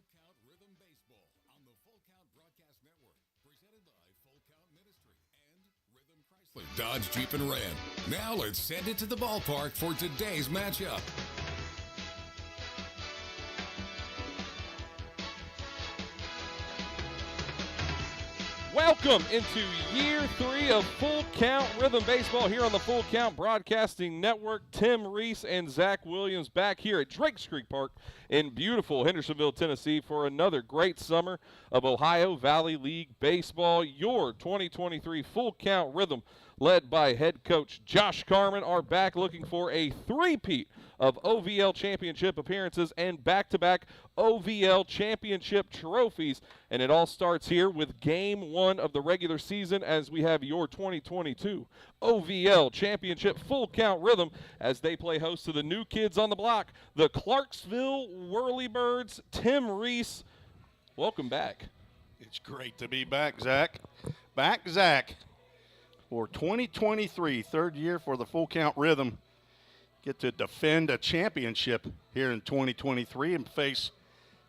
Full Count Rhythm Baseball on the Full Count Broadcast Network, presented by Full Count Ministry and Rhythm Chrysler Dodge Jeep and Ram. Now let's send it to the ballpark for today's matchup. Welcome into year 3 of Full Count Rhythm Baseball here on the Full Count Broadcasting Network. Tim Reese and Zach Williams back here at Drakes Creek Park in beautiful Hendersonville, Tennessee for another great summer of Ohio Valley League Baseball. Your 2023 Full Count Rhythm, led by head coach Josh Carman, are back looking for a three-peat of OVL championship appearances and back-to-back OVL championship trophies. And it all starts here with Game 1 of the regular season as we have your 2022 OVL championship Full Count Rhythm as they play host to the new kids on the block, the Clarksville Whirlybirdz. Tim Reese, welcome back. It's great to be back, Zach. Back, Zach, for 2023, third year for the Full Count Rhythm. Get to defend a championship here in 2023 and face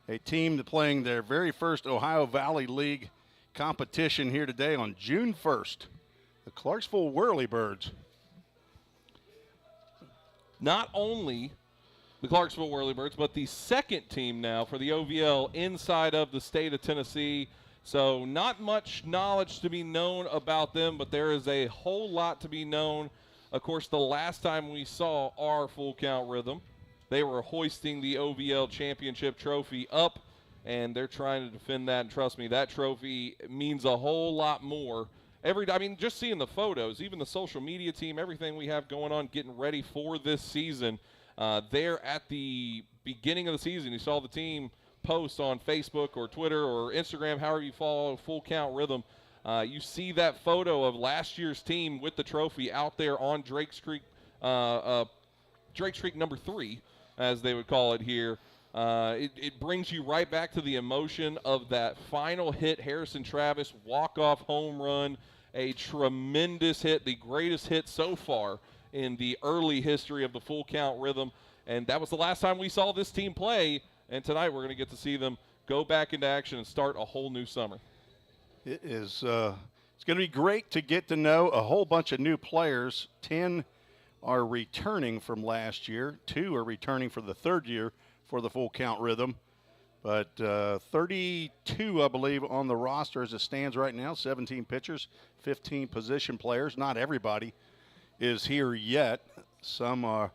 a team that's playing their very first Ohio Valley League competition here today on June 1st, the Clarksville Whirlybirdz. Not only the Clarksville Whirlybirdz, but the second team now for the OVL inside of the state of Tennessee. So not much knowledge to be known about them, but there is a whole lot to be known. Of course, the last time we saw our Full Count Rhythm, they were hoisting the OVL championship trophy up, and they're trying to defend that. And trust me, that trophy means a whole lot more. Just seeing the photos, even the social media team, everything we have going on, getting ready for this season. There at the beginning of the season, you saw the team post on Facebook or Twitter or Instagram, however you follow Full Count Rhythm. You see that photo of last year's team with the trophy out there on Drakes Creek number 3, as they would call it here. It brings you right back to the emotion of that final hit, Harrison Travis walk-off home run, a tremendous hit, the greatest hit so far in the early history of the Full Count Rhythm. And that was the last time we saw this team play, and tonight we're going to get to see them go back into action and start a whole new summer. It is it's going to be great to get to know a whole bunch of new players. 10 are returning from last year. 2 are returning for the third year for the Full Count Rhythm. But 32, I believe, on the roster as it stands right now. 17 pitchers, 15 position players. Not everybody is here yet. Some are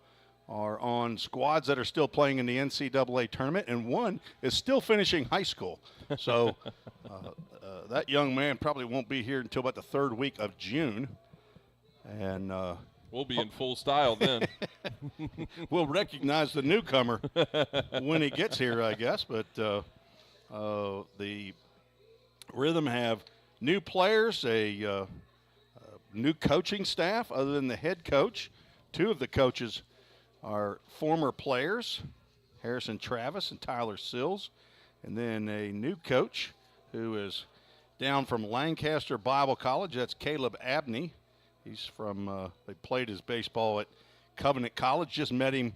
on squads that are still playing in the NCAA tournament, and one is still finishing high school. So that young man probably won't be here until about the third week of June. And we'll be in full style then. We'll recognize the newcomer when he gets here, I guess. But the Rhythm have new players, a new coaching staff other than the head coach. 2 of the coaches are former players, Harrison Travis and Tyler Sills, and then a new coach who is down from Lancaster Bible College. That's Caleb Abney. He's from, they played his baseball at Covenant College. Just met him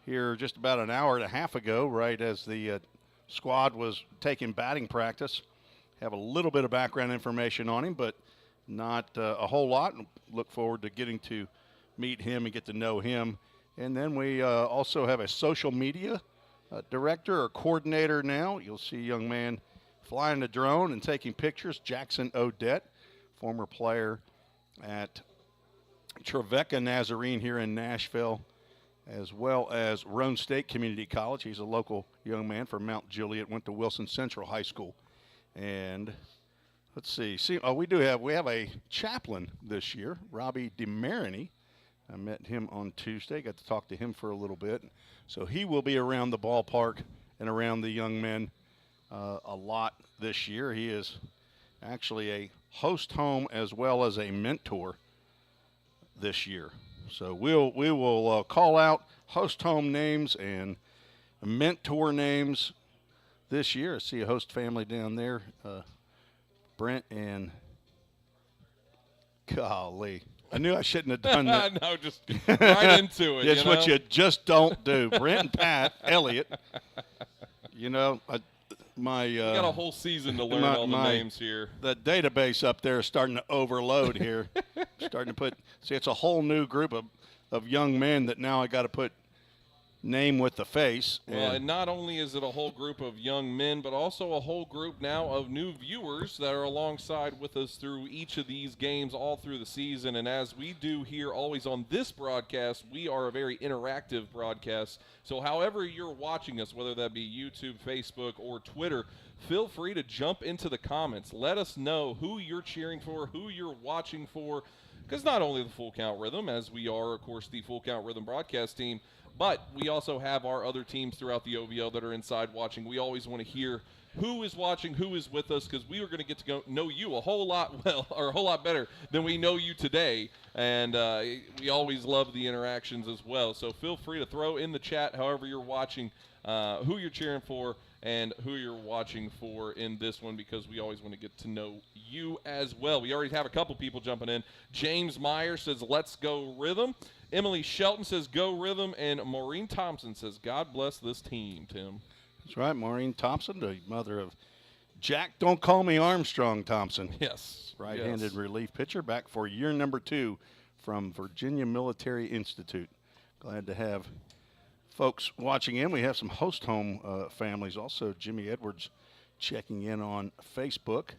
here just about an hour and a half ago, right as the squad was taking batting practice. Have a little bit of background information on him, but not a whole lot. Look forward to getting to meet him and get to know him. And then we also have a social media director or coordinator now. You'll see a young man flying a drone and taking pictures, Jackson Odette, former player at Trevecca Nazarene here in Nashville, as well as Roane State Community College. He's a local young man from Mount Juliet, went to Wilson Central High School. And let's see, we have a chaplain this year, Robbie DeMarini. I met him on Tuesday, got to talk to him for a little bit. So he will be around the ballpark and around the young men a lot this year. He is actually a host home as well as a mentor this year. So we will call out host home names and mentor names this year. I see a host family down there, Brent and golly. I knew I shouldn't have done that. No, just right into it. That's what you just don't do. Brent and Pat Elliott, We got a whole season to learn all the names here. The database up there is starting to overload here. Starting to put – see, it's a whole new group of young men that now I got to put name with the face. Well, and not only is it a whole group of young men, but also a whole group now of new viewers that are alongside with us through each of these games all through the season. And as we do here always on this broadcast, we are a very interactive broadcast. So however you're watching us, whether that be YouTube, Facebook, or Twitter, feel free to jump into the comments. Let us know who you're cheering for, who you're watching for, because not only the Full Count Rhythm, as we are, of course, the Full Count Rhythm broadcast team, but we also have our other teams throughout the OVL that are inside watching. We always want to hear who is watching, who is with us, because we are going to get to know you a whole lot better than we know you today. And we always love the interactions as well. So feel free to throw in the chat however you're watching, who you're cheering for, and who you're watching for in this one, because we always want to get to know you as well. We already have a couple people jumping in. James Meyer says, let's go Rhythm. Emily Shelton says, go Rhythm. And Maureen Thompson says, God bless this team, Tim. That's right, Maureen Thompson, the mother of Jack Don't Call Me Armstrong Thompson. Yes. Right-handed relief pitcher, back for year number 2 from Virginia Military Institute. Glad to have folks watching in. We have some host home families. Also, Jimmy Edwards checking in on Facebook.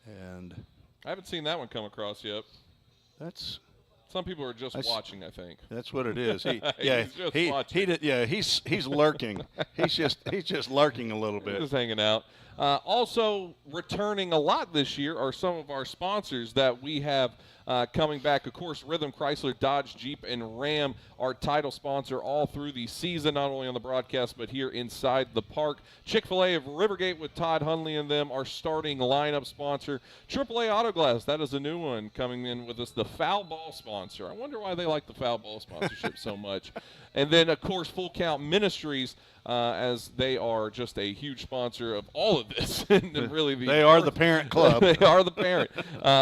And I haven't seen that one come across yet. That's... Some people are just watching, I think. That's what it is. He's lurking. he's just lurking a little bit. Just hanging out. Also returning a lot this year are some of our sponsors that we have coming back. Of course, Rhythm, Chrysler, Dodge, Jeep, and Ram, our title sponsor all through the season, not only on the broadcast but here inside the park. Chick-fil-A of Rivergate with Todd Hunley and them, our starting lineup sponsor. AAA Auto Glass, that is a new one coming in with us. The Foul Ball sponsor. I wonder why they like the Foul Ball sponsorship so much. And then, of course, Full Count Ministries, as they are just a huge sponsor of all of this. And really they are the parent club. They are the parent.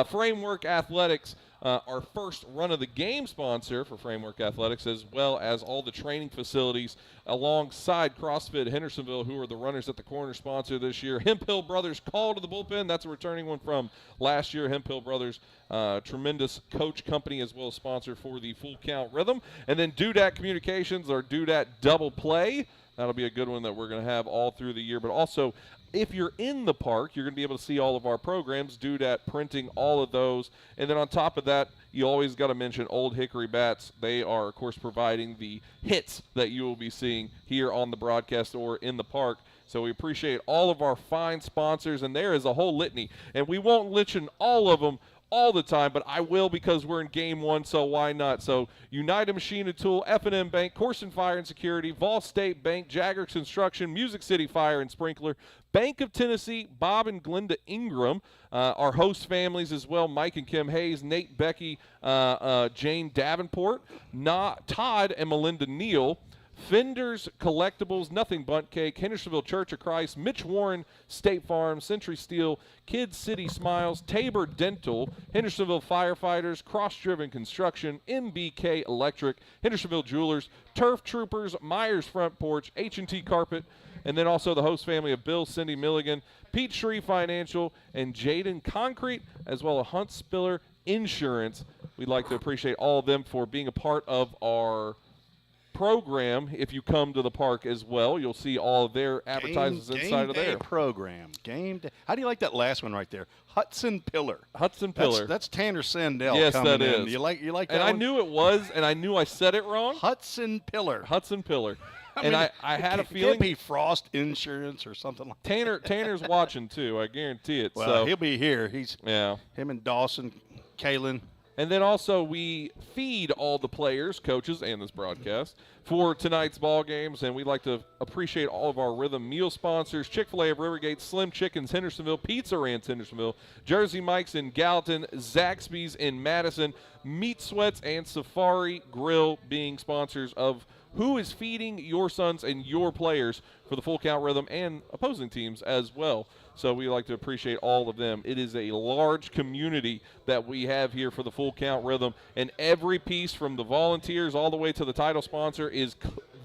Framework Athletics, our first run-of-the-game sponsor for Framework Athletics, as well as all the training facilities alongside CrossFit Hendersonville, who are the runners at the corner sponsor this year. Hemp Hill Brothers Call to the Bullpen. That's a returning one from last year. Hemp Hill Brothers, tremendous coach company as well as sponsor for the Full Count Rhythm. And then Dudat Communications, or Dudat Double Play. That'll be a good one that we're going to have all through the year. But also, if you're in the park, you're going to be able to see all of our programs. Dudat printing all of those. And then on top of that, you always got to mention Old Hickory Bats. They are, of course, providing the hits that you will be seeing here on the broadcast or in the park. So we appreciate all of our fine sponsors, and there is a whole litany. And we won't mention all of them all the time, but I will because we're in game 1, so why not? So United Machine and Tool, F&M Bank, Corson Fire and Security, Vol State Bank, Jagger Construction, Music City Fire and Sprinkler, Bank of Tennessee, Bob and Glenda Ingram, our host families as well, Mike and Kim Hayes, Nate, Becky, Jane Davenport, Todd and Melinda Neal, Fenders Collectibles, Nothing Bunt Cake, Hendersonville Church of Christ, Mitch Warren, State Farm, Century Steel, Kid City Smiles, Tabor Dental, Hendersonville Firefighters, Cross Driven Construction, MBK Electric, Hendersonville Jewelers, Turf Troopers, Myers Front Porch, H&T Carpet, and then also the host family of Bill, Cindy Milligan, Peachtree Financial, and Jaden Concrete, as well as Hunt Spiller Insurance. We'd like to appreciate all of them for being a part of our program. If you come to the park as well, you'll see all of their advertisements inside of there. Program. Game day. How do you like that last one right there? Hudson Pillar. Hudson Pillar. That's Tanner Sandell. Yes, coming that in. is. You like that and one? I knew it was, and I knew I said it wrong. Hudson Pillar. Hudson Pillar. I had a feeling. It could be Frost Insurance or something like that. Tanner's watching too. I guarantee it. Well, so he'll be here. Him and Dawson, Kalen. And then also we feed all the players, coaches, and this broadcast for tonight's ball games. And we'd like to appreciate all of our Rhythm meal sponsors: Chick-fil-A of Rivergate, Slim Chickens Hendersonville, Pizza Ranch Hendersonville, Jersey Mike's in Gallatin, Zaxby's in Madison, Meat Sweats, and Safari Grill being sponsors of who is feeding your sons and your players for the Full Count Rhythm and opposing teams as well. So we like to appreciate all of them. It is a large community that we have here for the Full Count Rhythm, and every piece from the volunteers all the way to the title sponsor is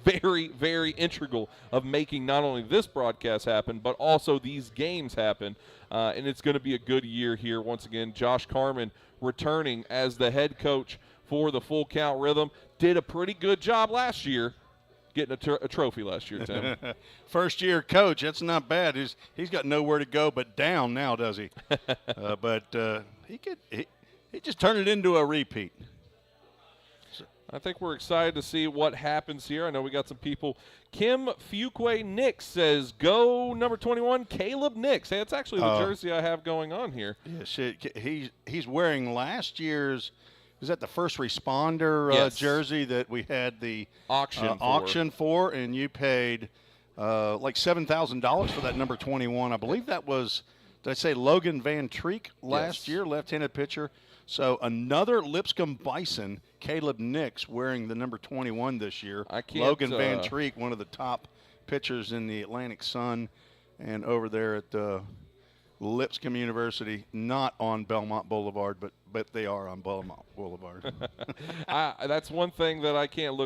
very, very integral of making not only this broadcast happen, but also these games happen. And it's going to be a good year here. Once again, Josh Carman returning as the head coach for the Full Count Rhythm. Did a pretty good job last year, getting a trophy last year, Tim. First-year coach, that's not bad. He's got nowhere to go but down now, does he? But he just turned it into a repeat. I think we're excited to see what happens here. I know we got some people. Kim Fuquay Nix says, go number 21, Caleb Nix. Hey, that's actually the jersey I have going on here. Yes, he's wearing last year's, is that the first responder jersey that we had the auction for, and you paid like $7,000 for that number 21. I believe that was, did I say Logan Van Treek last year, left-handed pitcher. So another Lipscomb Bison, Caleb Nix, wearing the number 21 this year. Logan Van Treek, one of the top pitchers in the Atlantic Sun, and over there at Lipscomb University, not on Belmont Boulevard, but they are on Belmont Boulevard. That's one thing that I can't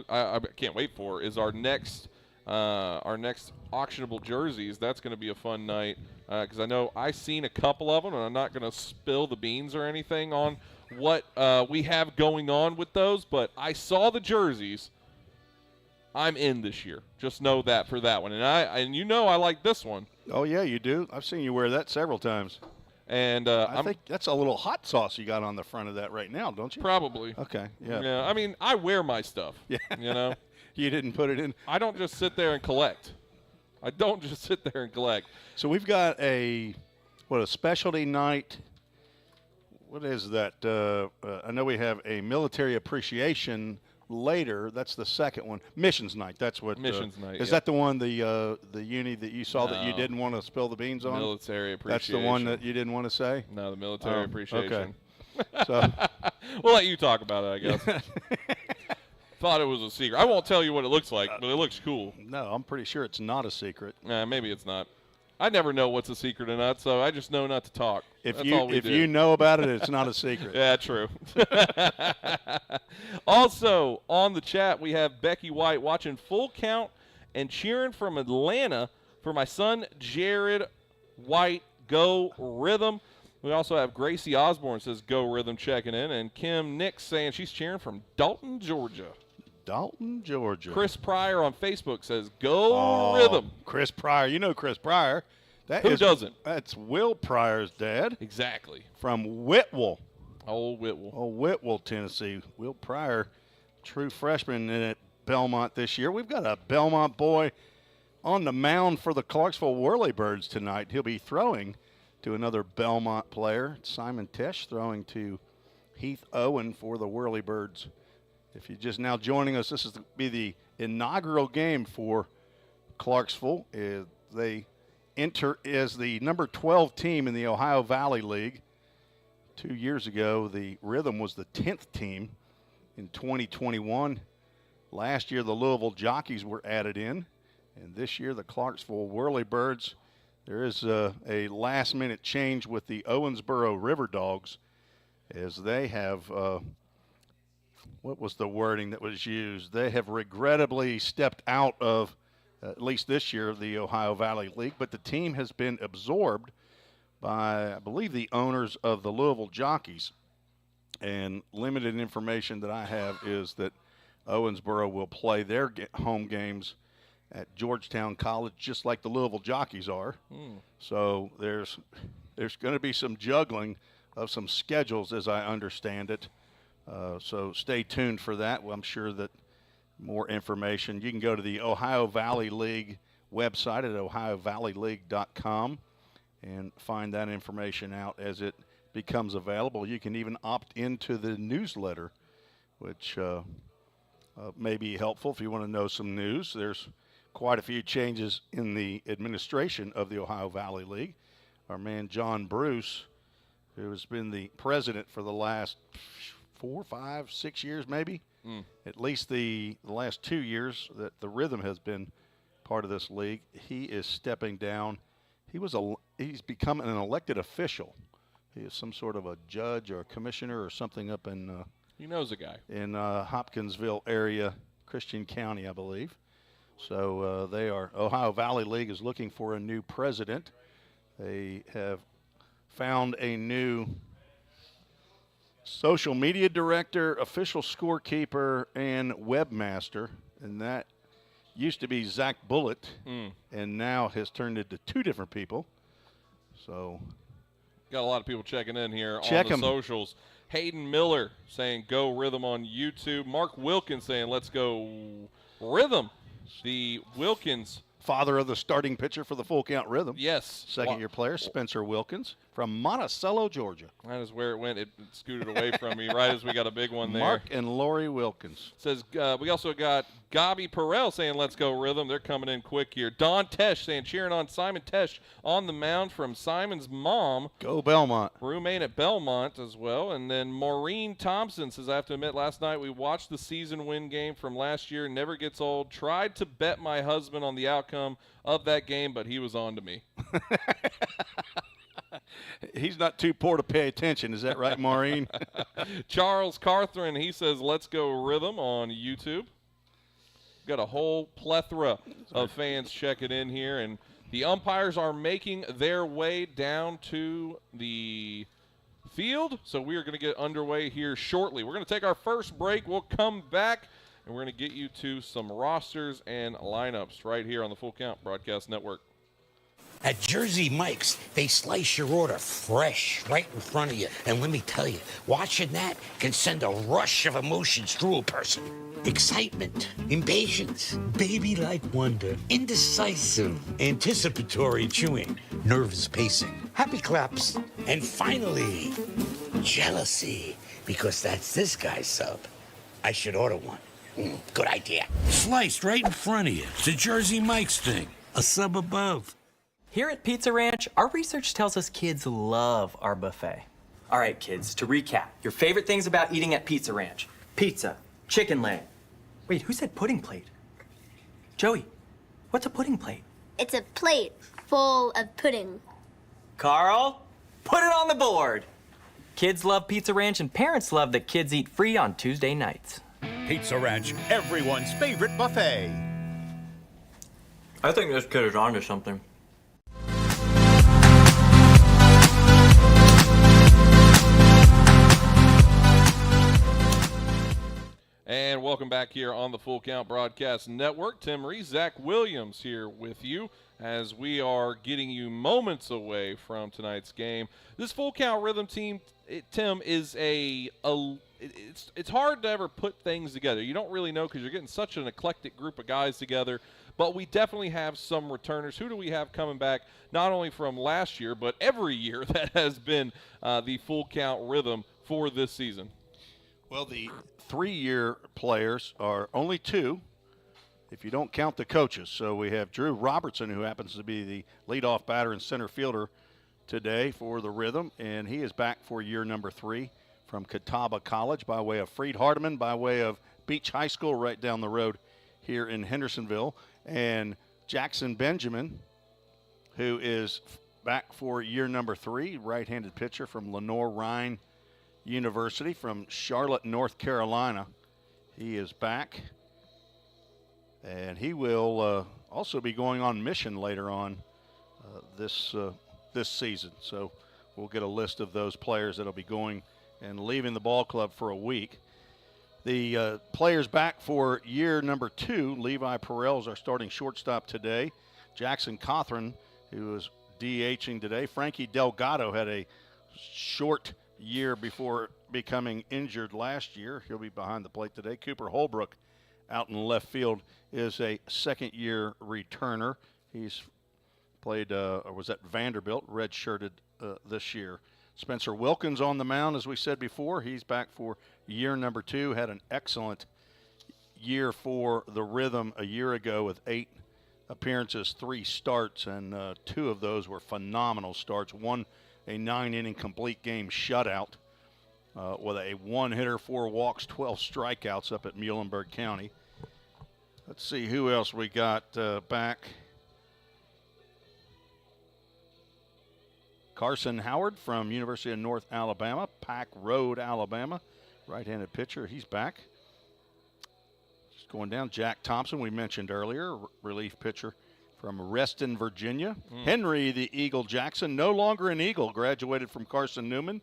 wait for is our next auctionable jerseys. That's going to be a fun night because I know I've seen a couple of them, and I'm not going to spill the beans or anything on what we have going on with those, but I saw the jerseys. I'm in this year. Just know that for that one. And I like this one. Oh, yeah, you do. I've seen you wear that several times. And I think that's a little hot sauce you got on the front of that right now, don't you? Probably. Okay, yeah. Yeah, I mean, I wear my stuff. Yeah. You know? You didn't put it in. I don't just sit there and collect. So we've got a specialty night. What is that? I know we have a military appreciation later. That's the second one. Missions night. That's what. Missions night. Is that the one, the uni that you saw that you didn't want to spill the beans on? Military appreciation. That's the one that you didn't want to say? No, the military appreciation. Okay. So we'll let you talk about it, I guess. Thought it was a secret. I won't tell you what it looks like, but it looks cool. No, I'm pretty sure it's not a secret. Maybe it's not. I never know what's a secret or not, so I just know not to talk. If you know about it, it's not a secret. Yeah, true. Also, on the chat, we have Becky White watching Full Count and cheering from Atlanta for my son, Jared White. Go Rhythm. We also have Gracie Osborne says, go Rhythm, checking in. And Kim Nix saying she's cheering from Dalton, Georgia. Dalton, Georgia. Chris Pryor on Facebook says, go Rhythm. Chris Pryor. You know Chris Pryor. Who doesn't? That's Will Pryor's dad. Exactly. From Whitwell. Old Whitwell. Oh, Whitwell, Tennessee. Will Pryor, true freshman at Belmont this year. We've got a Belmont boy on the mound for the Clarksville Whirlybirdz tonight. He'll be throwing to another Belmont player, Simon Tesh, throwing to Heath Owen for the Whirlybirdz. If you're just now joining us, this is to be the inaugural game for Clarksville. They enter as the number 12 team in the Ohio Valley League. 2 years ago, the Rhythm was the 10th team in 2021. Last year, the Louisville Jockeys were added in, and this year, the Clarksville Whirlybirdz. There is a last-minute change with the Owensboro River Dogs, as they have what was the wording that was used? They have regrettably stepped out of, at least this year, the Ohio Valley League, but the team has been absorbed by, I believe, the owners of the Louisville Jockeys. And limited information that I have is that Owensboro will play their home games at Georgetown College, just like the Louisville Jockeys are. So there's going to be some juggling of some schedules, as I understand it. So stay tuned for that. Well, I'm sure that more information. You can go to the Ohio Valley League website at ohiovalleyleague.com and find that information out as it becomes available. You can even opt into the newsletter, which may be helpful if you want to know some news. There's quite a few changes in the administration of the Ohio Valley League. Our man John Bruce, who has been the president for the last 4, 5, 6 years maybe, at least the last 2 years that the Rhythm has been part of this league, he is stepping down. He's become an elected official. He is some sort of a judge or a commissioner or something up in he knows a guy in Hopkinsville area, Christian County, I believe. So Ohio Valley League is looking for a new president. They have found a new social media director, official scorekeeper, and webmaster, and that used to be Zach Bullitt, and now has turned into two different people. So got a lot of people checking in here Check on the 'em. socials. Hayden Miller saying go Rhythm on YouTube. Mark Wilkins saying let's go Rhythm. The Wilkins, father of the starting pitcher for the Full Count Rhythm. yes. Second-year player, Spencer Wilkins from Monticello, Georgia. That is where it went. It scooted away from me right as we got a big one there. Mark and Lori Wilkins. Says we also got Gabi Perel saying let's go Rhythm. They're coming in quick here. Don Tesh saying cheering on Simon Tesh on the mound from Simon's mom. Go Belmont. Roommate at Belmont as well. And then Maureen Thompson says, I have to admit, last night we watched the season win game from last year. Never gets old. Tried to bet my husband on the outcome of that game, but he was on to me. He's not too poor to pay attention. Is that right, Maureen? Charles Carthran, he says, let's go Rhythm on YouTube. Got a whole plethora of fans checking in here, and the umpires are making their way down to the field, so we are going to get underway here shortly. We're going to take our first break. We'll come back, and we're going to get you to some rosters and lineups right here on the Full Count Broadcast Network. At Jersey Mike's, they slice your order fresh right in front of you. And let me tell you, watching that can send a rush of emotions through a person. Excitement, impatience, baby-like wonder, indecisive, anticipatory chewing, nervous pacing, happy claps, and finally, jealousy, because that's this guy's sub. I should order one. Good idea. Sliced right in front of you. It's a Jersey Mike's thing. A sub above. Here at Pizza Ranch, our research tells us kids love our buffet. All right, kids, to recap, your favorite things about eating at Pizza Ranch: pizza, chicken leg. Wait, who said pudding plate? Joey, what's a pudding plate? It's a plate full of pudding. Carl, put it on the board. Kids love Pizza Ranch, and parents love that kids eat free on Tuesday nights. Pizza Ranch, everyone's favorite buffet. I think this kid is onto something. And welcome back here on the Full Count Broadcast Network. Tim Reese, Zach Williams here with you as we are getting you moments away from tonight's game. This Full Count Rhythm team, Tim, is it's hard to ever put things together. You don't really know because you're getting such an eclectic group of guys together. But we definitely have some returners. Who do we have coming back not only from last year, but every year that has been the Full Count Rhythm for this season? Well, the 3-year players are only 2 if you don't count the coaches. So we have Drew Robertson, who happens to be the leadoff batter and center fielder today for the Rhythm, and he is back for year number 3 from Catawba College by way of Freed Hardeman, by way of Beach High School right down the road here in Hendersonville. And Jackson Benjamin, who is back for year number 3, right-handed pitcher from Lenore Rhine University from Charlotte, North Carolina. He is back, and he will also be going on mission later on this season. So we'll get a list of those players that will be going and leaving the ball club for a week. The players back for year number 2, Levi Perel is our starting shortstop today. Jackson Cothran, who is DHing today. Frankie Delgado had a short year before becoming injured last year. He'll be behind the plate today. Cooper Holbrook out in left field is a second-year returner. He's played, or was at Vanderbilt, red-shirted this year. Spencer Wilkins on the mound, as we said before. He's back for year number 2. Had an excellent year for the Rhythm a year ago with 8 appearances, 3 starts, and 2 of those were phenomenal starts. One, a 9-inning complete game shutout with a 1-hitter, 4 walks, 12 strikeouts up at Muhlenberg County. Let's see who else we got back. Carson Howard from University of North Alabama, Pack Road, Alabama, right-handed pitcher. He's back. going down. Jack Thompson, we mentioned earlier, relief pitcher from Reston, Virginia. Henry, the Eagle Jackson, no longer an Eagle, graduated from Carson Newman,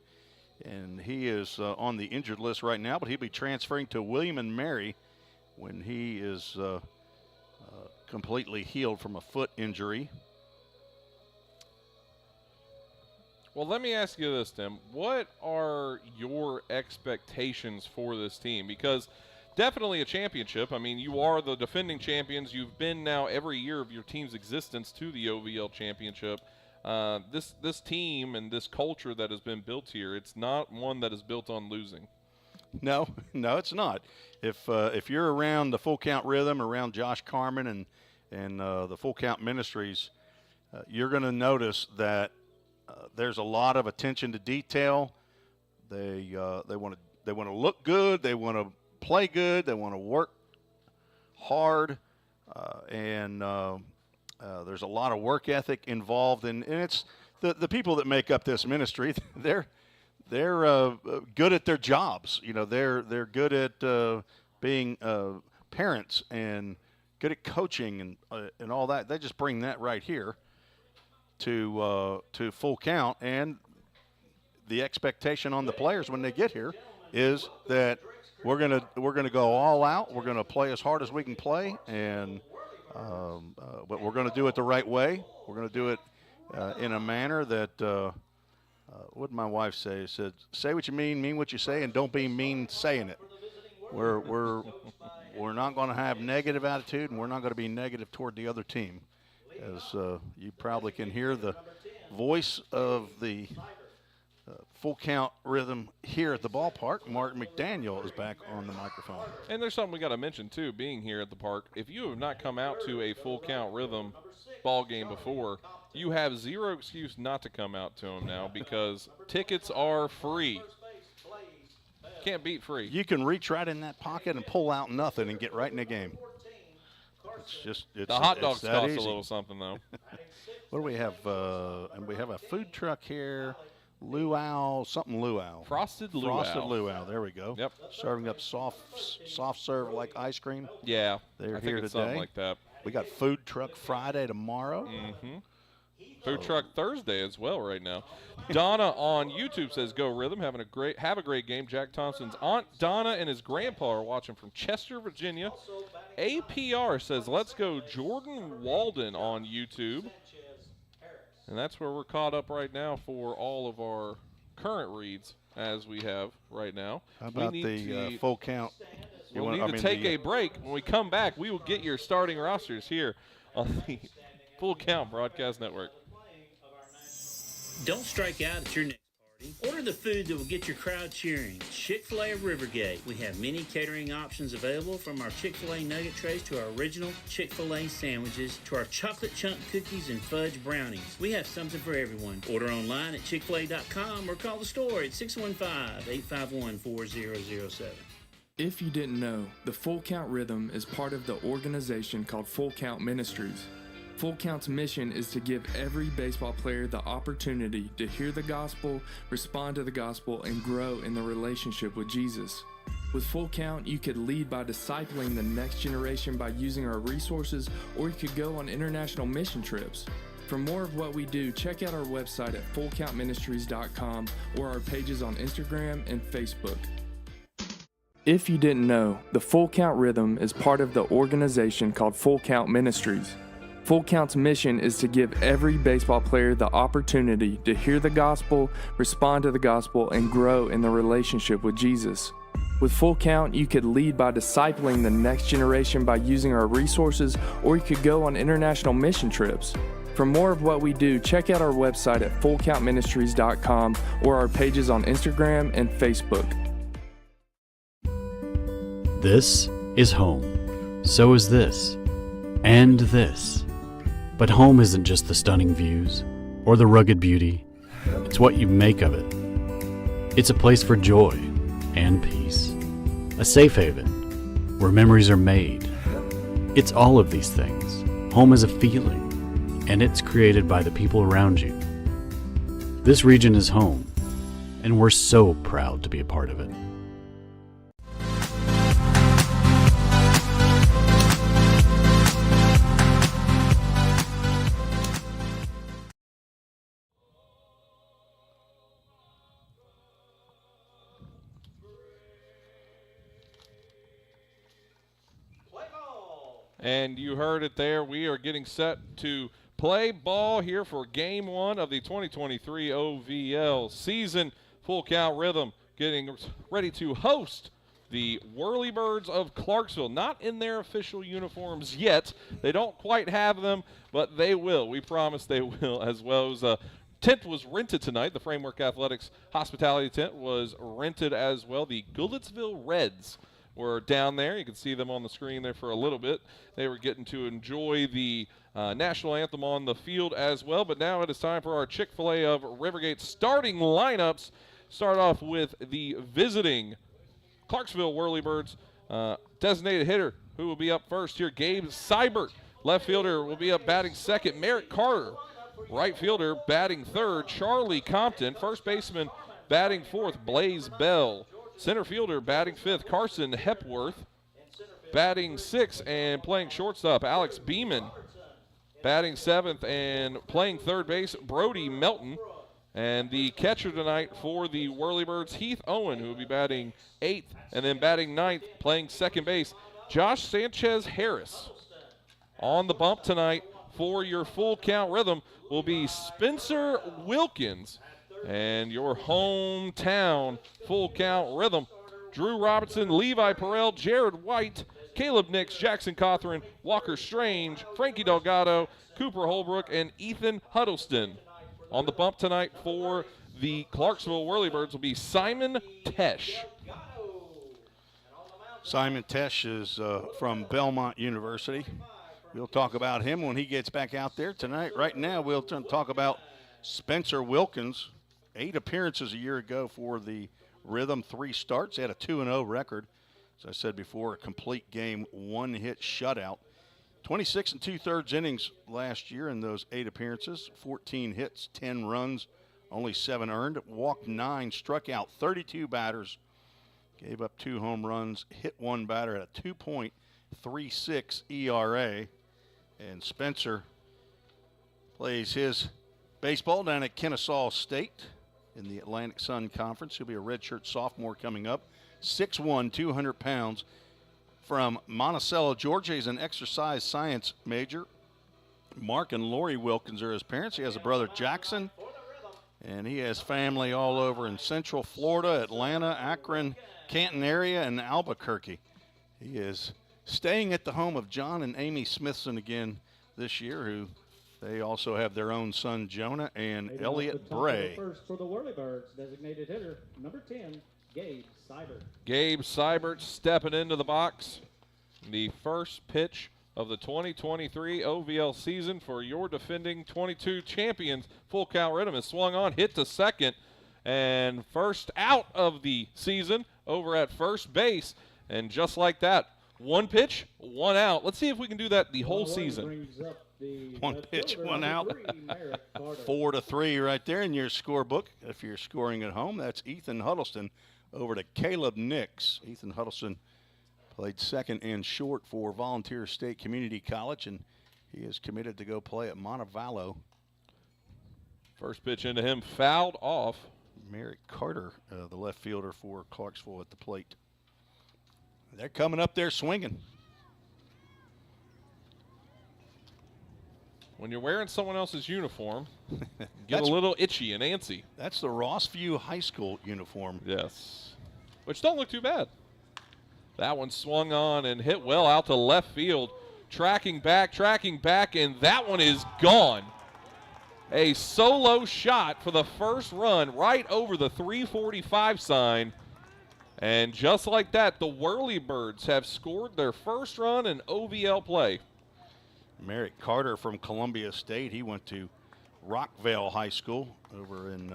and he is on the injured list right now, but he'll be transferring to William and Mary when he is completely healed from a foot injury. Well, let me ask you this, Tim. What are your expectations for this team? Because definitely a championship. I mean, you are the defending champions. You've been now every year of your team's existence to the OVL championship. This team and this culture that has been built here, it's not one that is built on losing. No, it's not. If you're around the Full Count Rhythm, around Josh Carmen and the Full Count Ministries, you're going to notice that there's a lot of attention to detail. They want to look good. They want to play good. They want to work hard, and there's a lot of work ethic involved. And it's the people that make up this ministry. They're good at their jobs. You know, they're good at being parents and good at coaching and all that. They just bring that right here to Full Count, and the expectation on the players when they get here is that we're gonna go all out. We're gonna play as hard as we can play, and but we're gonna do it the right way. We're gonna do it in a manner that what did my wife say? She said, "Say what you mean what you say, and don't be mean saying it." We're not going to have negative attitude, and we're not going to be negative toward the other team. As you probably can hear, the voice of the Full Count Rhythm here at the ballpark, Mark McDaniel, is back on the microphone. And there's something we got to mention, too, being here at the park. If you have not come out to a Full Count Rhythm ball game before, you have zero excuse not to come out to them now because tickets are free. Can't beat free. You can reach right in that pocket and pull out nothing and get right in the game. It's the hot dogs cost easy. a little something, though. What do we have? And we have a food truck here. Luau, something luau. Frosted luau. Frosted luau. There we go. Yep. Serving up soft serve like ice cream. Yeah. They're I here think it's today. something like that. We got Food Truck Friday tomorrow. Mm-hmm. Food Truck Thursday as well right now. Donna on YouTube says, "Go Rhythm, have a great game." Jack Thompson's Aunt Donna and his grandpa are watching from Chester, Virginia. APR says, "Let's go Jordan Walden" on YouTube. And that's where we're caught up right now for all of our current reads as we have right now. How about the Full Count? We'll need to take a break. When we come back, we will get your starting rosters here on the Full Count Broadcast Network. Don't strike out at your next party. Order the food that will get your crowd cheering. Chick-fil-A of Rivergate. We have many catering options available, from our Chick-fil-A nugget trays to our original Chick-fil-A sandwiches to our chocolate chunk cookies and fudge brownies. We have something for everyone. Order online at chickfil-a.com or call the store at 615-851-4007. If you didn't know, the Full Count Rhythm is part of the organization called Full Count Ministries. Full Count's mission is to give every baseball player the opportunity to hear the gospel, respond to the gospel, and grow in the relationship with Jesus. With Full Count, you could lead by discipling the next generation by using our resources, or you could go on international mission trips. For more of what we do, check out our website at fullcountministries.com or our pages on Instagram and Facebook. If you didn't know, the Full Count Rhythm is part of the organization called Full Count Ministries. Full Count's mission is to give every baseball player the opportunity to hear the gospel, respond to the gospel, and grow in the relationship with Jesus. With Full Count, you could lead by discipling the next generation by using our resources, or you could go on international mission trips. For more of what we do, check out our website at fullcountministries.com or our pages on Instagram and Facebook. This is home. So is this. And this. But home isn't just the stunning views or the rugged beauty. It's what you make of it. It's a place for joy and peace. A safe haven where memories are made. It's all of these things. Home is a feeling, and it's created by the people around you. This region is home, and we're so proud to be a part of it. And you heard it there. We are getting set to play ball here for game 1 of the 2023 OVL season. Full count rhythm getting ready to host the Whirlybirdz of Clarksville. Not in their official uniforms yet. They don't quite have them, but they will. We promise they will, as well as tent was rented tonight. The Framework Athletics hospitality tent was rented as well. The Goodlettsville Reds were down there. You can see them on the screen there for a little bit. They were getting to enjoy the national anthem on the field as well. But now it is time for our Chick-fil-A of Rivergate starting lineups. Start off with the visiting Clarksville Whirlybirdz designated hitter who will be up first here. Gabe Seibert, left fielder, will be up batting second. Merritt Carter, right fielder, batting third. Charlie Compton, first baseman, batting fourth. Blaze Bell, center fielder, batting fifth. Carson Hepworth, batting sixth and playing shortstop. Alex Beeman, batting seventh and playing third base. Brody Melton. And the catcher tonight for the Whirlybirdz, Heath Owen, who will be batting eighth, and then batting ninth, playing second base, Josh Sanchez Harris. On the bump tonight for your full count rhythm will be Spencer Wilkins. And your hometown full count rhythm, Drew Robertson, Levi Perel, Jared White, Caleb Nix, Jackson Cothran, Walker Strange, Frankie Delgado, Cooper Holbrook, and Ethan Huddleston. On the bump tonight for the Clarksville Whirlybirdz will be Simon Tesh. Simon Tesh is from Belmont University. We'll talk about him when he gets back out there tonight. Right now, we'll talk about Spencer Wilkins. 8 appearances a year ago for the Rhythm, 3 starts. He had a 2-0 record. As I said before, a complete game, 1-hit shutout. 26 2/3 innings last year in those 8 appearances, 14 hits, 10 runs, only 7 earned, walked 9, struck out 32 batters, gave up 2 home runs, hit 1 batter at a 2.36 ERA. And Spencer plays his baseball down at Kennesaw State in the Atlantic Sun Conference. He'll be a redshirt sophomore coming up, 6'1", 200 pounds. From Monticello, Georgia. He's an exercise science major. Mark and Lori Wilkins are his parents. He has a brother, Jackson, and he has family all over in Central Florida, Atlanta, Akron, Canton area, and Albuquerque. He is staying at the home of John and Amy Smithson again this year, who they also have their own son, Jonah, and Elliot Bray. First for the Whirlybirdz, designated hitter, number 10, Gabe Seibert. Gabe Seibert stepping into the box. The first pitch of the 2023 OVL season for your defending 22 champions. Full count rhythm is swung on, hit to second, and first out of the season over at first base. And just like that, 1 pitch, 1 out. Let's see if we can do that the whole season. 1 pitch, 1 out. 4-3 right there in your scorebook. If you're scoring at home, that's Ethan Huddleston over to Caleb Nix. Ethan Huddleston played second and short for Volunteer State Community College, and he is committed to go play at Montevallo. First pitch into him, fouled off. Merritt Carter, the left fielder for Clarksville at the plate. They're coming up there swinging. When you're wearing someone else's uniform, get a little itchy and antsy. That's the Rossview High School uniform. Yes, which don't look too bad. That one swung on and hit well out to left field. Tracking back, and that one is gone. A solo shot for the first run right over the 345 sign. And just like that, the Whirlybirdz have scored their first run in OVL play. Merritt Carter from Columbia State. He went to Rockvale High School over in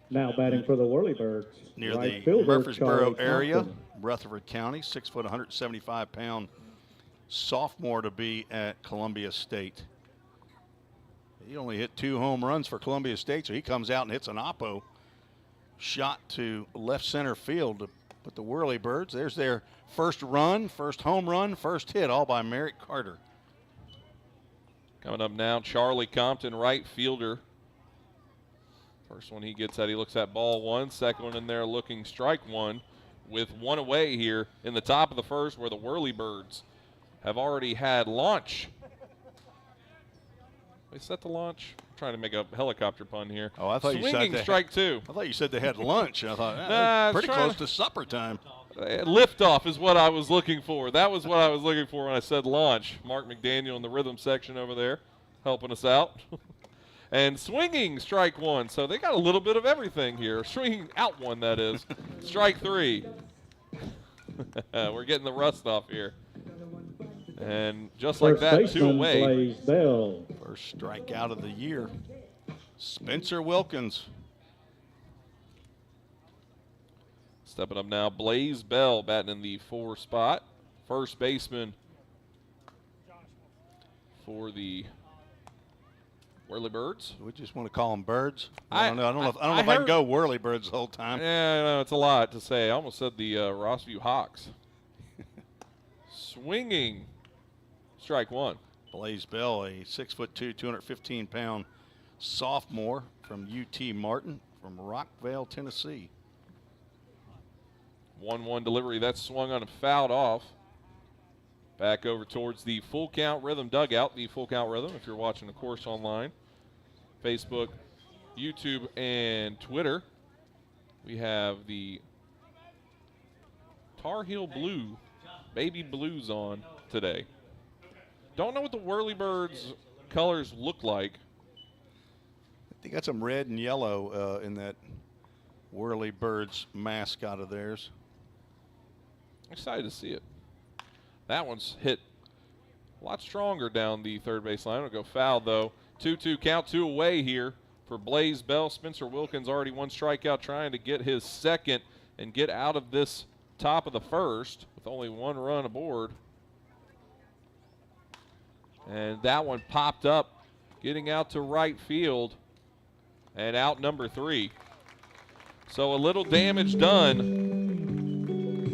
now batting for the Whirlybirdz, near right the fielder, Murfreesboro Charlie area, Thompson. Rutherford County. 6 foot, 175-pound sophomore to be at Columbia State. He only hit 2 home runs for Columbia State, so he comes out and hits an oppo shot to left center field to put the Whirlybirdz. There's their first run, first home run, first hit, all by Merritt Carter. Coming up now, Charlie Compton, right fielder. First one he gets at, he looks at ball 1. Second one in there looking strike 1 with 1 away here in the top of the first, where the Whirlybirdz have already had launch. They set the launch. I'm trying to make a helicopter pun here. Oh, I thought Swinging you said strike two. I thought you said they had lunch. And I thought, Nah, pretty close to supper time. Liftoff is what I was looking for. That was what I was looking for when I said launch. Mark McDaniel in the rhythm section over there helping us out. And swinging strike one. So they got a little bit of everything here. Swinging out one, that is. Strike three. We're getting the rust off here. And just like that, two away. First strikeout of the year. Spencer Wilkins. Stepping up now, Blaze Bell batting in the 4 spot. First baseman for the Whirlybirdz. We just want to call them birds. I don't know. I don't know if I can go Whirlybirdz the whole time. Yeah, no, it's a lot to say. I almost said the Rossview Hawks. Swinging. Strike one. Blaze Bell, a 6'2", 215-pound sophomore from UT Martin from Rockville, Tennessee. 1-1 delivery. That's swung on and fouled off. Back over towards the Full Count Rhythm dugout. The Full Count Rhythm, if you're watching the course online, Facebook, YouTube, and Twitter. We have the Tar Heel Blue, baby blues on today. Don't know what the Whirlybirdz colors look like. They got some red and yellow in that Whirlybirdz mascot of theirs. Excited to see it. That one's hit a lot stronger down the third base line. It'll go foul, though. 2-2 count, 2 away here for Blaze Bell. Spencer Wilkins already 1 strikeout, trying to get his second and get out of this top of the first with only 1 run aboard. And that one popped up, getting out to right field and out number 3. So a little damage done.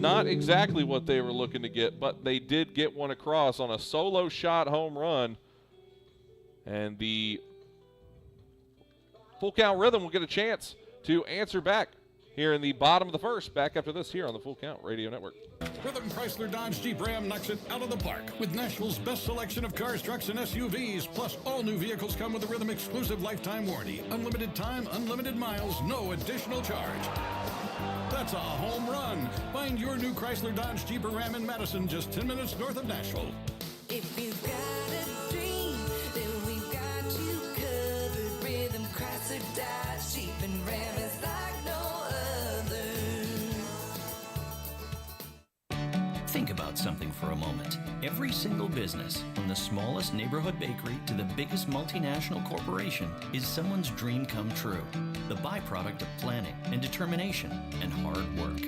Not exactly what they were looking to get, but they did get one across on a solo shot home run. And the Full Count Rhythm will get a chance to answer back here in the bottom of the first. Back after this here on the Full Count Radio Network. Rhythm Chrysler Dodge Jeep Ram knocks it out of the park with Nashville's best selection of cars, trucks, and SUVs. Plus, all new vehicles come with a Rhythm exclusive lifetime warranty. Unlimited time, unlimited miles, no additional charge. That's a home run. Find your new Chrysler Dodge Jeep or Ram in Madison, just 10 minutes north of Nashville. If you've got a dream, then we've got you covered. Rhythm Chrysler Dodge Jeep and Ram is like no other. Think about something for a moment. Every single business, from the smallest neighborhood bakery to the biggest multinational corporation, is someone's dream come true. The byproduct of planning and determination and hard work.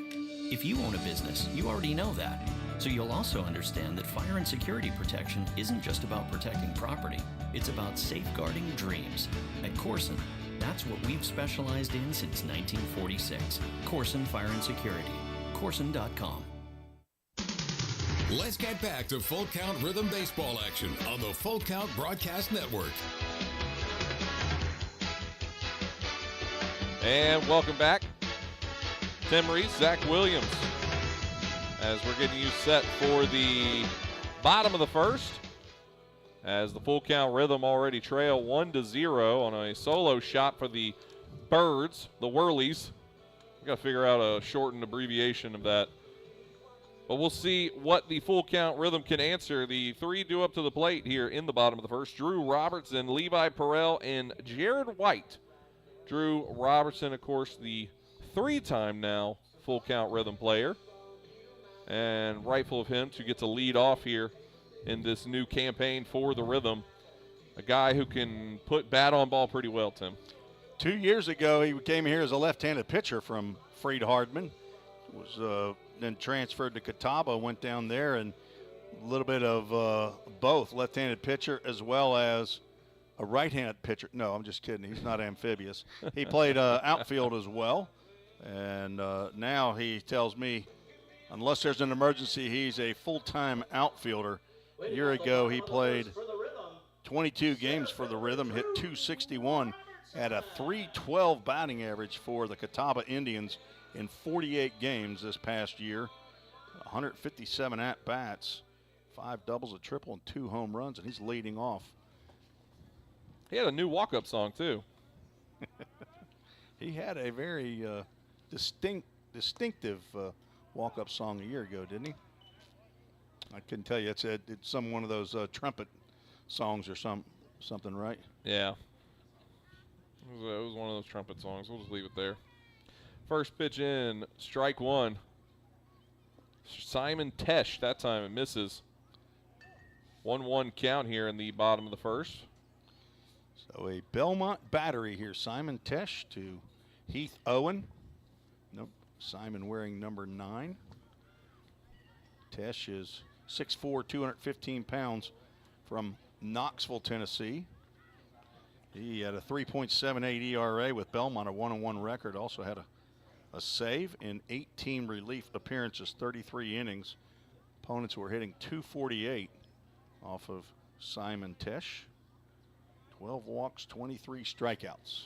If you own a business, you already know that. So you'll also understand that fire and security protection isn't just about protecting property. It's about safeguarding dreams. At Corson, that's what we've specialized in since 1946. Corson Fire and Security. Corson.com. Let's get back to Full Count Rhythm baseball action on the Full Count Broadcast Network. And welcome back. Tim Reese, Zach Williams, as we're getting you set for the bottom of the first, as the Full Count Rhythm already trail 1-0 on a solo shot for the Birds, the Whirlies. We've got to figure out a shortened abbreviation of that. But we'll see what the Full Count Rhythm can answer. The 3 due up to the plate here in the bottom of the first. Drew Robertson, Levi Perrell, and Jared White. Drew Robertson, of course, the 3-time now Full Count Rhythm player. And rightful of him to get to lead off here in this new campaign for the Rhythm. A guy who can put bat on ball pretty well, Tim. 2 years ago, he came here as a left-handed pitcher from Freed Hardman. Was then transferred to Catawba, went down there, and a little bit of both, left-handed pitcher as well as a right-handed pitcher. No, I'm just kidding. He's not amphibious. He played outfield as well, and now he tells me, unless there's an emergency, he's a full-time outfielder. A year ago, he played 22 games for the Rhythm, hit .261, had a .312 batting average for the Catawba Indians in 48 games this past year, 157 at-bats, 5 doubles, a triple, and 2 home runs, and he's leading off. He had a new walk-up song, too. He had a very distinctive walk-up song a year ago, didn't he? I couldn't tell you. It's one of those trumpet songs or something, right? Yeah. It was one of those trumpet songs. We'll just leave it there. First pitch in, strike 1. Simon Tesh, that time it misses. 1-1 count here in the bottom of the first. So a Belmont battery here. Simon Tesh to Heath Owen. Nope. Simon wearing number 9. Tesh is 6'4", 215 pounds from Knoxville, Tennessee. He had a 3.78 ERA with Belmont, a 1-1 record. Also had a save in 18 relief appearances, 33 innings. Opponents were hitting .248 off of Simon Tesh. 12 walks, 23 strikeouts.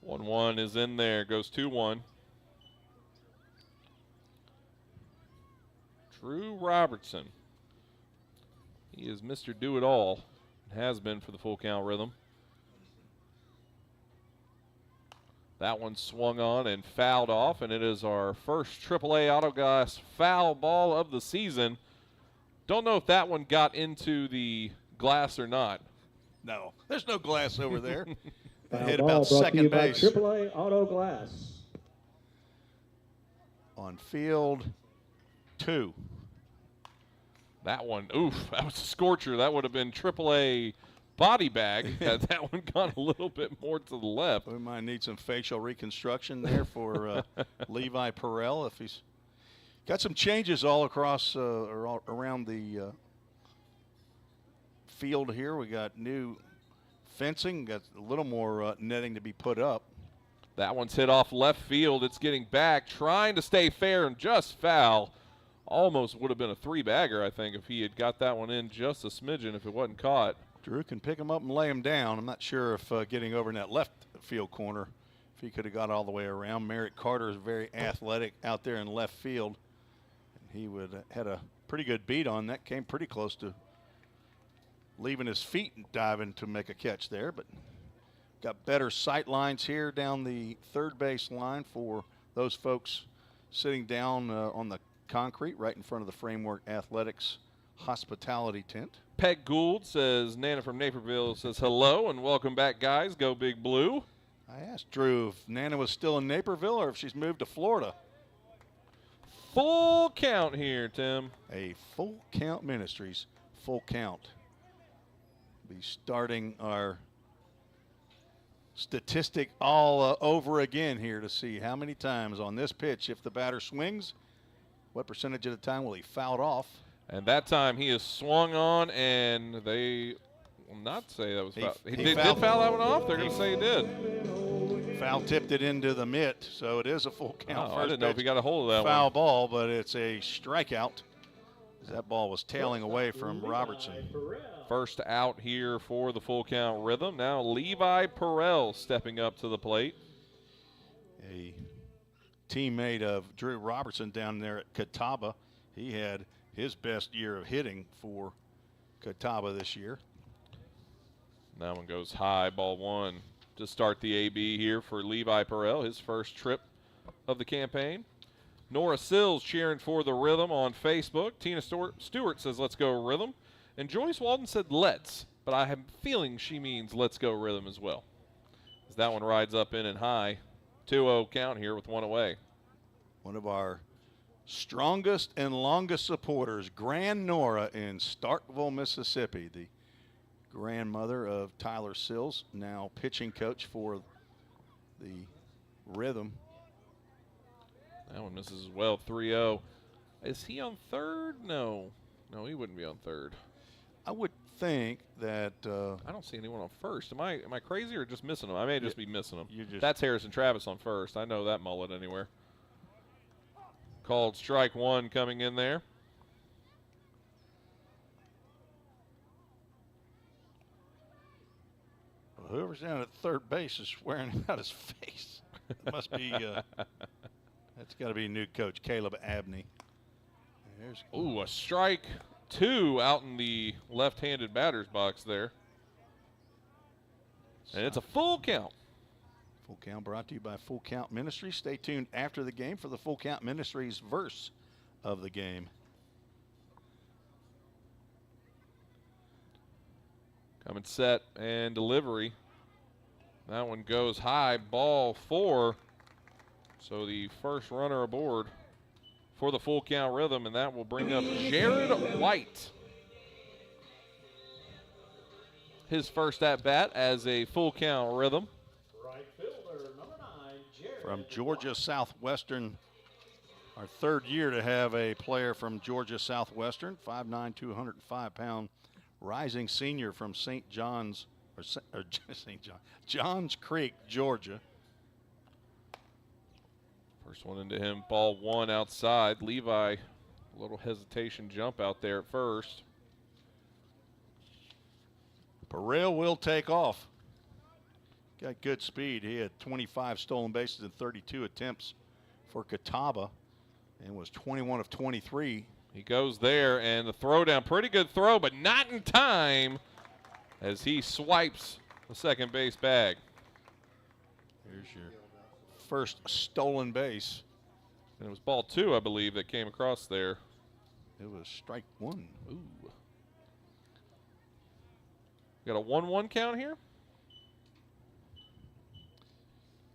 1-1 is in there, goes 2-1. Drew Robertson. He is Mr. Do-It-All, has been for the full count rhythm. That one swung on and fouled off, and it is our first AAA Autoglass foul ball of the season. Don't know if that one got into the glass or not. No, there's no glass over there. Foul Hit ball about brought to second you by base. AAA Auto Glass. On field 2. That one, oof, that was a scorcher. That would have been AAA body bag had that one gone a little bit more to the left. We might need some facial reconstruction there for Levi Perel if he's got some changes all across or all around the field here. We got new fencing, got a little more netting to be put up. That one's hit off left field. It's getting back, trying to stay fair and just foul. Almost would have been a 3-bagger, I think, if he had got that one in just a smidgen if it wasn't caught. Drew can pick him up and lay him down. I'm not sure if getting over in that left field corner, if he could have got all the way around. Merritt Carter is very athletic out there in left field. And he would had a pretty good beat on that. Came pretty close to leaving his feet and diving to make a catch there. But got better sight lines here down the third base line for those folks sitting down on the concrete right in front of the Framework Athletics hospitality tent. Peg Gould says, Nana from Naperville says, hello and welcome back, guys. Go Big Blue. I asked Drew if Nana was still in Naperville or if she's moved to Florida. Full count here, Tim. A Full Count Ministries full count. Be starting our statistic all over again here to see how many times on this pitch, if the batter swings, what percentage of the time will he foul it off? And that time he is swung on, and they will not say that was foul. He did foul that one off? They're going to say he did. Foul tipped it into the mitt, so it is a full count. I didn't know if he got a hold of that foul one. ball, but it's a strikeout. That ball was tailing away from Robertson. First out here for the full count rhythm. Now Levi Perel stepping up to the plate. A teammate of Drew Robertson down there at Catawba. He had his best year of hitting for Catawba this year. That one goes high, ball 1 to start the AB here for Levi Perel, his first trip of the campaign. Nora Sills cheering for the Rhythm on Facebook. Tina Stewart says, let's go Rhythm. And Joyce Walden said, let's, but I have a feeling she means let's go Rhythm as well. As that one rides up in and high. 2-0 count here with one away. One of our strongest and longest supporters, Grand Nora in Starkville, Mississippi, the grandmother of Tyler Sills, now pitching coach for the Rhythm. That one misses as well, 3-0. Is he on third? No. No, he wouldn't be on third. I would think that I don't see anyone on first. Am I crazy or just missing him? I may just be missing him. Just That's Harrison Travis on first. I know that mullet anywhere. Called strike 1 coming in there. Well, whoever's down at third base is wearing out his face. It must be that's got to be new coach Caleb Abney. Ooh, a strike 2 out in the left-handed batter's box there. And it's a full count. Full Count brought to you by Full Count Ministries. Stay tuned after the game for the Full Count Ministries verse of the game. Coming set and delivery. That one goes high, ball 4. So the first runner aboard for the Full Count Rhythm, and that will bring up Jared White. His first at-bat as a Full Count Rhythm. Right fielder, number 9, Jared. From Georgia Southwestern, our third year to have a player from Georgia Southwestern, 5'9", 205-pound rising senior from St. John's, or St. John, Johns Creek, Georgia. First one into him, ball 1 outside. Levi, a little hesitation jump out there at first. Pereira will take off. Got good speed. He had 25 stolen bases in 32 attempts for Catawba and was 21 of 23. He goes there, and the throw down, pretty good throw, but not in time as he swipes the second base bag. Here's your first stolen base. And it was ball 2, I believe, that came across there. It was strike 1. Ooh. Got a 1-1 count here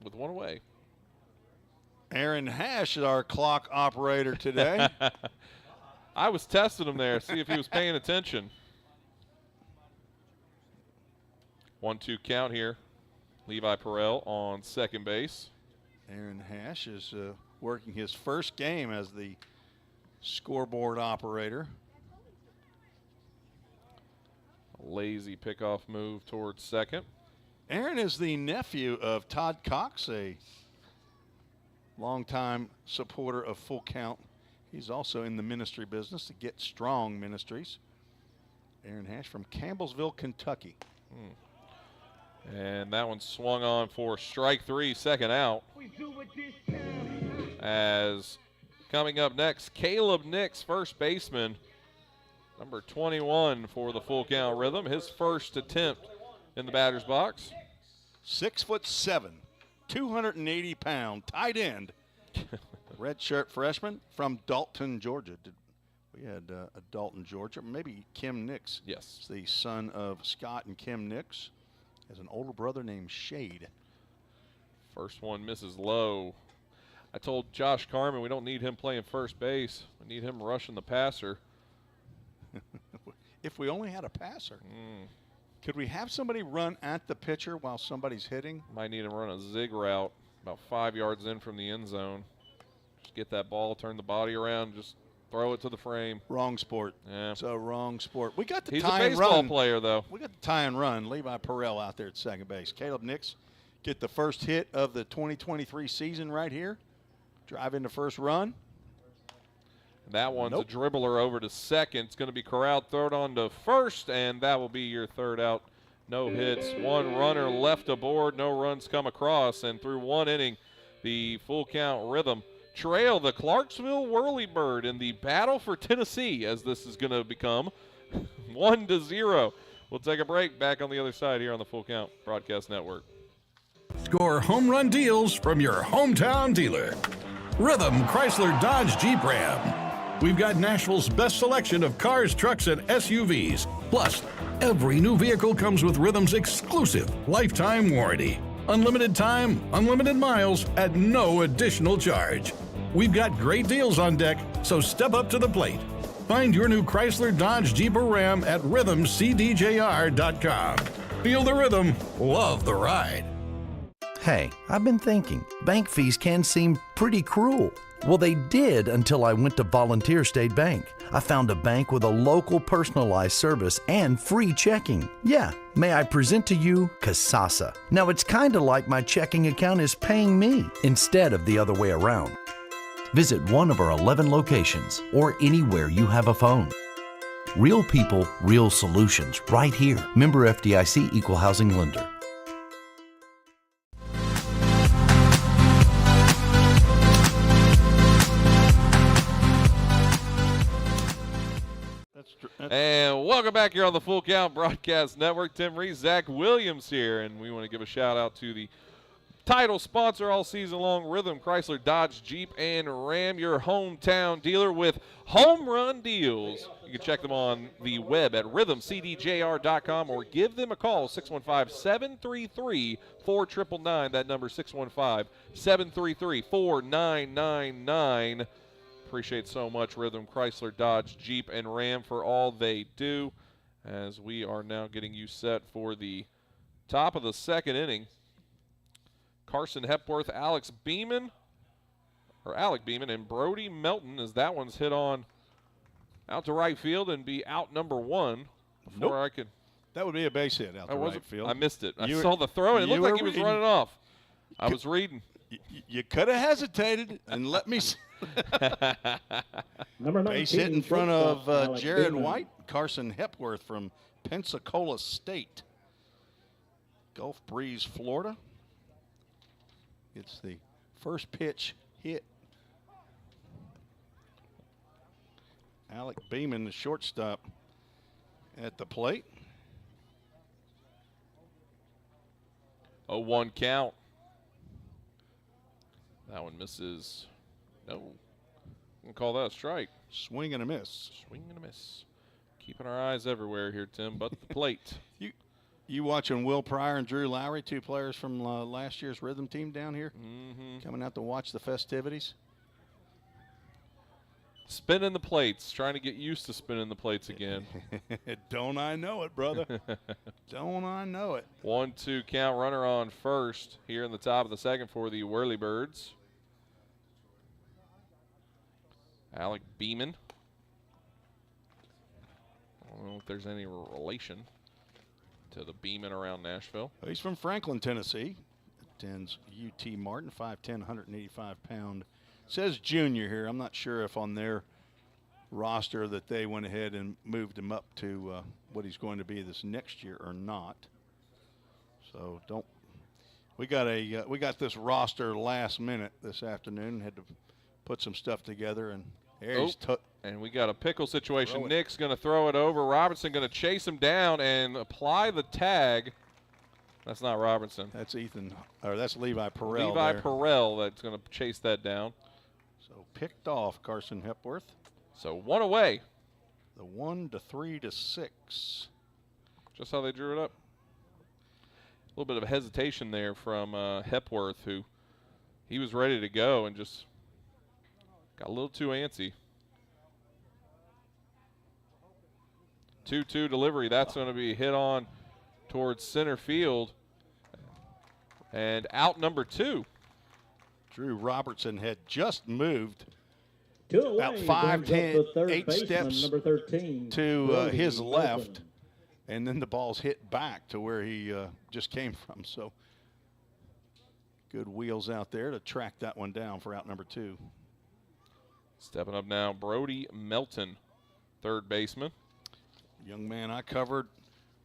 with 1 away. Aaron Hash is our clock operator today. I was testing him there, see if he was paying attention. 1-2 count here. Levi Perel on second base. Aaron Hash is working his first game as the scoreboard operator. Lazy pickoff move towards second. Aaron is the nephew of Todd Cox, a longtime supporter of Full Count. He's also in the ministry business, the Get Strong Ministries. Aaron Hash from Campbellsville, Kentucky. And that one swung on for strike 3, second out. As coming up next, Caleb Nix, first baseman, number 21 for the Full Count Rhythm. His first attempt in the batter's box. 6'7", 280-pound tight end. Red shirt freshman from Dalton, Georgia. We had a Dalton, Georgia. Maybe Kim Nix. Yes. It's the son of Scott and Kim Nix. Has an older brother named Shade. First one misses low. I told Josh Carmen we don't need him playing first base. We need him rushing the passer. If we only had a passer. Could we have somebody run at the pitcher while somebody's hitting? Might need him run a zig route about 5 yards in from the end zone. Just get that ball, turn the body around, just throw it to the frame. Wrong sport. Yeah. It's a wrong sport. We got the He's tie a and baseball run player, though. We got the tie and run. Levi Perel out there at second base. Caleb Nix get the first hit of the 2023 season right here. Drive into first run. That one's a dribbler over to second. It's going to be corralled, throw it on to first, and that will be your third out. No hits, 1 runner left aboard, no runs come across, and through 1 inning, the Full Count Rhythm trail the Clarksville Whirlybird in the battle for Tennessee, as this is going to become 1-0. We'll take a break. Back on the other side here on the Full Count Broadcast Network. Score home run deals from your hometown dealer. Rhythm Chrysler Dodge Jeep Ram. We've got Nashville's best selection of cars, trucks, and SUVs. Plus, every new vehicle comes with Rhythm's exclusive lifetime warranty. Unlimited time, unlimited miles at no additional charge. We've got great deals on deck, so step up to the plate. Find your new Chrysler Dodge Jeep or Ram at rhythmcdjr.com. Feel the rhythm, love the ride. Hey, I've been thinking, bank fees can seem pretty cruel. Well, they did until I went to Volunteer State Bank. I found a bank with a local personalized service and free checking. Yeah, may I present to you Kasasa. Now, it's kind of like my checking account is paying me instead of the other way around. Visit one of our 11 locations or anywhere you have a phone. Real people, real solutions right here. Member FDIC Equal Housing Lender. And welcome back here on the Full Count Broadcast Network. Tim Reese, Zach Williams here, and we want to give a shout-out to the title sponsor all season long, Rhythm Chrysler, Dodge, Jeep, and Ram, your hometown dealer with home run deals. You can check them on the web at rhythmcdjr.com or give them a call, 615-733-4999. That number, 615-733-4999. Appreciate so much Rhythm Chrysler, Dodge, Jeep, and Ram for all they do, as we are now getting you set for the top of the second inning. Carson Hepworth, Alec Beeman, and Brody Melton, as that one's hit on out to right field and be out number one. Before I could. That would be a base hit out to right field. I missed it. I saw the throw, and it looked like he was running off. I was reading. You could have hesitated and let me see. Number 19, base hit in front of Alec Jared Beeman. White. Carson Hepworth from Pensacola State. Gulf Breeze, Florida. It's the first pitch hit. Alec Beeman, the shortstop, at the plate. 0-1 count. That one misses. No. I'm going to call that a strike. Swing and a miss. Swing and a miss. Keeping our eyes everywhere here, Tim, but the plate. You watching Will Pryor and Drew Lowry, two players from last year's Rhythm team down here, coming out to watch the festivities? Spinning the plates, trying to get used to spinning the plates again. Don't I know it, brother? Don't I know it? 1-2 count, runner on first here in the top of the second for the Whirlybirdz. Alec Beeman. I don't know if there's any relation to the Beeman around Nashville. He's from Franklin, Tennessee. Attends UT Martin, 5'10", 185-pound. Says junior here. I'm not sure if on their roster that they went ahead and moved him up to what he's going to be this next year or not. So don't. We got this roster last minute this afternoon. Had to put some stuff together, and he's and we got a pickle situation. Nick's going to throw it over. Robinson going to chase him down and apply the tag. That's not Robinson. That's Ethan, or that's Levi Perrell. Levi Perrell that's going to chase that down. So picked off Carson Hepworth. So one away. The 1-3-6. Just how they drew it up. A little bit of a hesitation there from Hepworth, who he was ready to go and just got a little too antsy. 2-2 delivery. That's going to be hit on towards center field. And out number 2. Drew Robertson had just moved Two about away, 5, brings up 10, the third 8 baseman, steps number 13, to Brody his Melton. left, and then the ball's hit back to where he just came from. So good wheels out there to track that one down for out number 2. Stepping up now, Brody Melton, third baseman. Young man I covered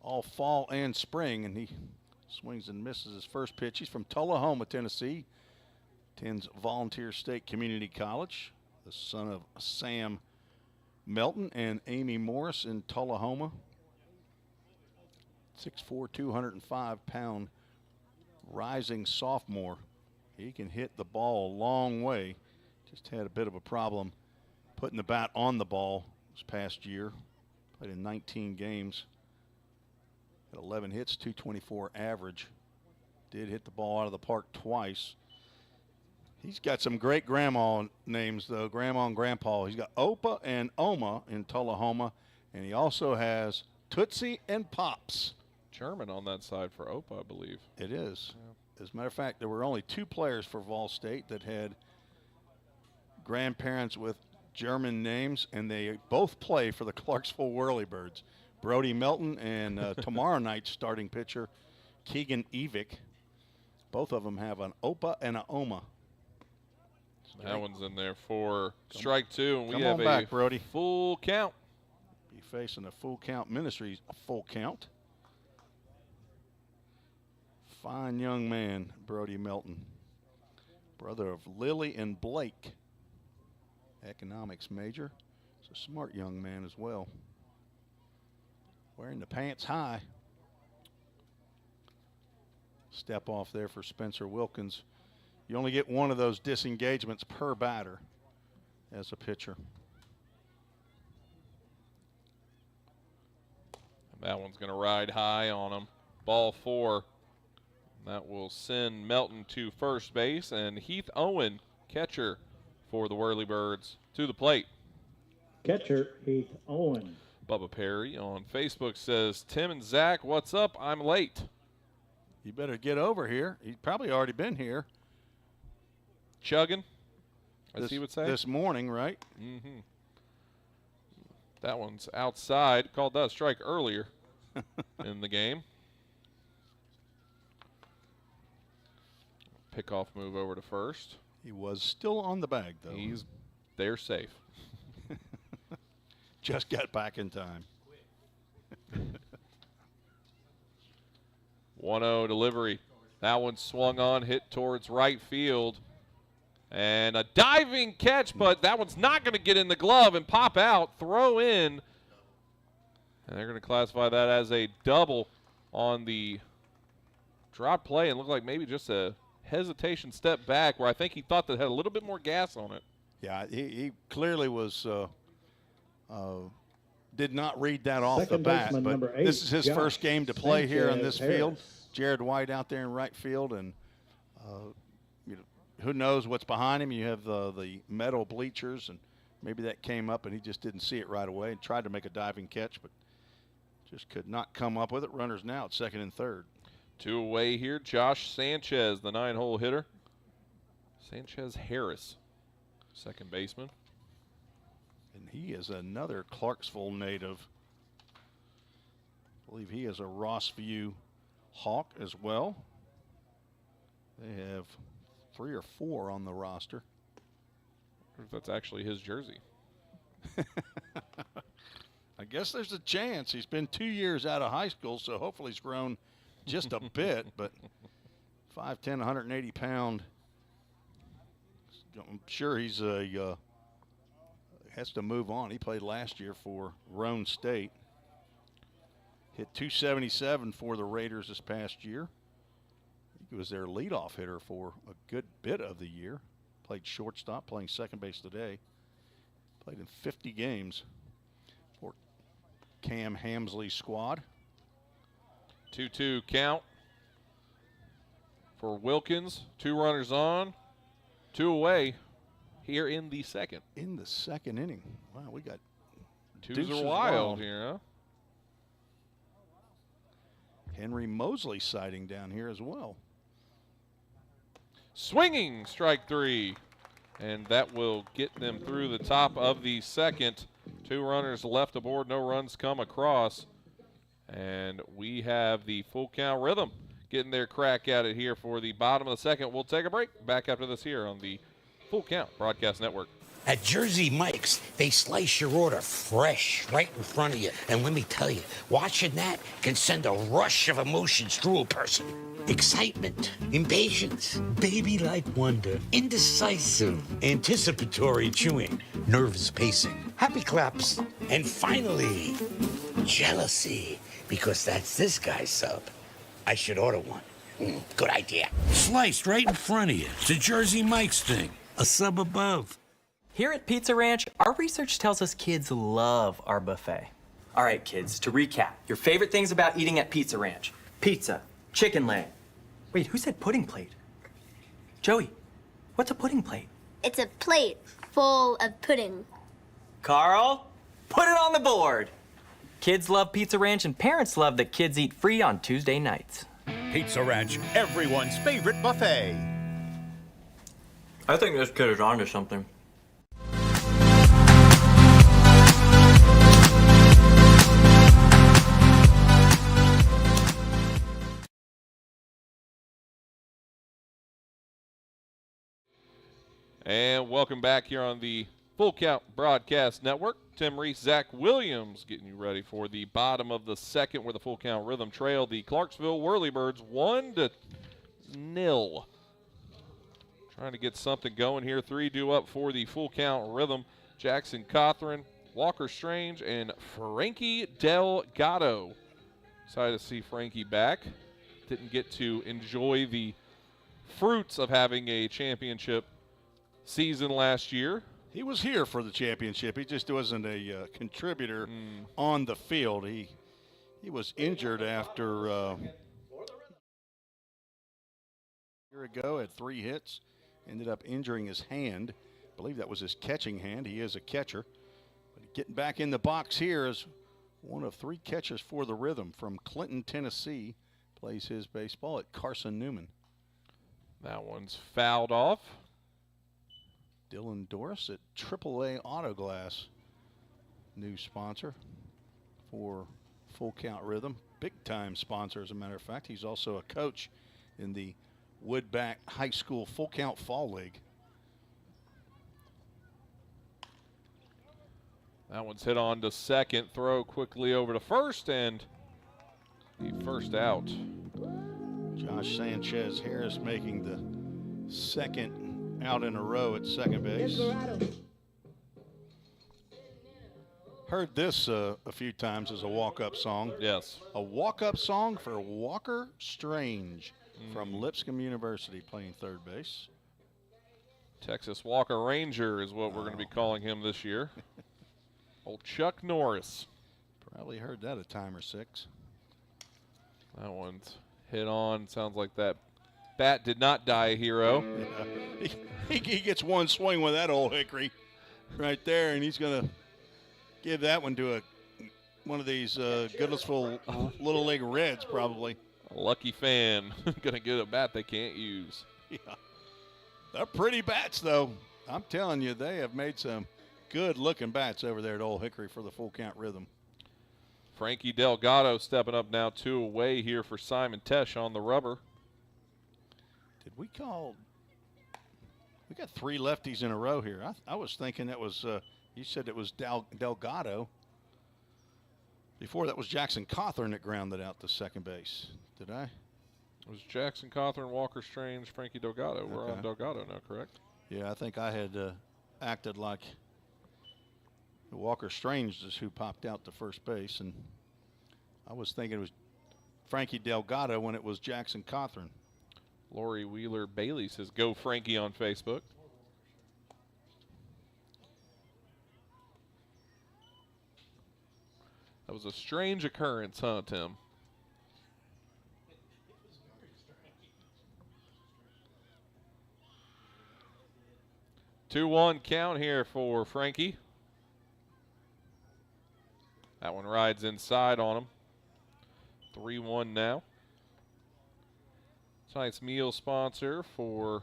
all fall and spring, and he swings and misses his first pitch. He's from Tullahoma, Tennessee. Attends Volunteer State Community College. The son of Sam Melton and Amy Morris in Tullahoma. 6'4", 205-pound rising sophomore. He can hit the ball a long way. Just had a bit of a problem putting the bat on the ball this past year. Played in 19 games. Had 11 hits, 224 average. Did hit the ball out of the park twice. He's got some great grandma names, though, grandma and grandpa. He's got Opa and Oma in Tullahoma, and he also has Tootsie and Pops. German on that side for Opa, I believe. It is. Yeah. As a matter of fact, there were only 2 players for Vol State that had grandparents with German names, and they both play for the Clarksville Whirlybirdz. Brody Melton and tomorrow night's starting pitcher, Keegan Evick. Both of them have an Opa and an Oma. That one's in there for strike 2, and we Come have on back, Brody. Full count. Be facing a Full Count Ministries, a full count. Fine young man, Brody Melton. Brother of Lily and Blake. Economics major. He's a smart young man as well. Wearing the pants high. Step off there for Spencer Wilkins. You only get one of those disengagements per batter as a pitcher. That one's going to ride high on him. Ball 4. That will send Melton to first base, and Heath Owen, catcher for the Whirlybirdz, to the plate. Catcher, Heath Owen. Bubba Perry on Facebook says, Tim and Zach, what's up? I'm late. You better get over here. He's probably already been here. Chugging, as he would say. This morning, right? Mm-hmm. That one's outside. Called that a strike earlier in the game. Pickoff move over to first. He was still on the bag, though. He's there safe. Just got back in time. 1-0 delivery. That one swung on, hit towards right field. And a diving catch, but that one's not going to get in the glove and pop out, throw in. And they're going to classify that as a double on the drop play and look like maybe just a hesitation step back where I think he thought that had a little bit more gas on it. Yeah, he clearly was did not read that off Second the bat. baseman, But 8, this is his Josh first game to play here on this Sanchez field. Harris. Jared White out there in right field, and who knows what's behind him. You have the metal bleachers, and maybe that came up and he just didn't see it right away and tried to make a diving catch, but just could not come up with it. Runners now at second and third. 2 away here. Josh Sanchez, the 9-hole hitter. Sanchez Harris, second baseman. And he is another Clarksville native. I believe he is a Rossview Hawk as well. They have 3 or 4 on the roster. I wonder if that's actually his jersey. I guess there's a chance. He's been 2 years out of high school, so hopefully he's grown just a bit. But 5'10", 180 pound. I'm sure he's has to move on. He played last year for Roan State. Hit 277 for the Raiders this past year. He was their leadoff hitter for a good bit of the year. Played shortstop, playing second base today. Played in 50 games for Cam Hamsley's squad. 2-2 count for Wilkins. 2 runners on, 2 away here in the second. In the second inning. Wow, we got Twos are wild here, huh? Henry Mosley sighting down here as well. Swinging strike 3. And that will get them through the top of the second. 2 runners left aboard, no runs come across. And we have the full count rhythm getting their crack at it here for the bottom of the second. We'll take a break. Back after this here on the Full Count Broadcast Network. At Jersey Mike's, they slice your order fresh right in front of you. And let me tell you, watching that can send a rush of emotions through a person. Excitement, impatience, baby-like wonder, indecisive, anticipatory chewing, nervous pacing, happy claps, and finally, jealousy, because that's this guy's sub. I should order one. Good idea. Sliced right in front of you. It's a Jersey Mike's thing. A sub above. Here at Pizza Ranch, our research tells us kids love our buffet. All right, kids, to recap, your favorite things about eating at Pizza Ranch: pizza, chicken leg. Wait, who said pudding plate? Joey, what's a pudding plate? It's a plate full of pudding. Carl, put it on the board. Kids love Pizza Ranch, and parents love that kids eat free on Tuesday nights. Pizza Ranch, everyone's favorite buffet. I think this kid is onto something. And welcome back here on the Full Count Broadcast Network. Tim Reese, Zach Williams getting you ready for the bottom of the second where the Full Count Rhythm trail the Clarksville Whirlybirdz 1-0. Trying to get something going here. 3 due up for the Full Count Rhythm. Jackson Cothran Walker Strange, and Frankie Delgado. Excited to see Frankie back. Didn't get to enjoy the fruits of having a championship season last year. He was here for the championship. He just wasn't a contributor on the field. He was injured after a year ago, had 3 hits, ended up injuring his hand. I believe that was his catching hand. He is a catcher. But getting back in the box here is one of 3 catchers for the Rhythm from Clinton, Tennessee. Plays his baseball at Carson Newman. That one's fouled off. Dylan Doris at AAA Auto Glass, new sponsor for Full Count Rhythm. Big time sponsor, as a matter of fact. He's also a coach in the Woodback High School Full Count Fall League. That one's hit on to second. Throw quickly over to first, and the first out. Josh Sanchez Harris making the second out in a row at second base. Heard this a few times as a walk-up song. Yes. A walk-up song for Walker Strange from Lipscomb University, playing third base. Texas Walker Ranger is what we're going to be calling him this year. Old Chuck Norris. Probably heard that a time or 6. That one's hit on. Sounds like that bat did not die a hero. Yeah. He gets one swing with that old hickory right there, and he's going to give that one to one of these Goodlettsville Little League Reds, probably. A lucky fan. Going to get a bat they can't use. Yeah. They're pretty bats, though. I'm telling you, they have made some good-looking bats over there at Old Hickory for the Full Count Rhythm. Frankie Delgado stepping up now 2 away here for Simon Tesh on the rubber. Did we call? We got 3 lefties in a row here. I was thinking that was, you said it was Delgado. Before that was Jackson Cawthorn that grounded out to second base. Did I? It was Jackson Cawthorn, Walker Strange, Frankie Delgado. We're on Delgado now, correct? Yeah, I think I had acted like Walker Strange is who popped out to first base, and I was thinking it was Frankie Delgado when it was Jackson Cawthorn. Lori Wheeler Bailey says, "Go Frankie" on Facebook. That was a strange occurrence, huh, Tim? Two 2-1 count here for Frankie. That one rides inside on him. 3-1 now. Tonight's meal sponsor for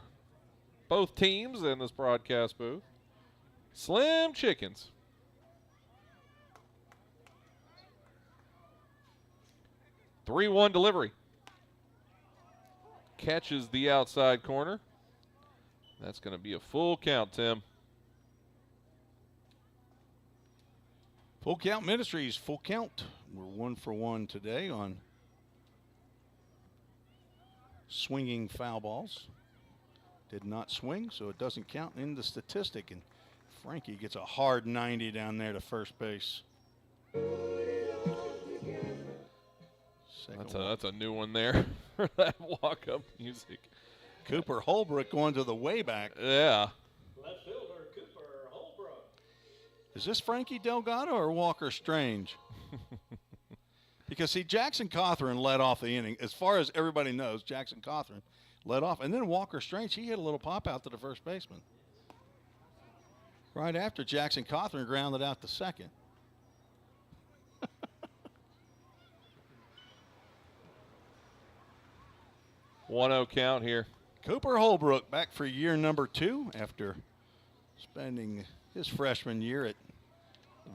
both teams in this broadcast booth, Slim Chickens. Three-1 delivery. Catches the outside corner. That's going to be a full count, Tim. Full Count Ministries, full count. We're 1 for 1 today on swinging foul balls. Did not swing, so it doesn't count in the statistic. And Frankie gets a hard 90 down there to first base. That's a new one there for that walk-up music. Cooper Holbrook going to the way back. Yeah. Left fielder Cooper Holbrook. Is this Frankie Delgado or Walker Strange? Because, see, Jackson Cawthorn led off the inning. As far as everybody knows, Jackson Cawthorn led off. And then Walker Strange, he hit a little pop out to the first baseman. Right after Jackson Cawthorn grounded out to second. 1-0 count here. Cooper Holbrook back for year number 2 after spending his freshman year at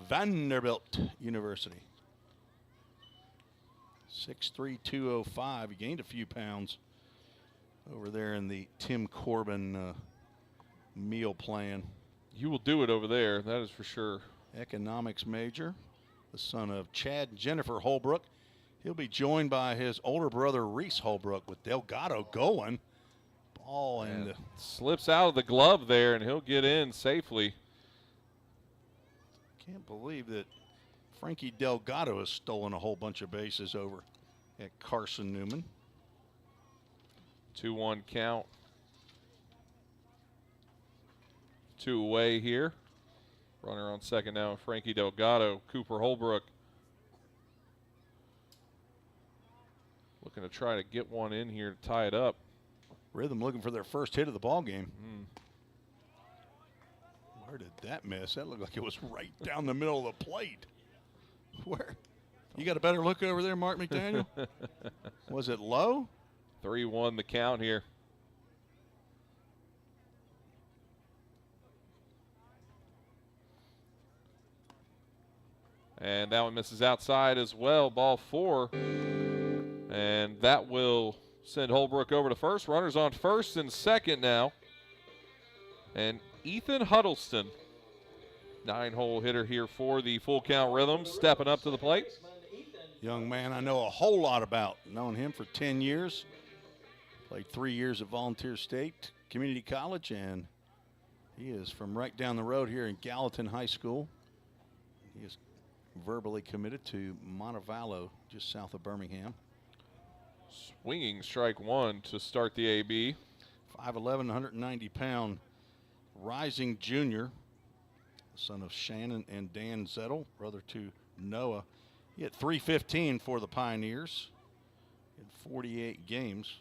Vanderbilt University. 6'3", 205. He gained a few pounds over there in the Tim Corbin meal plan. You will do it over there, that is for sure. Economics major, the son of Chad and Jennifer Holbrook. He'll be joined by his older brother, Reese Holbrook, with Delgado going. Ball and slips out of the glove there, and he'll get in safely. Can't believe that Frankie Delgado has stolen a whole bunch of bases over at Carson Newman. 2-1 count. 2 away here. Runner on second now, Frankie Delgado. Cooper Holbrook looking to try to get one in here to tie it up. Rhythm looking for their first hit of the ball game. Where did that miss? That looked like it was right down the middle of the plate. Where? You got a better look over there, Mark McDaniel? Was it low? 3-1 the count here. And that one misses outside as well. Ball 4. And that will send Holbrook over to first. Runners on first and second now. And Ethan Huddleston, 9-hole hitter here for the Full Count Rhythm, stepping up to the plate. Young man I know a whole lot about. Known him for 10 years. Played 3 years at Volunteer State Community College, and he is from right down the road here in Gallatin High School. He is verbally committed to Montevallo, just south of Birmingham. Swinging strike 1 to start the AB. 5'11", 190-pound rising junior, son of Shannon and Dan Zettel, brother to Noah. He had .315 for the Pioneers in 48 games,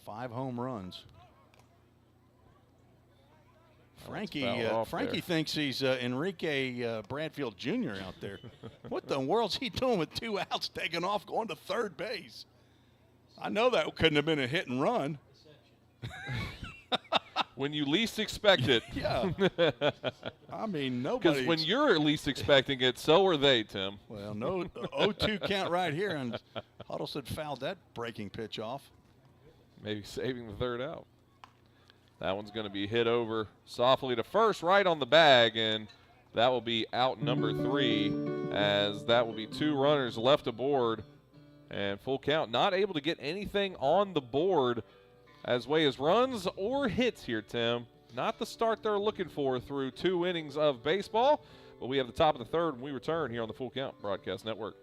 5 home runs. Frankie thinks he's Enrique Bradfield Jr. out there. What the world's he doing with 2 outs, taking off, going to third base? I know that couldn't have been a hit and run. When you least expect it. Yeah. I mean, nobody. Because when you're least expecting it, so are they, Tim. Well, no 0-2 count right here, and Huddleston fouled that breaking pitch off. Maybe saving the third out. That one's going to be hit over softly to first, right on the bag, and that will be out number 3, as that will be 2 runners left aboard. And Full Count not able to get anything on the board as way as runs or hits here, Tim. Not the start they're looking for through 2 innings of baseball, but we have the top of the third when we return here on the Full Count Broadcast Network.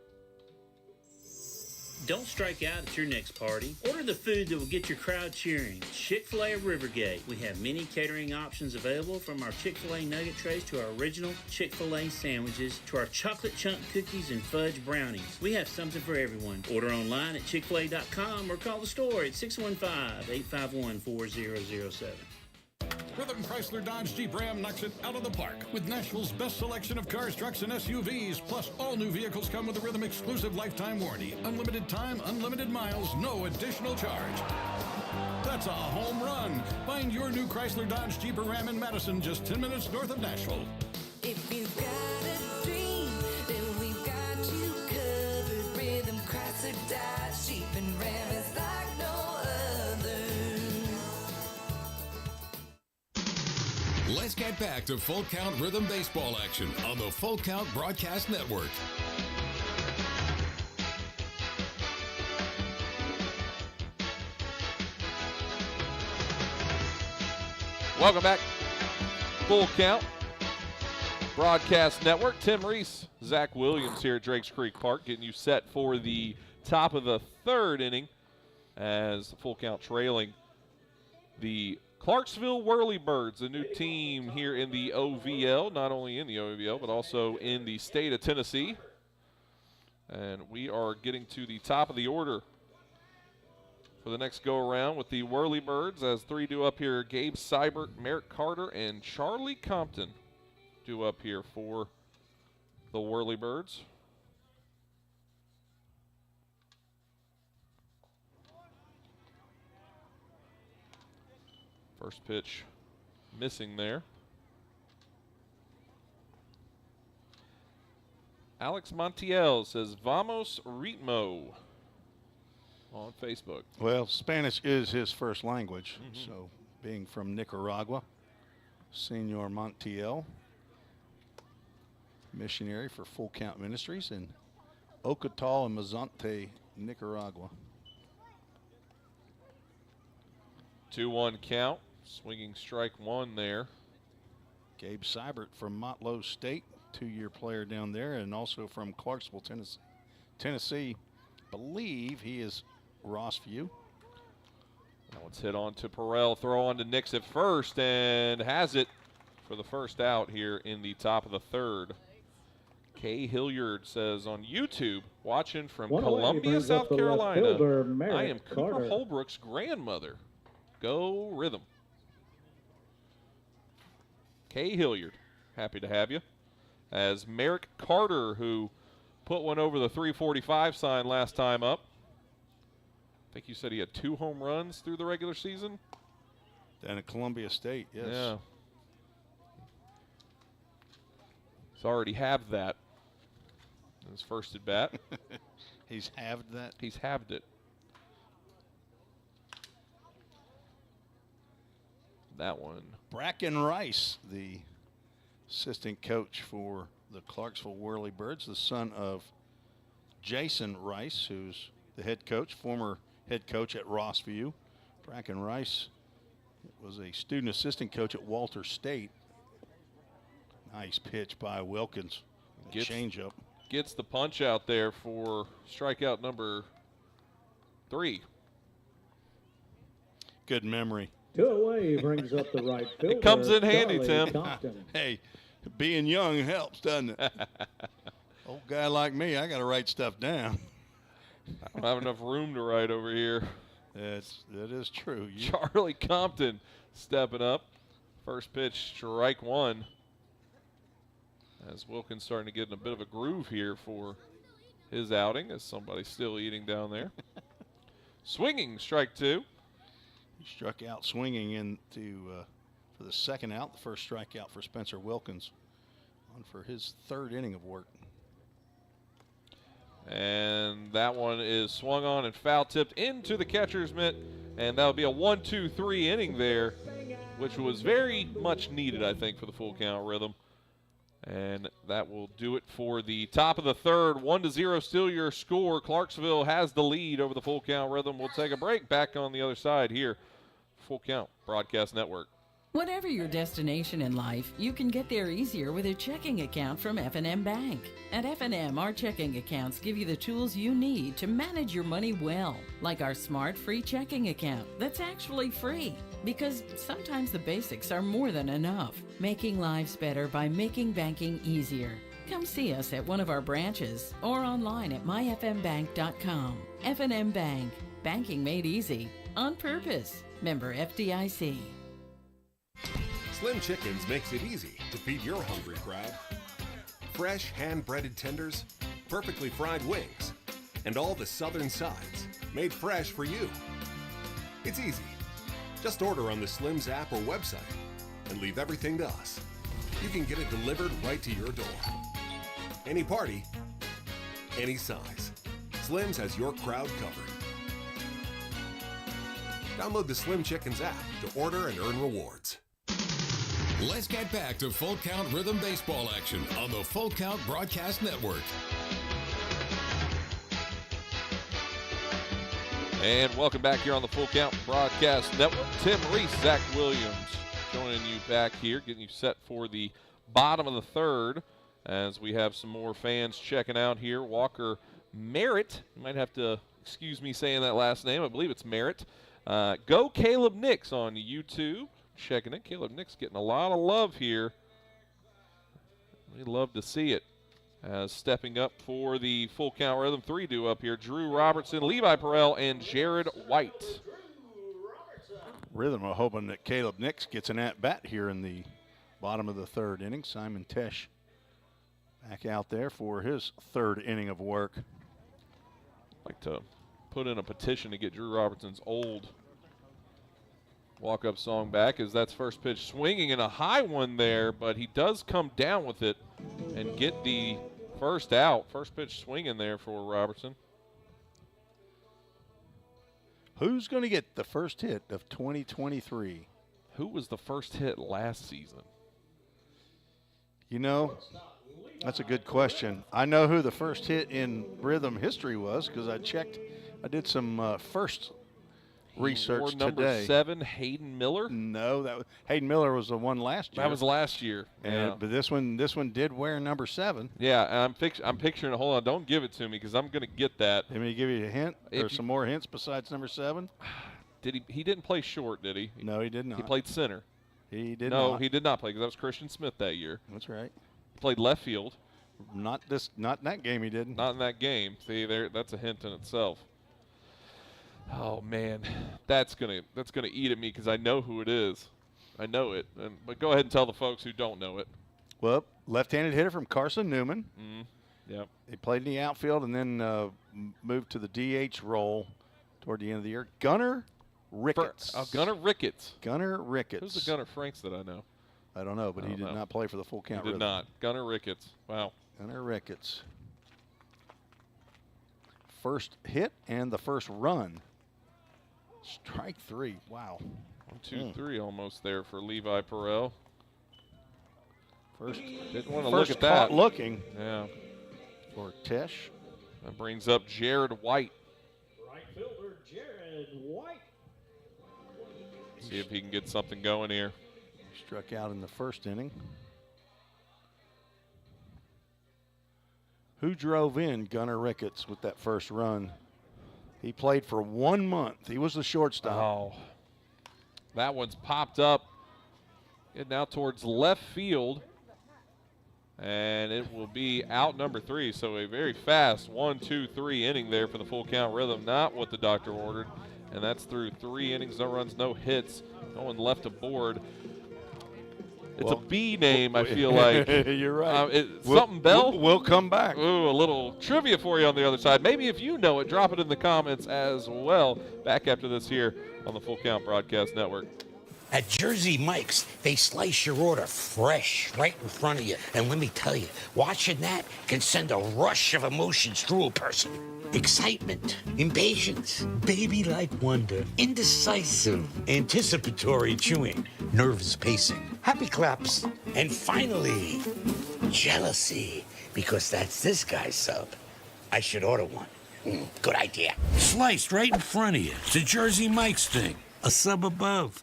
Don't strike out at your next party. Order the food that will get your crowd cheering. Chick-fil-A of Rivergate. We have many catering options available, from our Chick-fil-A nugget trays to our original Chick-fil-A sandwiches to our chocolate chunk cookies and fudge brownies. We have something for everyone. Order online at chickfil-a.com or call the store at 615-851-4007. Rhythm Chrysler Dodge Jeep Ram knocks it out of the park with Nashville's best selection of cars, trucks, and SUVs. Plus, all new vehicles come with a Rhythm exclusive lifetime warranty. Unlimited time, unlimited miles, no additional charge. That's a home run. Find your new Chrysler Dodge Jeep or Ram in Madison, just 10 minutes north of Nashville. If you've got a dream, then we've got you covered. Rhythm Chrysler Dodge Jeep and Ram is like no other. Let's get back to Full Count Rhythm baseball action on the Full Count Broadcast Network. Welcome back. Full Count Broadcast Network. Tim Reese, Zach Williams here at Drakes Creek Park, getting you set for the top of the third inning as Full Count trailing the Clarksville Whirlybirdz, a new team here in the OVL, not only in the OVL, but also in the state of Tennessee. And we are getting to the top of the order for the next go-around with the Whirlybirdz, as 3 due up here. Gabe Seibert, Merrick Carter, and Charlie Compton due up here for the Whirlybirdz. First pitch missing there. Alex Montiel says, "Vamos Ritmo" on Facebook. Well, Spanish is his first language, so being from Nicaragua, Senor Montiel, missionary for Full Count Ministries in Ocotal and Mazante, Nicaragua. 2-1 count. Swinging strike 1 there. Gabe Seibert from Motlow State, two-year player down there, and also from Clarksville, Tennessee. Believe he is Rossview. That one's hit on to Perrell. Throw on to Nix at first, and has it for the first out here in the top of the third. Kay Hilliard says on YouTube, watching from Columbia, South Carolina. I am Cooper Holbrook's grandmother. Go Rhythm. Kay Hilliard, happy to have you. As Merrick Carter, who put one over the 345 sign last time up. I think you said he had 2 home runs through the regular season. Down at Columbia State, yes. Yeah. He's already halved that. His first at bat. He's halved that? He's halved it. That one. Bracken Rice, the assistant coach for the Clarksville Whirlybirdz, the son of Jason Rice, who's the head coach, former head coach at Rossview. Bracken Rice was a student assistant coach at Walter State. Nice pitch by Wilkins. Changeup. Gets the punch out there for strikeout number 3. Good memory. 2 away brings up the right fielder. It comes in handy, Charlie Tim. Compton. Hey, being young helps, doesn't it? Old guy like me, I got to write stuff down. I don't have enough room to write over here. That is true. Charlie Compton stepping up. First pitch, strike 1. As Wilkins starting to get in a bit of a groove here for his outing, as somebody's still eating down there. Swinging, strike 2. He struck out swinging into for the second out, the first strikeout for Spencer Wilkins on for his 3rd inning of work. And that one is swung on and foul tipped into the catcher's mitt, and that'll be a 1-2-3 inning there, which was very much needed, I think, for the full count Rhythm. And that will do it for the top of the third. 1-0 still your score. Clarksville has the lead over the full count Rhythm. We'll take a break. Back on the other side here. Full Count Broadcast Network. Whatever your destination in life, you can get there easier with a checking account from F&M Bank. At F&M, our checking accounts give you the tools you need to manage your money well, like our smart free checking account that's actually free. Because sometimes the basics are more than enough, making lives better by making banking easier. Come see us at one of our branches or online at myfmbank.com. F&M Bank, banking made easy on purpose. Member FDIC. Slim Chickens makes it easy to feed your hungry crowd. Fresh hand-breaded tenders, perfectly fried wings, and all the southern sides made fresh for you. It's easy. Just order on the Slim's app or website and leave everything to us. You can get it delivered right to your door. Any party, any size. Slim's has your crowd covered. Download the Slim Chickens app to order and earn rewards. Let's get back to Full Count Rhythm baseball action on the Full Count Broadcast Network. And welcome back here on the Full Count Broadcast Network. Tim Reese, Zach Williams joining you back here, getting you set for the bottom of the third as we have some more fans checking out here. Walker Merritt, you might have to excuse me saying that last name. I believe it's Merritt. Go Caleb Nix on YouTube. Checking it. Caleb Nix getting a lot of love here. We love to see it. As stepping up for the Full Count Rhythm 3 due up here, Drew Robertson, Levi Perrell, and Jared White. Rhythm are hoping that Caleb Nix gets an at-bat here in the bottom of the 3rd inning. Simon Tesh back out there for his 3rd inning of work. I'd like to put in a petition to get Drew Robertson's old walk-up song back, as that's first pitch swinging and a high one there, but he does come down with it and get the first out. First pitch swinging there for Robertson. Who's going to get the first hit of 2023? Who was the first hit last season? You know, that's a good question. I know who the first hit in Rhythm history was because I checked. I did some first research number today. 7, Hayden Miller. No, Hayden Miller was the one last year. That was last year. Yeah. But this one did wear number 7. Yeah, and I'm picturing it. Hold on, don't give it to me because I'm going to get that. Let me give you a hint. Or some more hints besides number 7. Did he didn't play short, did he? No, he did not. He played center. He did not. No, he did not play because that was Christian Smith that year. That's right. He played left field. Not in that game he didn't. Not in that game. See, that's a hint in itself. Oh man, that's gonna eat at me because I know who it is. I know it. But go ahead and tell the folks who don't know it. Well, left-handed hitter from Carson Newman. Yep. He played in the outfield and then moved to the DH role toward the end of the year. Gunnar Ricketts. Gunnar Ricketts. Gunnar Ricketts. Who's the Gunnar Franks that I know? I don't know, but he did not play for the full count. He did not. Gunnar Ricketts. Wow. Gunnar Ricketts. First hit and the first run. Strike 3. Wow. 1, 2, 3 almost there for Levi Perel. First, didn't want to look at that. Looking. Yeah. For Tesh. That brings up Jared White. Right fielder Jared White. See if he can get something going here. Struck out in the first inning. Who drove in Gunnar Ricketts with that first run? He played for 1 month. He was the shortstop. Oh, that one's popped up. Getting out towards left field. And it will be out number 3. So a very fast 1, 2, 3 inning there for the full count rhythm. Not what the doctor ordered. And that's through 3 innings, no runs, no hits. No one left aboard. It's a B name, I feel like. You're right. Something Bell? We'll come back. Ooh, a little trivia for you on the other side. Maybe if you know it, drop it in the comments as well. Back after this here on the Full Count Broadcast Network. At Jersey Mike's, they slice your order fresh right in front of you. And let me tell you, watching that can send a rush of emotions through a person. Excitement, impatience, baby-like wonder, indecisive, anticipatory chewing, nerves pacing, happy claps, and finally, jealousy, because that's this guy's sub. I should order one. Good idea. Sliced right in front of you. It's a Jersey Mike's thing. A sub above.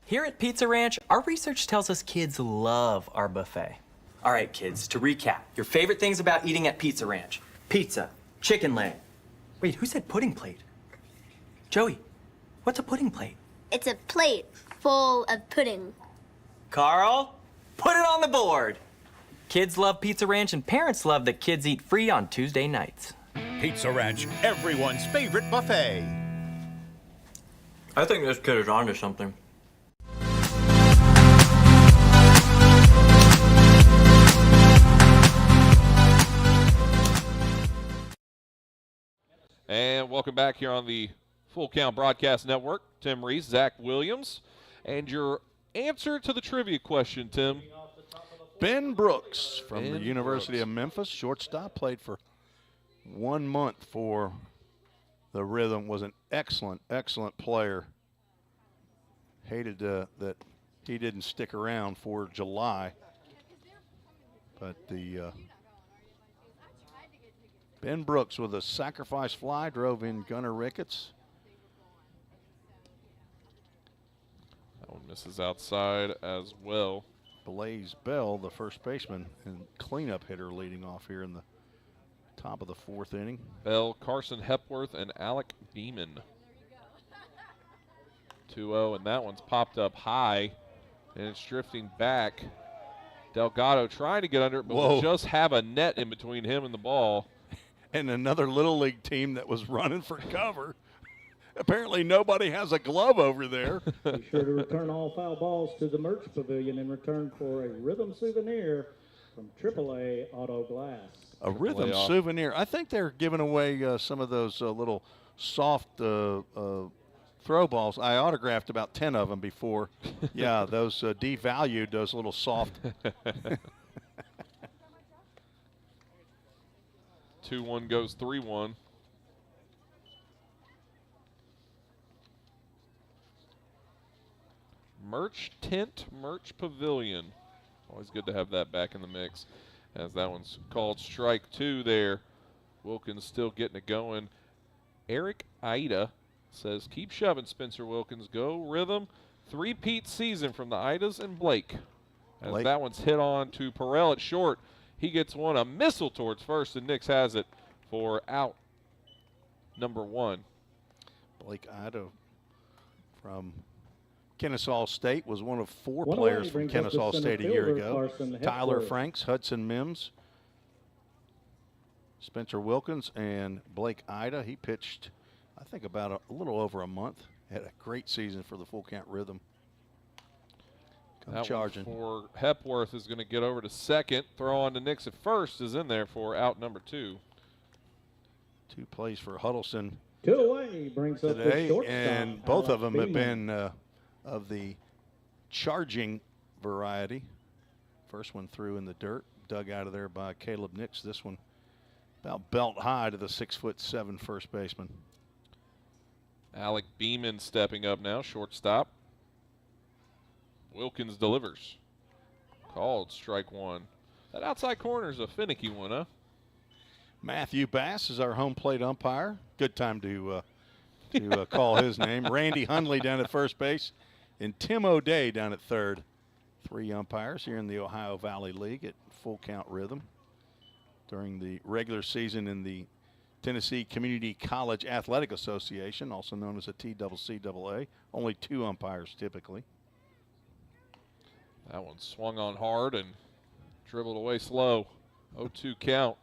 Here at Pizza Ranch, our research tells us kids love our buffet. All right, kids, to recap, your favorite things about eating at Pizza Ranch: pizza, chicken leg. Wait, who said pudding plate? Joey, what's a pudding plate? It's a plate full of pudding. Carl, put it on the board. Kids love Pizza Ranch, and parents love that kids eat free on Tuesday nights. Pizza Ranch, everyone's favorite buffet. I think this kid is onto something. And welcome back here on the Full Count Broadcast Network. Tim Reese, Zach Williams, and your answer to the trivia question, Tim. Ben Brooks from the University of Memphis, shortstop, played for 1 month for the Rhythm, was an excellent, excellent player. Hated that he didn't stick around for July, but the Ben Brooks with a sacrifice fly drove in Gunnar Ricketts. That one misses outside as well. Blaze Bell, the first baseman and cleanup hitter, leading off here in the top of the 4th inning. Bell, Carson Hepworth, and Alec Beeman. 2-0, and that one's popped up high, and it's drifting back. Delgado trying to get under it, but will just have a net in between him and the ball. And another Little League team that was running for cover. Apparently nobody has a glove over there. Be sure to return all foul balls to the merch pavilion in return for a Rhythm souvenir from AAA Auto Glass. A Rhythm souvenir. I think they're giving away some of those little soft throw balls. I autographed about 10 of them before. Yeah, those devalued, those little soft. 2-1 goes 3-1. Merch Tent, Merch Pavilion. Always good to have that back in the mix, as that one's called strike 2 there. Wilkins still getting it going. Eric Ida says, keep shoving, Spencer Wilkins. Go Rhythm. Three-peat season from the Idas and Blake. As Blake. that one's hit on to Perrell at short. He gets one, a missile towards first, and Nix has it for out number 1. Blake Ida from Kennesaw State was one of 4 players from Kennesaw State a year ago. Tyler Franks, Hudson Mims, Spencer Wilkins, and Blake Ida. He pitched, I think, about a little over a month. Had a great season for the Full Count Rhythm. That charging. one for Hepworth is going to get over to second. Throw on to Nix at first is in there for out number 2. 2 plays for Huddleston 2 away brings up the today, shortstop. and both of them have Beeman. been of the charging variety. First one threw in the dirt, dug out of there by Caleb Nix. This one about belt high to the 6'7" first baseman. Alec Beeman stepping up now, shortstop. Wilkins delivers. Called strike 1. That outside corner is a finicky one, huh? Matthew Bass is our home plate umpire. Good time to call his name. Randy Hundley down at first base, and Tim O'Day down at third. 3 umpires here in the Ohio Valley League at Full Count Rhythm. During the regular season in the Tennessee Community College Athletic Association, also known as a TCCAA, only 2 umpires typically. That one swung on hard and dribbled away slow. 0-2 count.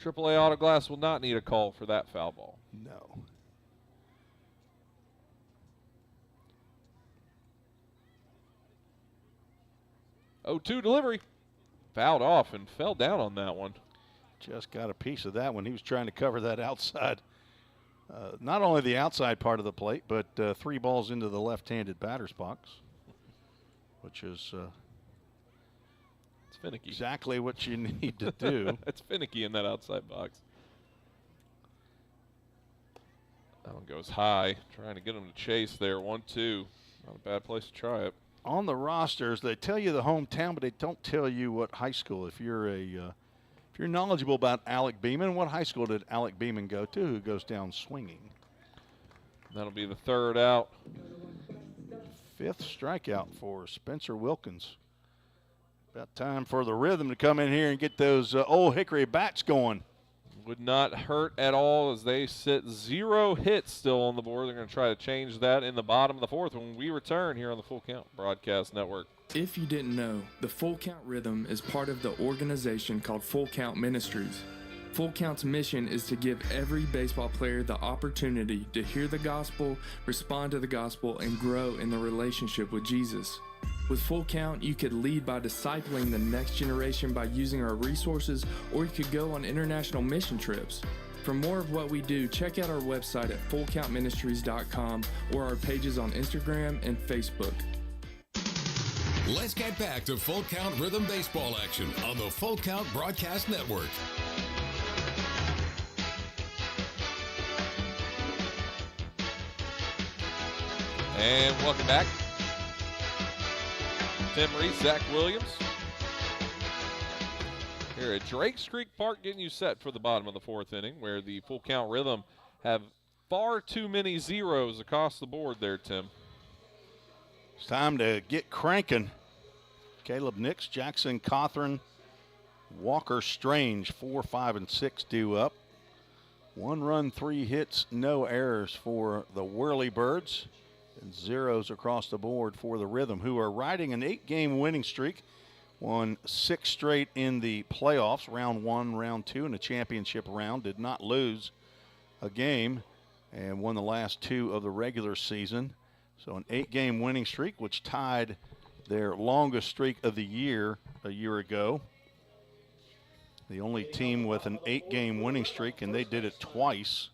AAA Auto Glass will not need a call for that foul ball. No. Oh, 2 delivery. Fouled off and fell down on that one. Just got a piece of that when he was trying to cover that outside. Not only the outside part of the plate, but 3 balls into the left-handed batter's box, which is it's finicky. Exactly what you need to do. It's finicky in that outside box. That one goes high, trying to get him to chase there. 1-2. Not a bad place to try it. On the rosters, they tell you the hometown, but they don't tell you what high school. If you're knowledgeable about Alec Beeman, what high school did Alec Beeman go to, who goes down swinging? That'll be the 3rd out. 5th strikeout for Spencer Wilkins. About time for the Rhythm to come in here and get those Old Hickory bats going. Would not hurt at all as they sit 0 hits still on the board. They're going to try to change that in the bottom of the 4th when we return here on the Full Count Broadcast Network. If you didn't know, the Full Count Rhythm is part of the organization called Full Count Ministries. Full Count's mission is to give every baseball player the opportunity to hear the gospel, respond to the gospel, and grow in the relationship with Jesus. With Full Count, you could lead by discipling the next generation by using our resources, or you could go on international mission trips. For more of what we do, check out our website at fullcountministries.com or our pages on Instagram and Facebook. Let's get back to Full Count Rhythm baseball action on the Full Count Broadcast Network. And welcome back. Tim Reese, Zach Williams. Here at Drakes Creek Park, getting you set for the bottom of the 4th inning, where the Full Count Rhythm have far too many zeros across the board there, Tim. It's time to get cranking. Caleb Nix, Jackson Cawthorn, Walker Strange, 4, 5, and 6 due up. 1 run, 3 hits, no errors for the Whirlybirdz. And zeros across the board for the Rhythm, who are riding an 8-game winning streak. Won 6 straight in the playoffs, round 1, round 2, and a championship round. Did not lose a game and won the last 2 of the regular season. So an 8-game winning streak, which tied their longest streak of the year a year ago. The only team with an 8-game winning streak, and they did it twice.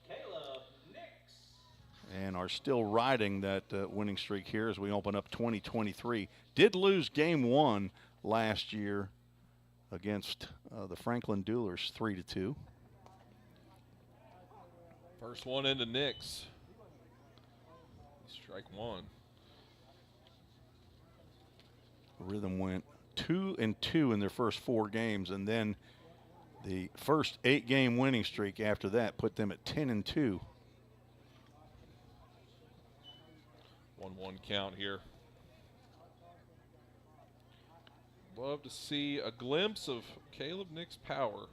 And are still riding that winning streak here as we open up 2023. Did lose game 1 last year against the Franklin Duelers 3-2. First one into Nix. Strike 1. Rhythm went 2-2 in their first 4 games, and then The first 8-game winning streak after that put them at 10-2. 1-1 count here. Love to see a glimpse of Caleb Nick's power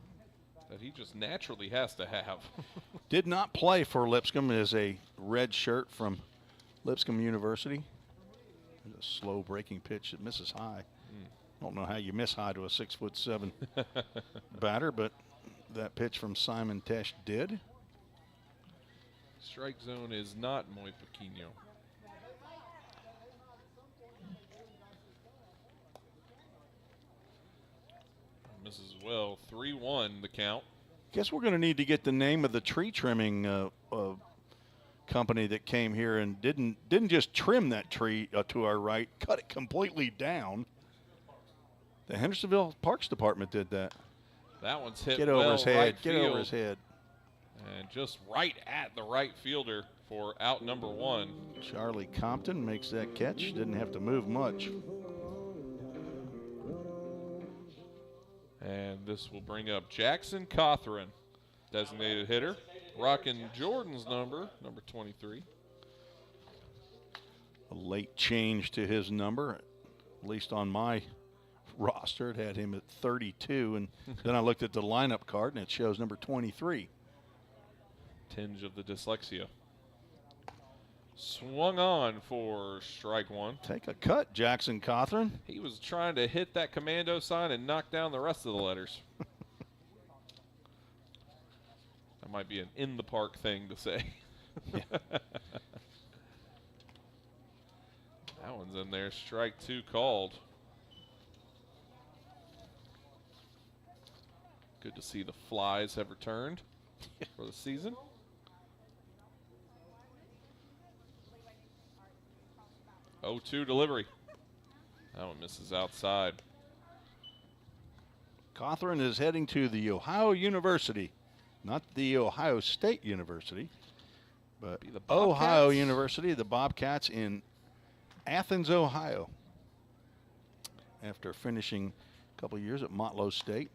that he just naturally has to have. Did not play for Lipscomb as a red shirt from Lipscomb University. A slow breaking pitch that misses high. Don't know how you miss high to a 6'7" batter, but that pitch from Simon Tesh did. Strike zone is not muy pequeño. Misses well. 3-1 the count. Guess we're going to need to get the name of the tree trimming company that came here and didn't just trim that tree to our right, cut it completely down. The Hendersonville Parks Department did that. That one's hit Get over well his head. right Get field, over his head. and just right at the right fielder for out number 1. Charlie Compton makes that catch. Didn't have to move much. And this will bring up Jackson Cothran, designated hitter, rocking Jordan's number 23. A late change to his number, at least on my roster. It had him at 32, and then I looked at the lineup card, and it shows number 23. Tinge of the dyslexia. Swung on for strike 1. Take a cut, Jackson Cothran. He was trying to hit that commando sign and knock down the rest of the letters. That might be an in the park thing to say. Yeah. That one's in there. Strike 2 called. Good to see the Flies have returned for the season. Oh, 2 delivery. That one misses outside. Cothran is heading to the Ohio University, not the Ohio State University, but the Ohio Bobcats. University, the Bobcats in Athens, Ohio, after finishing a couple years at Motlow State.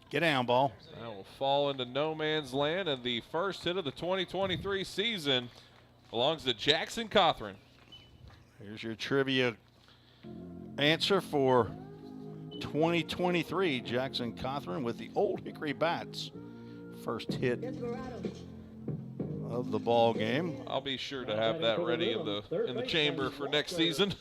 Get down, ball. That will fall into no man's land, and the first hit of the 2023 season belongs to Jackson Cothran. Here's your trivia answer for 2023. Jackson Cothran with the Old Hickory Bats. First hit of the ball game. I'll be sure to have that ready in the chamber for next season.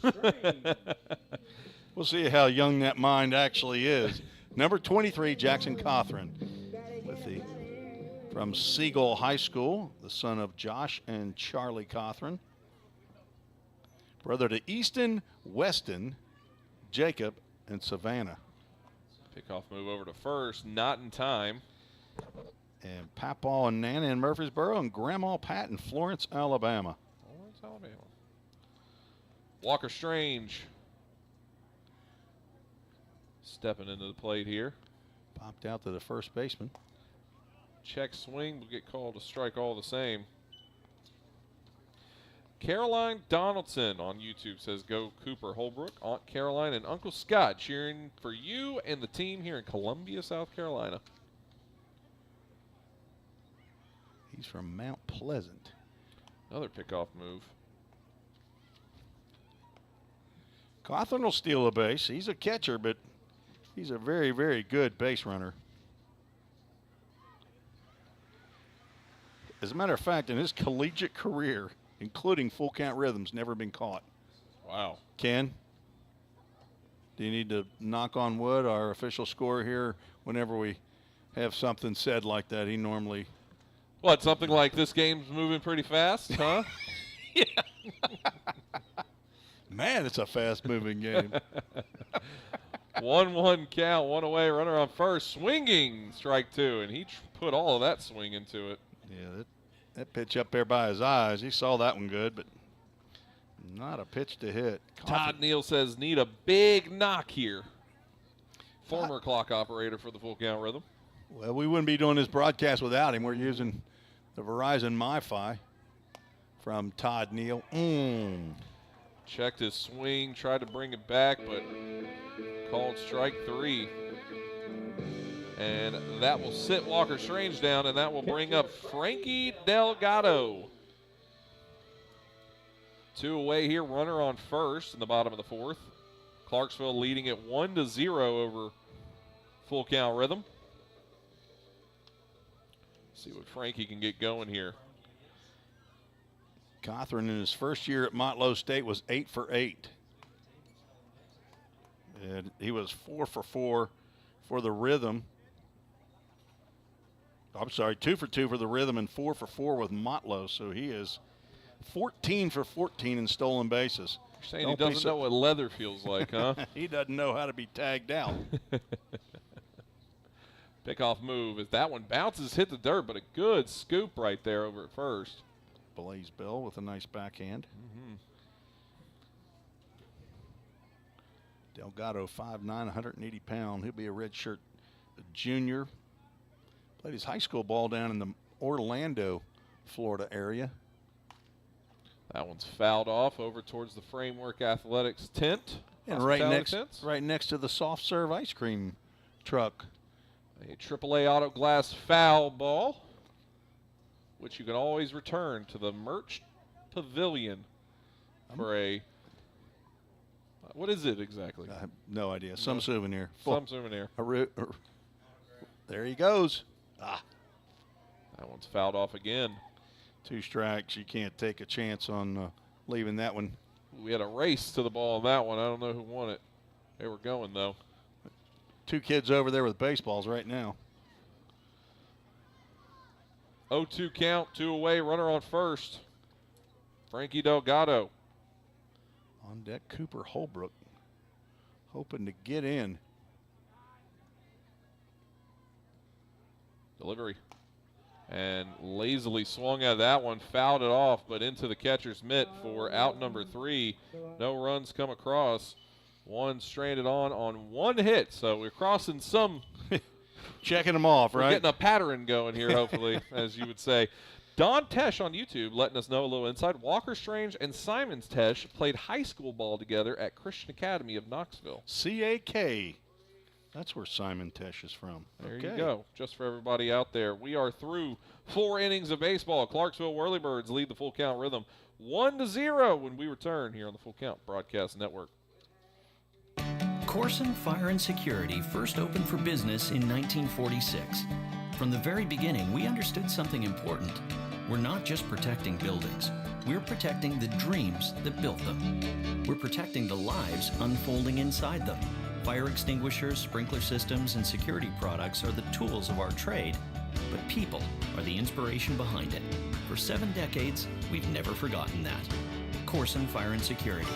We'll see how young that mind actually is. Number 23, Jackson Cothran, from Siegel High School, the son of Josh and Charlie Cothran. Brother to Easton, Weston, Jacob, and Savannah. Pickoff move over to first, not in time. And Papaw and Nana in Murfreesboro, and Grandma Pat in Florence, Alabama. Florence, Alabama. Walker Strange stepping into the plate here. Popped out to the first baseman. Check swing will get called a strike all the same. Caroline Donaldson on YouTube says, "Go Cooper Holbrook." Aunt Caroline and Uncle Scott cheering for you and the team here in Columbia, South Carolina. He's from Mount Pleasant. Another pickoff move. Cothran will steal a base. He's a catcher, but he's a very, very good base runner. As a matter of fact, in his collegiate career, including full count rhythms, never been caught. Wow. Ken, do you need to knock on wood, our official score here, whenever we have something said like that? He normally... What, something like this game's moving pretty fast, huh? Yeah. Man, it's a fast-moving game. 1-1 count, one away, runner on first, swinging, strike 2, and he put all of that swing into it. Yeah, that pitch up there by his eyes, he saw that one good, but not a pitch to hit. Todd Neal says, need a big knock here. Former clock operator for the full count rhythm. Well, we wouldn't be doing this broadcast without him. We're using the Verizon MiFi from Todd Neal. Checked his swing, tried to bring it back, but called strike 3. And that will sit Walker Strange down, and that will bring up Frankie Delgado. 2 away here, runner on first in the bottom of the 4th. Clarksville leading it 1-0 over Full Count Rhythm. See what Frankie can get going here. Cothran in his first year at Motlow State was 8 for 8. And he was 4 for 4 for the Rhythm. I'm sorry, 2 for 2 for the Rhythm and 4 for 4 with Motlow. So he is 14 for 14 in stolen bases. You're saying he doesn't know what leather feels like, huh? He doesn't know how to be tagged out. Pickoff move as that one bounces, hit the dirt, but a good scoop right there over at first. Blaze Bell with a nice backhand. Delgado, 5'9", 180 pound. He'll be a redshirt junior. Played his high school ball down in the Orlando, Florida area. That one's fouled off over towards the Framework Athletics tent. And right next to the soft serve ice cream truck. A AAA Auto Glass foul ball, which you can always return to the Merch Pavilion for a, what is it exactly? I have no idea. Some souvenir. Some souvenir. There he goes. That one's fouled off again. 2 strikes. You can't take a chance on leaving that one. We had a race to the ball on that one. I don't know who won it. They were going, though. 2 kids over there with baseballs right now. 0-2 count, 2 away, runner on first. Frankie Delgado. On deck, Cooper Holbrook, hoping to get in. Delivery. And lazily swung at that one, fouled it off, but into the catcher's mitt for out number 3. No runs come across. 1 stranded on 1 hit. So we're crossing some. Checking them off, right? We're getting a pattern going here, hopefully, as you would say. Don Tesh on YouTube letting us know a little insight. Walker Strange and Simon Tesh played high school ball together at Christian Academy of Knoxville. CAK. That's where Simon Tesh is from. There you go. Just for everybody out there. We are through 4 innings of baseball. Clarksville Whirlybirdz lead the Full Count Rhythm 1-0 when we return here on the Full Count Broadcast Network. Corson Fire and Security first opened for business in 1946. From the very beginning, we understood something important. We're not just protecting buildings. We're protecting the dreams that built them. We're protecting the lives unfolding inside them. Fire extinguishers, sprinkler systems, and security products are the tools of our trade, but people are the inspiration behind it. For 7 decades, we've never forgotten that. Corson Fire and Security.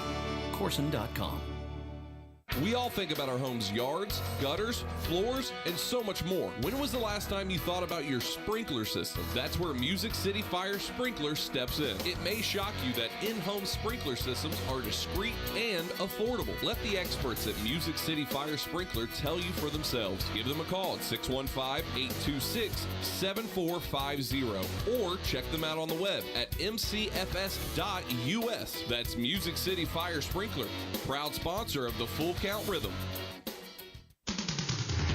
Corson.com. We all think about our home's yards, gutters, floors, and so much more. When was the last time you thought about your sprinkler system? That's where Music City Fire Sprinkler steps in. It may shock you that in-home sprinkler systems are discreet and affordable. Let the experts at Music City Fire Sprinkler tell you for themselves. Give them a call at 615-826-7450 or check them out on the web at mcfs.us. That's Music City Fire Sprinkler, proud sponsor of the Full Count Rhythm.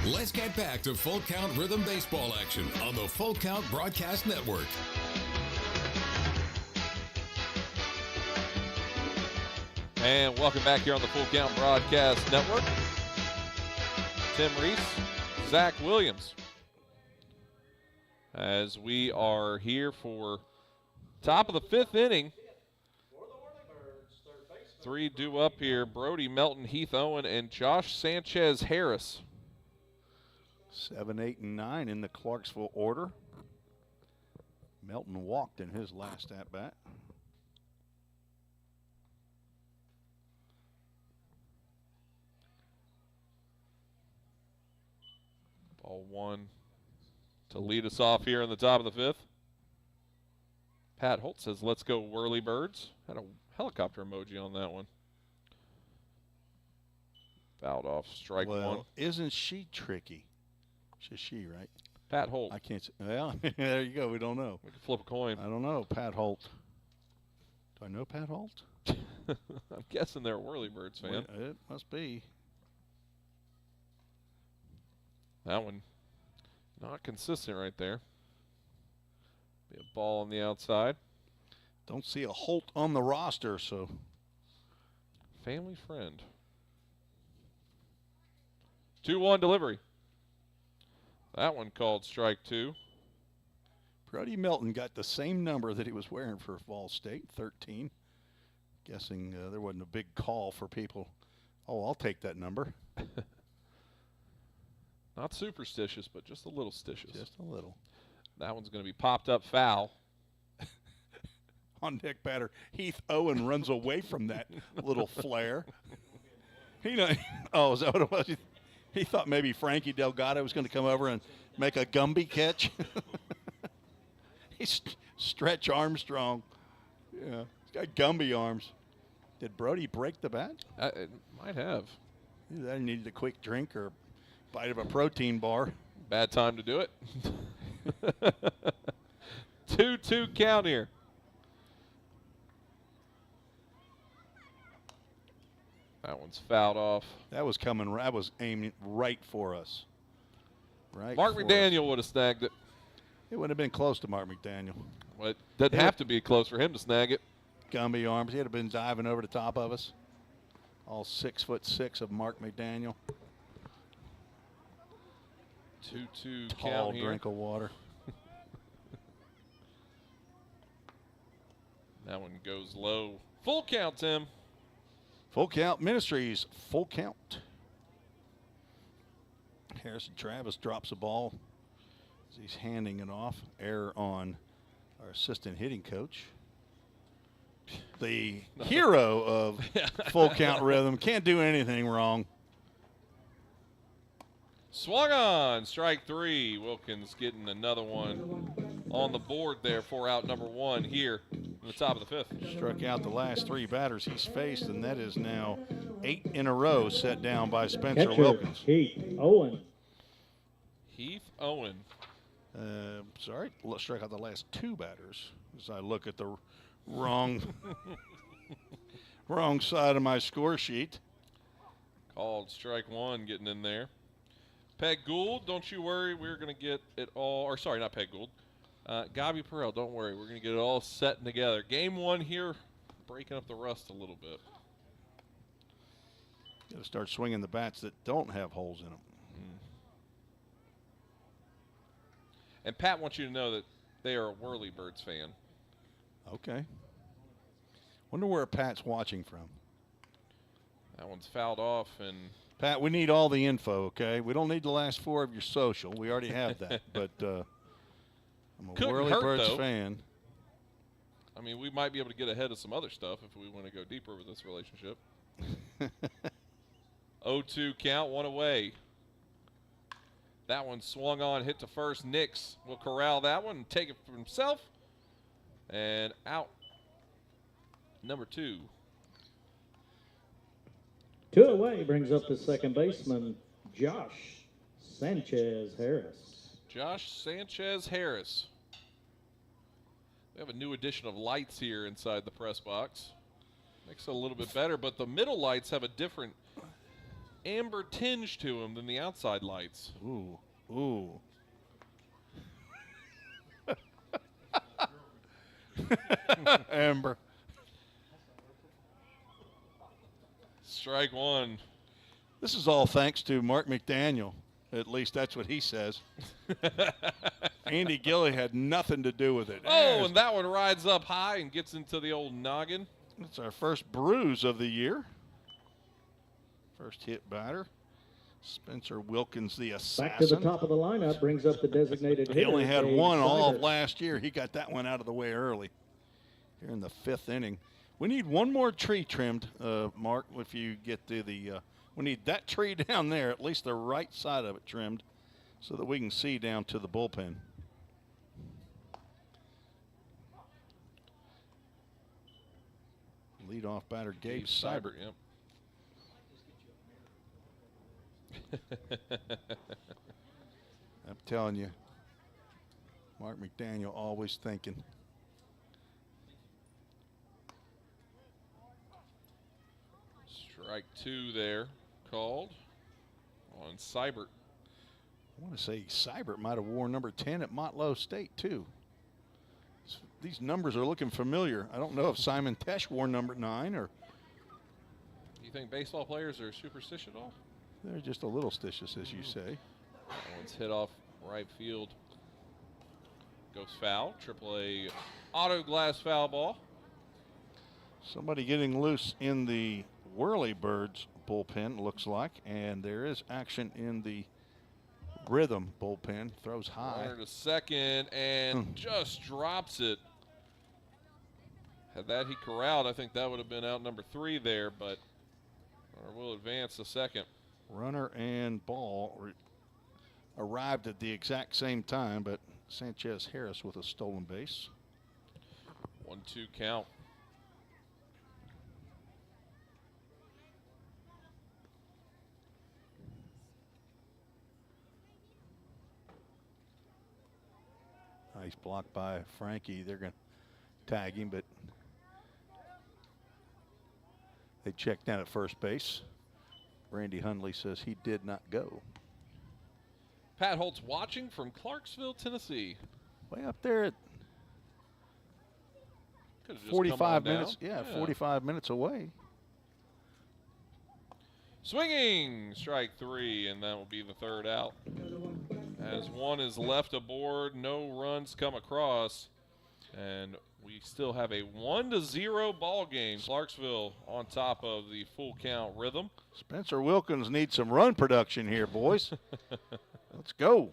Let's get back to Full Count Rhythm baseball action on the Full Count Broadcast Network. And welcome back here on the Full Count Broadcast Network. Tim Reese, Zach Williams. As we are here for top of the 5th inning. 3 due up here. Brody Melton, Heath Owen, and Josh Sanchez Harris. 7, 8, and 9 in the Clarksville order. Melton walked in his last at-bat. Ball 1 to lead us off here in the top of the 5th. Pat Holt says, let's go Whirlybirdz. Had a helicopter emoji on that one. Fouled off, strike 1. Isn't she tricky? She's she, right? Pat Holt. I can't say. Well, there you go. We don't know. We can flip a coin. I don't know. Pat Holt. Do I know Pat Holt? I'm guessing they're a Whirlybirdz fan. It must be. That one Not consistent right there. Be a ball on the outside. Don't see a Holt on the roster, so. Family friend. 2-1 delivery. That one called strike 2. Brody Melton got the same number that he was wearing for Ball State, 13. Guessing there wasn't a big call for people. Oh, I'll take that number. Not superstitious, but just a little stitious. Just a little. That one's going to be popped up foul. On deck batter, Heath Owen runs away from that little flare. Is that what it was? He thought maybe Frankie Delgado was going to come over and make a Gumby catch. He's Stretch Armstrong. Yeah, he's got Gumby arms. Did Brody break the bat? It might have. Either that, he needed a quick drink or a bite of a protein bar. Bad time to do it. 2-2 count here. That one's fouled off. That was coming. That was aiming right for us. Right. Mark McDaniel would have snagged it. It would have been close to Mark McDaniel. Well, it doesn't have to be close for him to snag it. Gumby arms. He'd have been diving over the top of us. All 6'6" of Mark McDaniel. 2-2 Tall count here. drink of water. That one goes low. Full count, Tim. Full count Ministries. Full count. Harrison Travis drops a ball as he's handing it off. Error on our assistant hitting coach. The hero of full count rhythm. Can't do anything wrong. Swung on. Strike 3. Wilkins getting another one on the board there for out number 1 here in the top of the 5th. Struck out the last 3 batters he's faced, and that is now 8 in a row set down by Spencer Catcher, Wilkins. Heath Owen. Heath Owen. Sorry, struck out the last 2 batters as I look at the wrong side of my score sheet. Called strike 1 getting in there. Peg Gould, don't you worry. We're going to get it all. Or sorry, not Peg Gould. Gabi Perel, don't worry. We're going to get it all set together. Game 1 here, breaking up the rust a little bit. Got to start swinging the bats that don't have holes in them. And Pat wants you to know that they are a Whirlybirdz fan. Okay. Wonder where Pat's watching from. That one's fouled off. And Pat, we need all the info, okay? We don't need the last 4 of your social. We already have that. But I'm a Whirlybirdz fan. I mean, we might be able to get ahead of some other stuff if we want to go deeper with this relationship. 0-2 count, 1 away. That one swung on, hit to first. Nix will corral that one and take it for himself. And out. Number 2. 2 away brings up the second baseman, Josh Sanchez Harris. Josh Sanchez Harris. We have a new addition of lights here inside the press box. Makes it a little bit better, but the middle lights have a different amber tinge to them than the outside lights. Ooh, ooh. Amber. Strike 1. This is all thanks to Mark McDaniel. At least that's what he says. Andy Gilley had nothing to do with it. Oh, and that one rides up high and gets into the old noggin. It's our first bruise of the year. First hit batter. Spencer Wilkins, the assassin. Back to the top of the lineup brings up the designated hitter. He only had Dave one all Seibert. of last year. He got that one out of the way early here in the 5th inning. We need one more tree trimmed, Mark, if you get to the we need that tree down there, at least the right side of it trimmed, so that we can see down to the bullpen. Leadoff batter, Gabe Seibert. Yep. I'm telling you, Mark McDaniel always thinking. Strike 2 there called on Seibert. want to say Seibert might have worn number 10 at Motlow State, too. These numbers are looking familiar. I don't know if Simon Tesh wore number 9 or. You think baseball players are superstitious at all? They're just a little stitious, as you say. That one's hit off right field. Goes foul. AAA auto glass foul ball. Somebody getting loose in the Whirlybirdz bullpen, looks like. And there is action in the Rhythm bullpen. Throws high. Runner to second and just drops it. Had that he corralled, I think that would have been out number 3 there, but runner will advance to second. Runner and ball arrived at the exact same time, but Sanchez Harris with a stolen base. 1-2 count. Nice block by Frankie. They're going to tag him, but they checked down at first base. Randy Hundley says he did not go. Pat Holtz watching from Clarksville, Tennessee. Way up there at Could've just 45 come on minutes. down. Yeah, 45 minutes away. Swinging, strike 3, and that will be the third out. As one is left aboard, no runs come across, and we still have a 1-0 ball game. Clarksville on top of the full count Rhythm. Spencer Wilkins needs some run production here, boys. Let's go.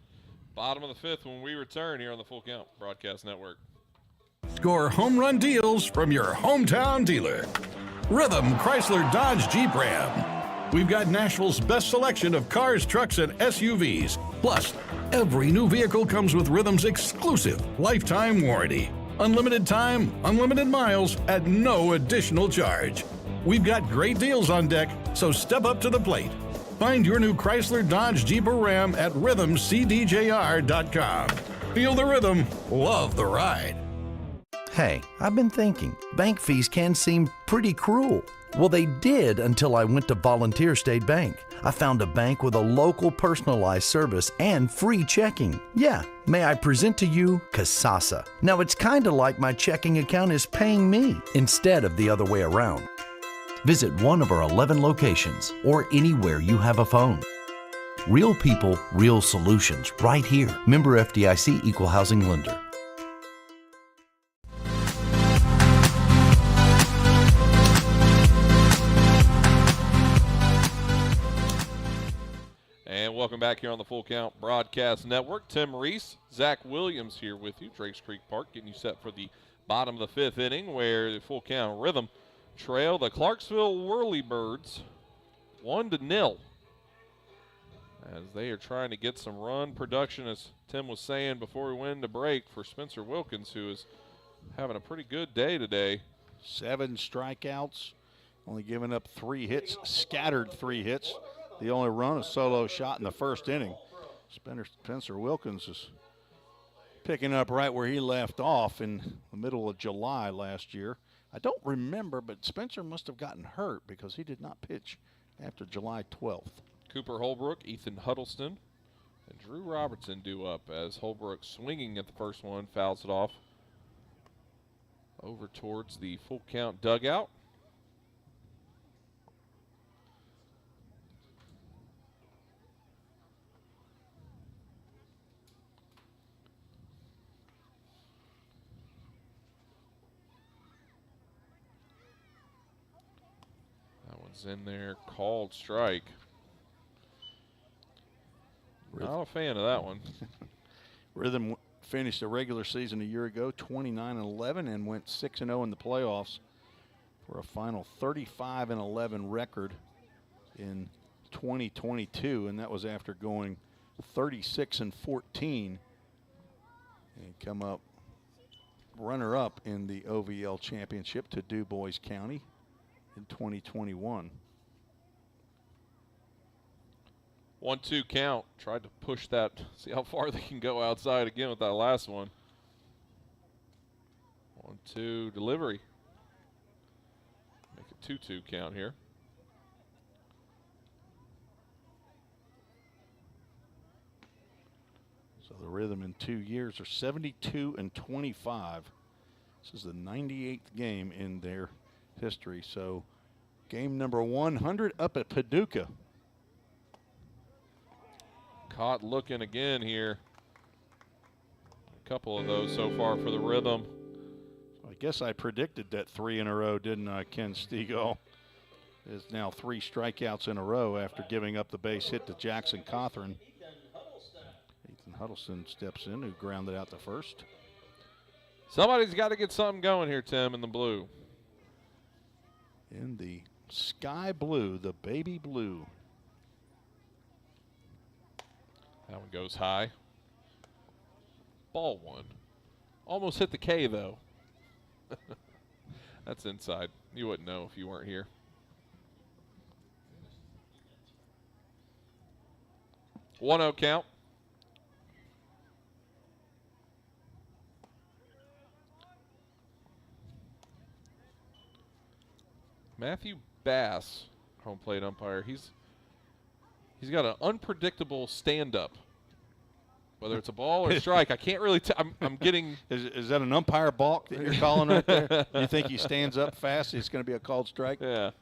Bottom of the 5th when we return here on the Full Count Broadcast Network. Score home run deals from your hometown dealer. Rhythm Chrysler Dodge Jeep Ram. We've got Nashville's best selection of cars, trucks, and SUVs. Plus, every new vehicle comes with Rhythm's exclusive lifetime warranty. Unlimited time, unlimited miles at no additional charge. We've got great deals on deck, so step up to the plate. Find your new Chrysler Dodge Jeep or Ram at rhythmcdjr.com. Feel the rhythm, love the ride. Hey, I've been thinking, bank fees can seem pretty cruel. Well, they did until I went to Volunteer State Bank. I found a bank with a local personalized service and free checking. Yeah, may I present to you Kasasa. Now, it's kind of like my checking account is paying me instead of the other way around. Visit one of our 11 locations or anywhere you have a phone. Real people, real solutions, right here. Member FDIC Equal Housing Lender. And welcome back here on the Full Count Broadcast Network. Tim Reese, Zach Williams here with you. Drakes Creek Park getting you set for the bottom of the 5th inning where the Full Count Rhythm trail the Clarksville Whirlybirdz 1-0 as they are trying to get some run production, as Tim was saying before we went into break, for Spencer Wilkins, who is having a pretty good day today. 7 strikeouts, only giving up 3 hits, scattered 3 hits. The only run, a solo shot in the first inning. Spencer Wilkins is picking up right where he left off in the middle of July last year. I don't remember, but Spencer must have gotten hurt because he did not pitch after July 12th. Cooper Holbrook, Ethan Huddleston, and Drew Robertson due up as Holbrook, swinging at the first one, fouls it off over towards the Full Count dugout. In there, called strike. Not a fan of that one. Rhythm finished the regular season a year ago 29-11 and went 6-0 in the playoffs for a final 35-11 record in 2022, and that was after going 36-14 and come up runner-up in the OVL championship to Du Bois County in 2021. 1-2 count. Tried to push that, see how far they can go outside again with that last one. 1-2 delivery. Make it 2-2 count here. So the Rhythm in 2 years are 72-25. This is the 98th game in their history. So game number 100 up at Paducah. Caught looking again here. A couple of those so far for the Rhythm. I guess I predicted that 3 in a row, didn't I? Ken Stegall is now 3 strikeouts in a row after giving up the base hit to Jackson Cothran. Ethan Huddleston steps in, who grounded out the first. Somebody's got to get something going here, Tim, in the blue. In the sky blue, the baby blue. That one goes high. Ball one. Almost hit the K, though. That's inside. You wouldn't know if you weren't here. One 0 count. Matthew Bass, home plate umpire. He's got an unpredictable stand-up. Whether it's a ball or a strike, I can't really I'm getting... Is that an umpire balk that you're calling right there? You think he stands up fast, it's going to be a called strike? Yeah.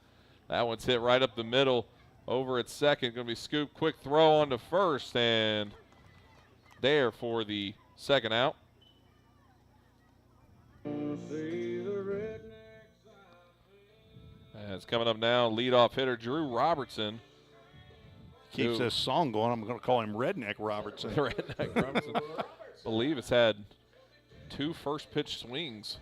That one's hit right up the middle. Over at second, going to be scooped. Quick throw on to first, and there for the second out. And it's coming up now, leadoff hitter Drew Robertson. Keeps this song going. I'm going to call him Redneck Robertson. Redneck Robertson. I believe it's had 2 first pitch swings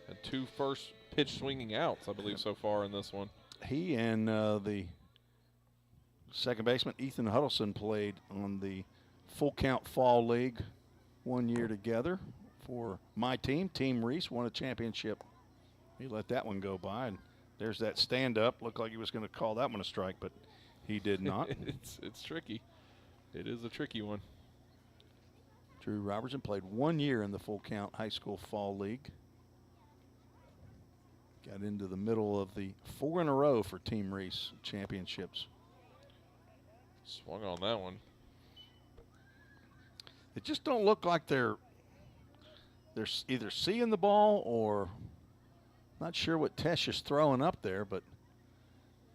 and 2 first pitch swinging outs, I believe, so far in this one. He and the second baseman Ethan Huddleston played on the Full Count Fall League 1 year together for my team. Team Reese won a championship. He let that one go by, and there's that stand-up. Looked like he was going to call that one a strike, but he did not. It's tricky. It is a tricky one. Drew Robertson played 1 year in the Full Count High School Fall League. Got into the middle of the 4 in a row for Team Reese championships. Swung on that one. They just don't look like they're either seeing the ball or not sure what Tesh is throwing up there, but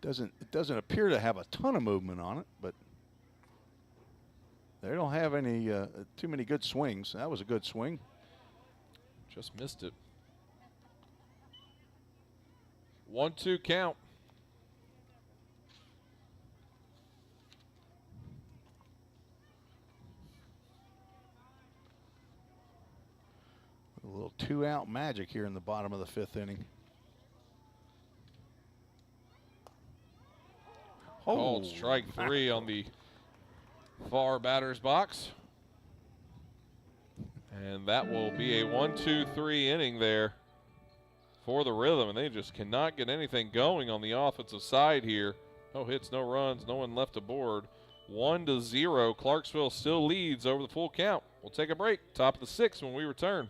it doesn't appear to have a ton of movement on it, but they don't have any too many good swings. That was a good swing. Just missed it. 1-2 count. A little 2-out magic here in the bottom of the 5th inning. Called strike 3 on the far batter's box. And that will be a 1-2-3 inning there for the Rhythm, and they just cannot get anything going on the offensive side here. No hits, no runs, no one left aboard. 1-0. Clarksville still leads over the Full Count. We'll take a break. Top of the 6th when we return.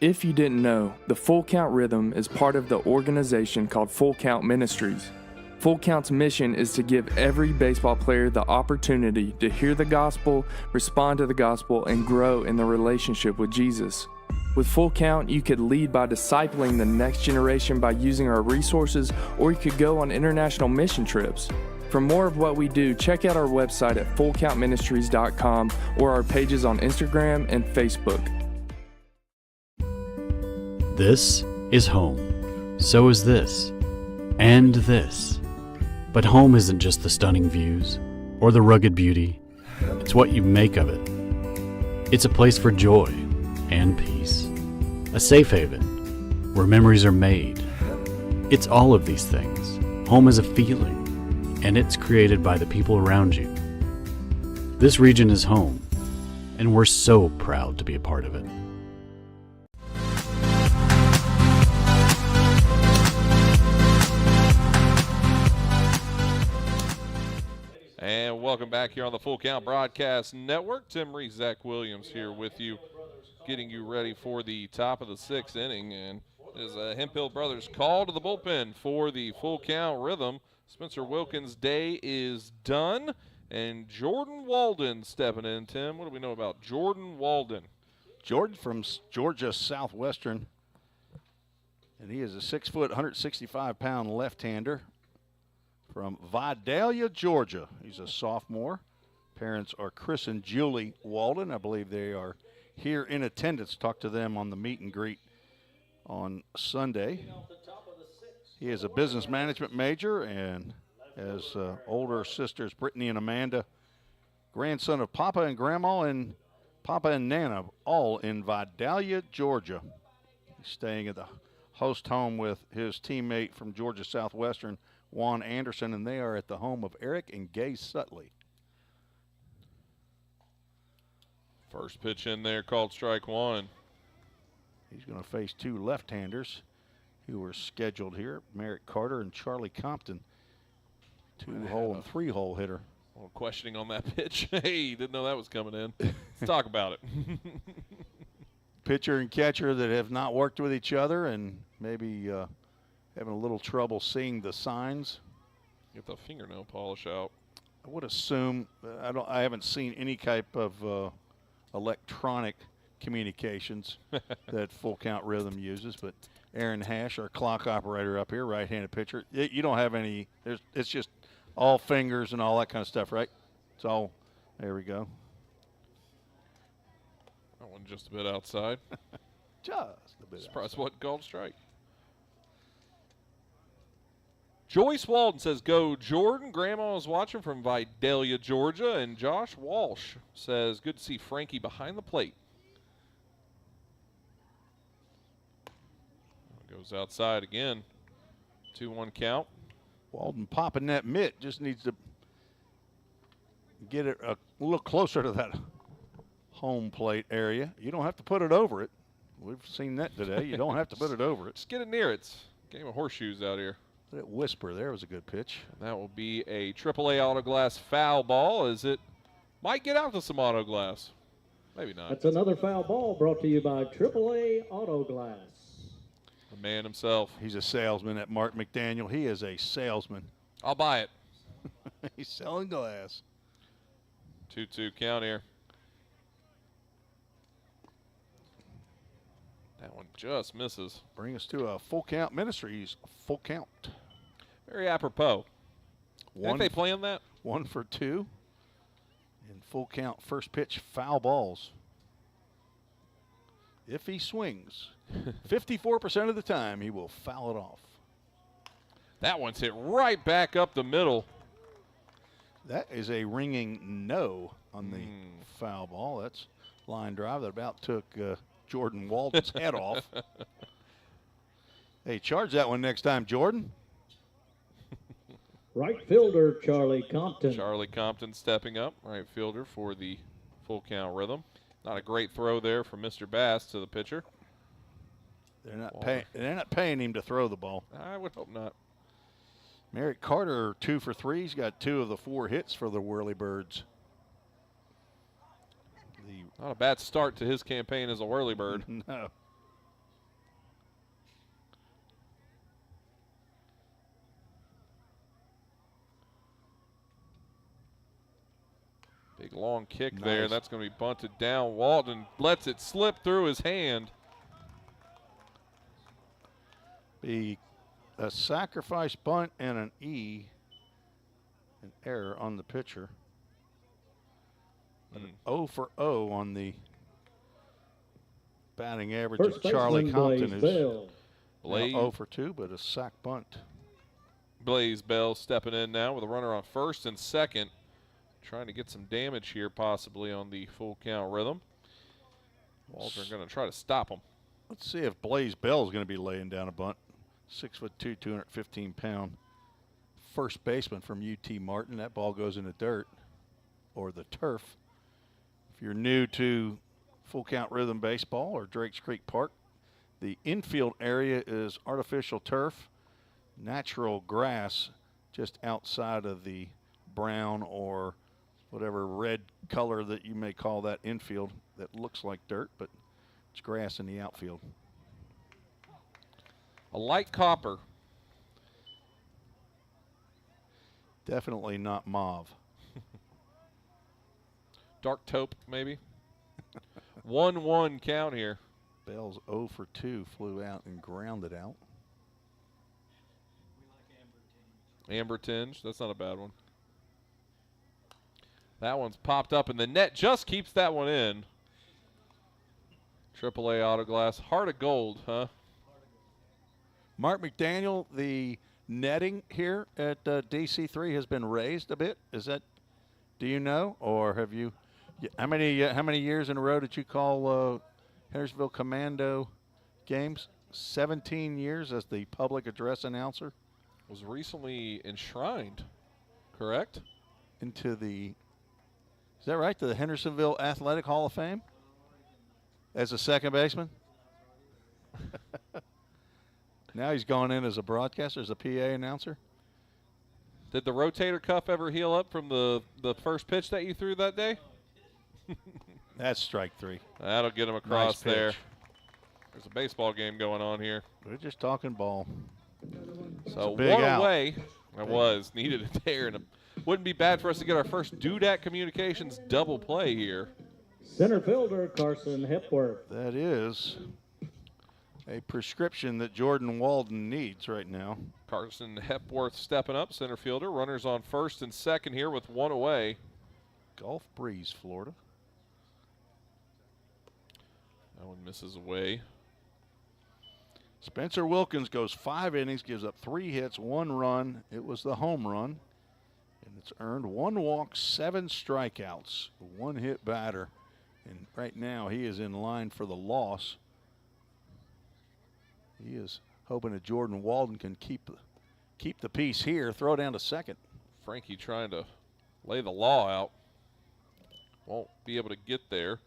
If you didn't know, the Full Count Rhythm is part of the organization called Full Count Ministries. Full Count's mission is to give every baseball player the opportunity to hear the gospel, respond to the gospel, and grow in the relationship with Jesus. With Full Count, you could lead by discipling the next generation by using our resources, or you could go on international mission trips. For more of what we do, check out our website at fullcountministries.com or our pages on Instagram and Facebook. This is home. So is this. And this. But home isn't just the stunning views or the rugged beauty. It's what you make of it. It's a place for joy and peace. A safe haven where memories are made. It's all of these things. Home is a feeling, and it's created by the people around you. This region is home, and we're so proud to be a part of it. And welcome back here on the Full Count Broadcast Network. Tim Reese, Zach Williams here with you, getting you ready for the top of the 6th inning. And as Hemphill Brothers call to the bullpen for the Full Count Rhythm. Spencer Wilkins' day is done, And Jordan Walden stepping in, Tim. What do we know about Jordan Walden? Jordan from Georgia Southwestern. And he is a 6 foot, 165-pound left-hander from Vidalia, Georgia. He's a sophomore. Parents are Chris and Julie Walden. I believe they are here in attendance. Talked to them on the meet and greet on Sunday. He is a business management major and has older sisters Brittany and Amanda, grandson of Papa and Grandma and Papa and Nana, all in Vidalia, Georgia. He's staying at the host home with his teammate from Georgia Southwestern, Juan Anderson, and they are at the home of Eric and Gay Sutley. First pitch in there called strike one. He's going to face two left-handers who were scheduled here, Merrick Carter and Charlie Compton. Two-hole and three-hole hitter. A little questioning on that pitch. Hey, didn't know that was coming in. Let's talk about it. Pitcher and catcher that have not worked with each other and maybe having a little trouble seeing the signs. Get the fingernail polish out. I would assume I haven't seen any type of electronic communications that Full Count Rhythm uses, but Aaron Hash, our clock operator up here, right-handed pitcher. You don't have any. It's just all fingers and all that kind of stuff, right? It's all. There we go. That one just a bit outside. Just a bit. Surprised what called strike. Joyce Walden says, "Go Jordan." Grandma is watching from Vidalia, Georgia, and Josh Walsh says, "Good to see Frankie behind the plate." Goes outside again. 2-1 count. Walden popping that mitt, just needs to get it a little closer to that home plate area. You don't have to put it over it. We've seen that today. You don't have to put it over it. Just get it near it. Game of horseshoes out here. That whisper there was a good pitch. And that will be a AAA Autoglass foul ball as it might get out to some Autoglass. Maybe not. That's another foul ball brought to you by AAA Autoglass. The man himself. He's a salesman at Mark McDaniel. He is a salesman. I'll buy it. He's selling glass. 2-2 count here. That one just misses. Bring us to a Full Count Ministries full count. Very apropos. Think they playing that? 1 for 2. In full count, first pitch, foul balls. If he swings, 54% of the time, he will foul it off. That one's hit right back up the middle. That is a ringing no on the foul ball. That's line drive that about took Jordan Walden's head off. Hey, charge that one next time, Jordan. Right fielder, Charlie Compton. Charlie Compton stepping up, right fielder for the Full Count Rhythm. Not a great throw there from Mr. Bass to the pitcher. They're not paying him to throw the ball. I would hope not. Merrick Carter, 2 for 3. He's got 2 of the 4 hits for the Whirlybirdz. Not a bad start to his campaign as a Whirlybird. No. Big long kick there. That's going to be bunted down. Walden lets it slip through his hand. Be a sacrifice bunt and an error on the pitcher. 0 for 0 on the batting average First of Charlie baseman, Compton, Blaze who's Bell. 0 for 2, but a sac bunt. Blaze Bell stepping in now with a runner on first and second. Trying to get some damage here possibly on the Full Count Rhythm. Walter going to try to stop him. Let's see if Blaze Bell is going to be laying down a bunt. 6'2", 215-pound first baseman from UT Martin. That ball goes in the dirt or the turf. If you're new to Full Count Rhythm Baseball or Drakes Creek Park, the infield area is artificial turf, natural grass just outside of the brown or whatever red color that you may call that infield that looks like dirt, but it's grass in the outfield. A light copper. Definitely not mauve. Dark taupe, maybe. 1-1 count here. Bell's 0 for 2, flew out and grounded out. Amber tinge. That's not a bad one. That one's popped up, and the net just keeps that one in. AAA Autoglass. Heart of gold, huh? Mark McDaniel, the netting here at DC3 has been raised a bit. Is that, do you know, or have you? How many years in a row did you call Hendersonville Commando games? 17 years as the public address announcer. Was recently enshrined, correct? Into the, is that right, to the Hendersonville Athletic Hall of Fame? As a second baseman? Now he's gone in as a broadcaster, as a PA announcer. Did the rotator cuff ever heal up from the first pitch that you threw that day? That's strike 3. That'll get him across Nice there. pitch. There's a baseball game going on here. We're just talking ball. So big one out. away. Needed it there. And it wouldn't be bad for us to get our first Dudat Communications double play here. Center fielder Carson Hepworth. That is a prescription that Jordan Walden needs right now. Carson Hepworth stepping up, center fielder. Runners on first and second here with one away. Gulf Breeze, Florida. That one misses away. Spencer Wilkins goes 5 innings, gives up 3 hits, 1 run. It was the home run. And it's earned 1 walk, 7 strikeouts, 1 hit batter. And right now he is in line for the loss. He is hoping that Jordan Walden can keep the peace here, throw down to second. Frankie trying to lay the law out. Won't be able to get there.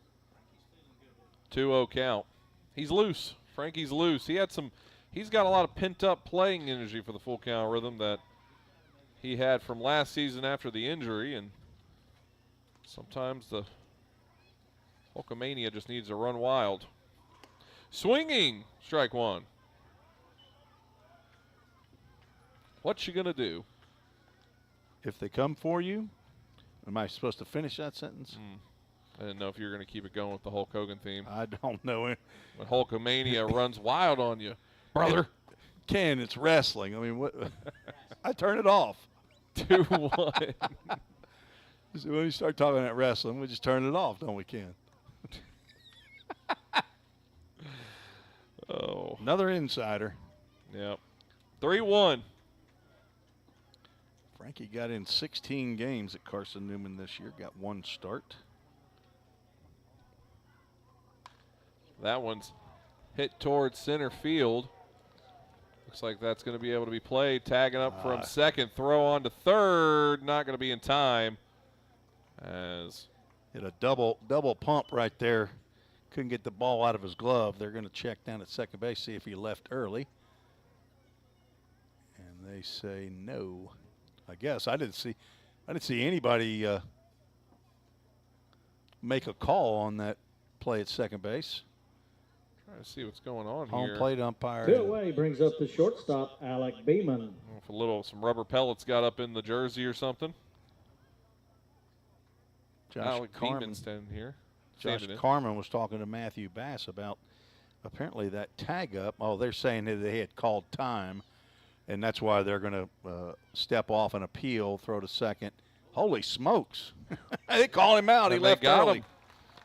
2-0 count. He's loose. Frankie's loose. He's got a lot of pent-up playing energy for the full count rhythm that he had from last season after the injury, and sometimes the Hulkamania just needs to run wild. Swinging, strike 1. What's she gonna do? If they come for you, am I supposed to finish that sentence? I didn't know if you were going to keep it going with the Hulk Hogan theme. I don't know it. When Hulkamania runs wild on you, brother. Ken, it's wrestling. I mean, what? I turn it off. 2-1. So when you start talking about wrestling, we just turn it off, don't we, Ken? Oh. Another insider. Yep. 3-1. Frankie got in 16 games at Carson Newman this year, got 1 start. That one's hit towards center field. Looks like that's going to be able to be played. Tagging up from second, throw on to third. Not going to be in time. As hit a double pump right there. Couldn't get the ball out of his glove. They're going to check down at second base, see if he left early. And they say no. I guess I didn't see anybody make a call on that play at second base. Trying to see what's going on Home here. plate umpire. Two away brings up the shortstop, Alec Beeman. If some rubber pellets got up in the jersey or something. Alec Beeman standing here. Josh Carman was talking to Matthew Bass about apparently that tag up. Oh, they're saying that they had called time, and that's why they're going to step off an appeal, throw to second. Holy smokes. They call him out. He left early. Him.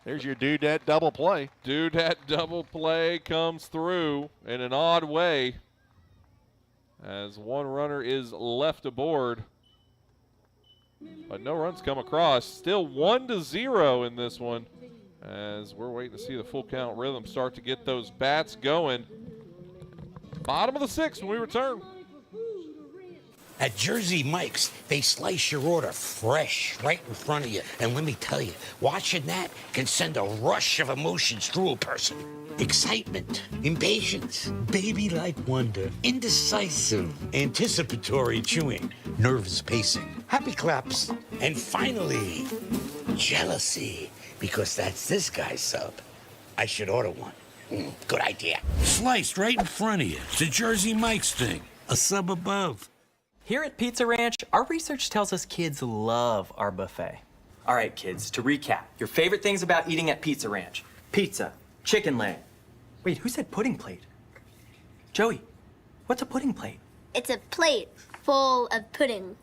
There's your Dudat double play. Dudat double play comes through in an odd way as one runner is left aboard. But no runs come across. Still 1-0 in this one as we're waiting to see the full count rhythm start to get those bats going. Bottom of the 6th when we return. At Jersey Mike's, they slice your order fresh right in front of you. And let me tell you, watching that can send a rush of emotions through a person. Excitement, impatience, baby-like wonder, indecisive, anticipatory chewing, nervous pacing, happy claps, and finally, jealousy, because that's this guy's sub. I should order one. Good idea. Sliced right in front of you. It's a Jersey Mike's thing. A sub above. Here at Pizza Ranch, our research tells us kids love our buffet. All right, kids, to recap, your favorite things about eating at Pizza Ranch. Pizza, chicken leg. Wait, who said pudding plate? Joey, what's a pudding plate? It's a plate full of pudding.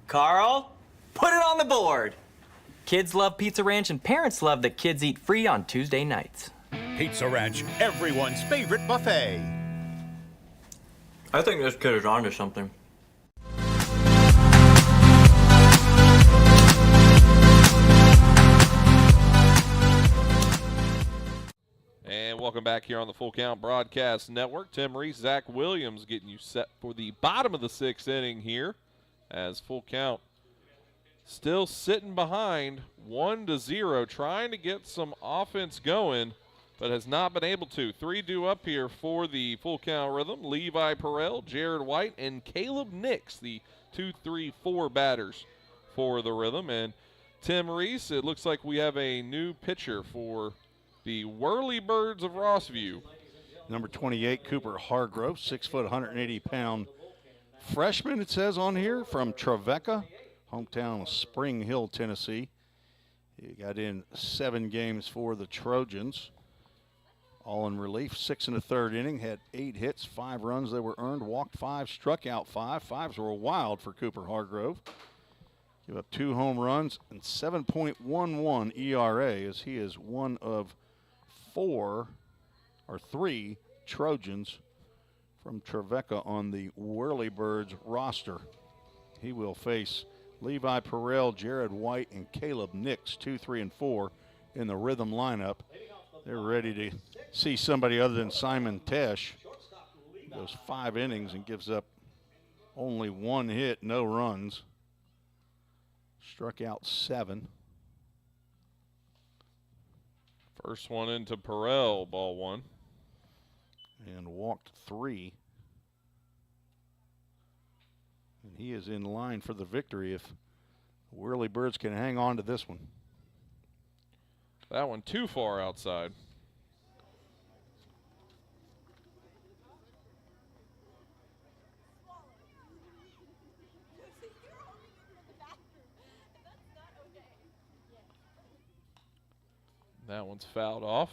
Carl, put it on the board. Kids love Pizza Ranch and parents love that kids eat free on Tuesday nights. Pizza Ranch, everyone's favorite buffet. I think this kid is onto something. And welcome back here on the Full Count Broadcast Network. Tim Reese, Zach Williams getting you set for the bottom of the 6th inning here as Full Count still sitting behind 1-0, trying to get some offense going, but has not been able to. 3 due up here for the Full Count Rhythm. Levi Perrell, Jared White, and Caleb Nix, the 2-3-4 batters for the Rhythm. And Tim Reese, it looks like we have a new pitcher for the Whirlybirdz of Rossview. Number 28, Cooper Hargrove, 6 foot, 180-pound freshman, it says on here, from Trevecca, hometown of Spring Hill, Tennessee. He got in 7 games for the Trojans. All in relief, 6 in the 3rd inning, had 8 hits, 5 runs that were earned, walked 5, struck out 5. 5s were wild for Cooper Hargrove. Give up 2 home runs and 7.11 ERA as he is one of 3 Trojans from Trevecca on the Whirlybirdz roster. He will face Levi Perrell, Jared White, and Caleb Nix, 2, 3, and 4 in the Rhythm lineup. They're ready to see somebody other than Simon Tesh. Goes 5 innings and gives up only 1 hit, no runs. Struck out 7. First one into Perrell, ball 1. And walked 3. And he is in line for the victory if Whirlybirdz can hang on to this one. That one too far outside. That one's fouled off.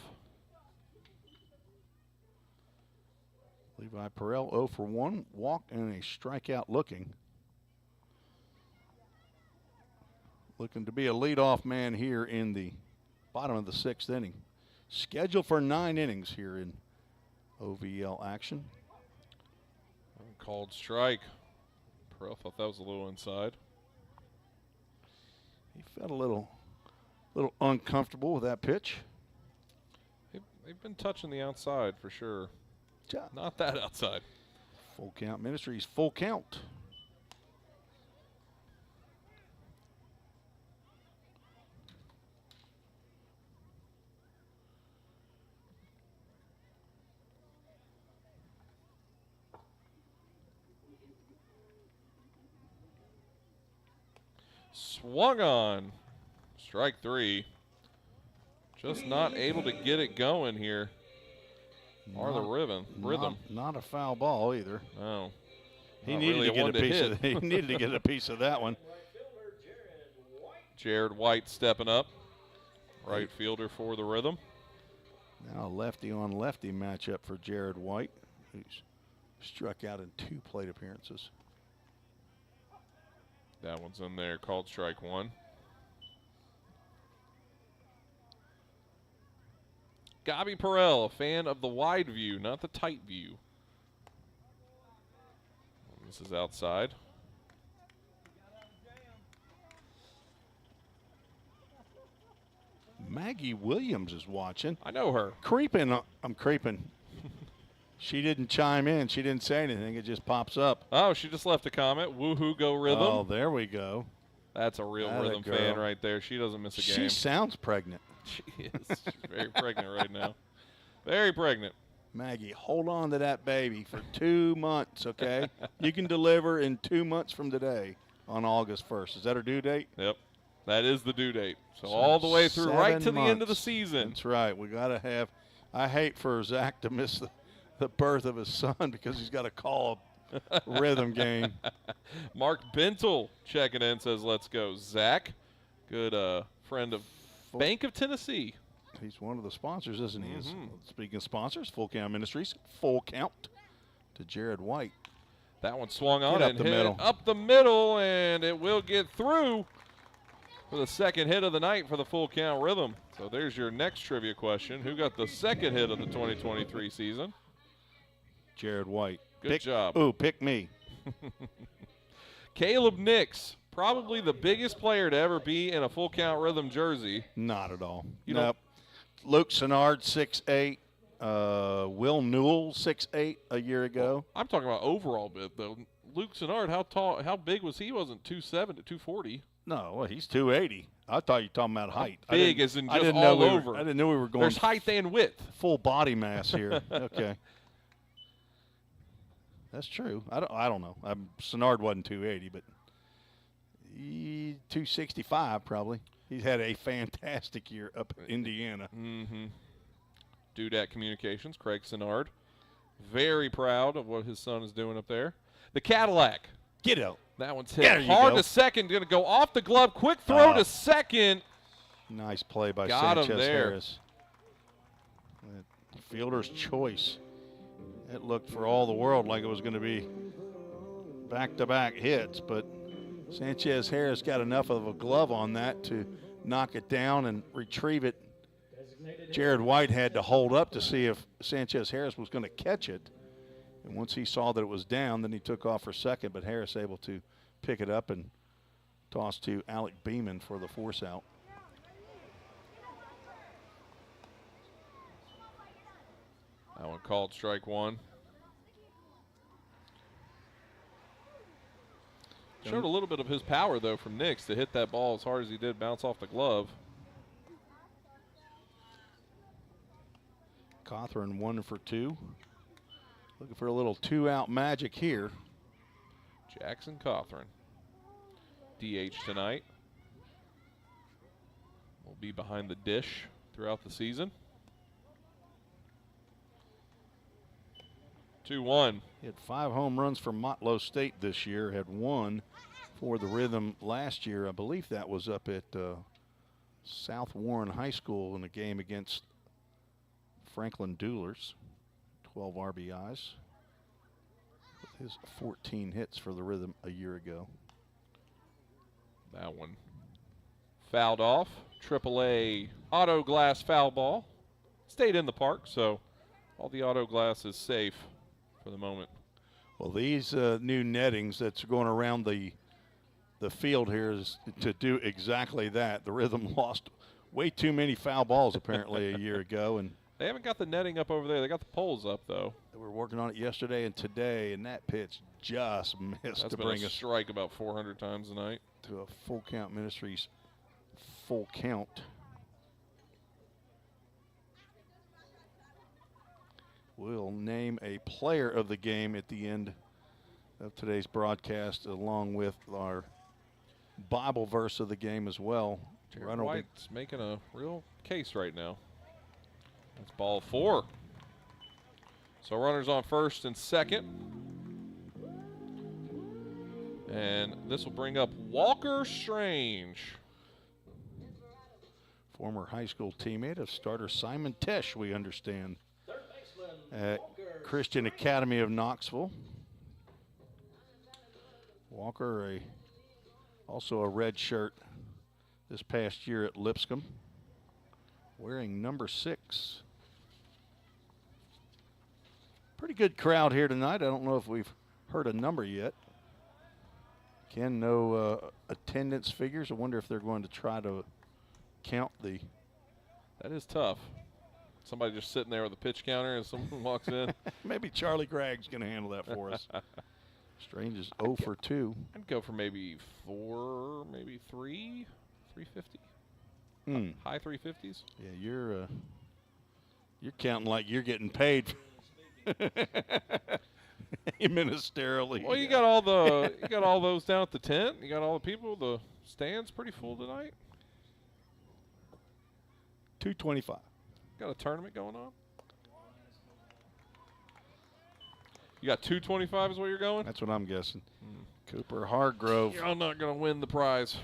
Levi Perrell 0 for 1, walked and a strikeout looking. Looking to be a leadoff man here in the bottom of the 6th inning. Scheduled for 9 innings here in OVL action. Called strike. Perrell thought that was a little inside. He felt a little uncomfortable with that pitch. They've been touching the outside for sure. Not that outside. Full Count Ministries, Full Count. Swung on. Strike 3. Just not able to get it going here. Or the rhythm. Not a foul ball either. No. He needed to get a piece of he needed to get a piece of that one. Jared White stepping up. Right fielder for the Rhythm. Now a lefty on lefty matchup for Jared White, who's struck out in 2 plate appearances. That one's in there, called strike 1. Gabby Perrell, a fan of the wide view, not the tight view. This is outside. Maggie Williams is watching. I know her. I'm creeping. She didn't chime in. She didn't say anything. It just pops up. Oh, she just left a comment. Woohoo, go Rhythm. Oh, there we go. That's a real Rhythm fan right there. She doesn't miss a game. She sounds pregnant. She is. She's very pregnant right now. Very pregnant. Maggie, hold on to that baby for 2 months, okay? You can deliver in 2 months from today on August 1st. Is that her due date? Yep. That is the due date. So all the way through right to the end of the season. That's right. We got to have – I hate for Zach to miss the birth of his son because he's got to call a Rhythm game. Mark Bentel checking in, says, let's go. Zach, Good friend of Bank of Tennessee. He's one of the sponsors, isn't he? Speaking of sponsors, Full Count Ministries, full count to Jared White. That one swung on Get and up the hit middle. up the middle, and it will get through for the second hit of the night for the Full Count Rhythm. So there's your next trivia question. Who got the second hit of the 2023 season? Jared White. Good job. Ooh, pick me. Caleb Nix, probably the biggest player to ever be in a Full Count Rhythm jersey. Not at all. You nope. Luke Sennard, 6'8". Will Newell, 6'8" a year ago. I'm talking about overall bit, though. Luke Sennard, how big was he? He wasn't 270 to 240. No, well, he's 280. I thought you were talking about height. Big as in just didn't all know over. I didn't know we were going. There's height and width. Full body mass here. Okay. That's true. I don't know. Sennard wasn't 280, but 265 probably. He's had a fantastic year up in Indiana. Dudat Communications, Craig Sennard. Very proud of what his son is doing up there. The Cadillac. Get out. That one's hit hard to second. Going to go off the glove. Quick throw to second. Nice play by Got him Sanchez there. Harris. Fielder's choice. It looked for all the world like it was going to be back-to-back hits, but Sanchez Harris got enough of a glove on that to knock it down and retrieve it. Jared White had to hold up to see if Sanchez Harris was going to catch it. And once he saw that it was down, then he took off for second, but Harris able to pick it up and toss to Alec Beeman for the force out. That one called strike one. Showed a little bit of his power, though, from Nix to hit that ball as hard as he did, bounce off the glove. Cawthorn 1 for 2. Looking for a little 2-out magic here. Jackson Cawthorn. DH tonight. Will be behind the dish throughout the season. 2-1. He had 5 home runs for Motlow State this year, had 1 for the Rhythm last year. I believe that was up at South Warren High School in a game against Franklin Doolers. 12 RBIs with his 14 hits for the Rhythm a year ago. That one fouled off. AAA auto glass foul ball. Stayed in the park, so all the auto glass is safe for the moment. Well, these new nettings that's going around the field here is to do exactly that. The Rhythm lost way too many foul balls apparently a year ago, and they haven't got the netting up over there. They got the poles up, though. They were working on it yesterday and today, and that pitch just missed. That's to been bring a us strike about 400 times tonight. To a Full Count Ministries full count. We'll name a player of the game at the end of today's broadcast, along with our Bible verse of the game as well. Jared White's making a real case right now. That's ball 4. So runners on first and second. And this will bring up Walker Strange. Former high school teammate of starter Simon Tesh, we understand, at Christian Academy of Knoxville. Walker, also a red shirt this past year at Lipscomb, wearing number 6. Pretty good crowd here tonight. I don't know if we've heard a number yet. Ken, no attendance figures. I wonder if they're going to try to count the. That is tough. Somebody just sitting there with a pitch counter and someone walks in. Maybe Charlie Gregg's going to handle that for us. Strange is 0 for 2. I'd go for maybe 4, maybe 3, 350. High 350s. Yeah, you're counting like you're getting paid ministerially. Well, you got all those down at the tent. You got all the people. The stand's pretty full tonight. 225. Got a tournament going on. You got 225 is where you're going? That's what I'm guessing. Cooper Hargrove. You're not going to win the prize.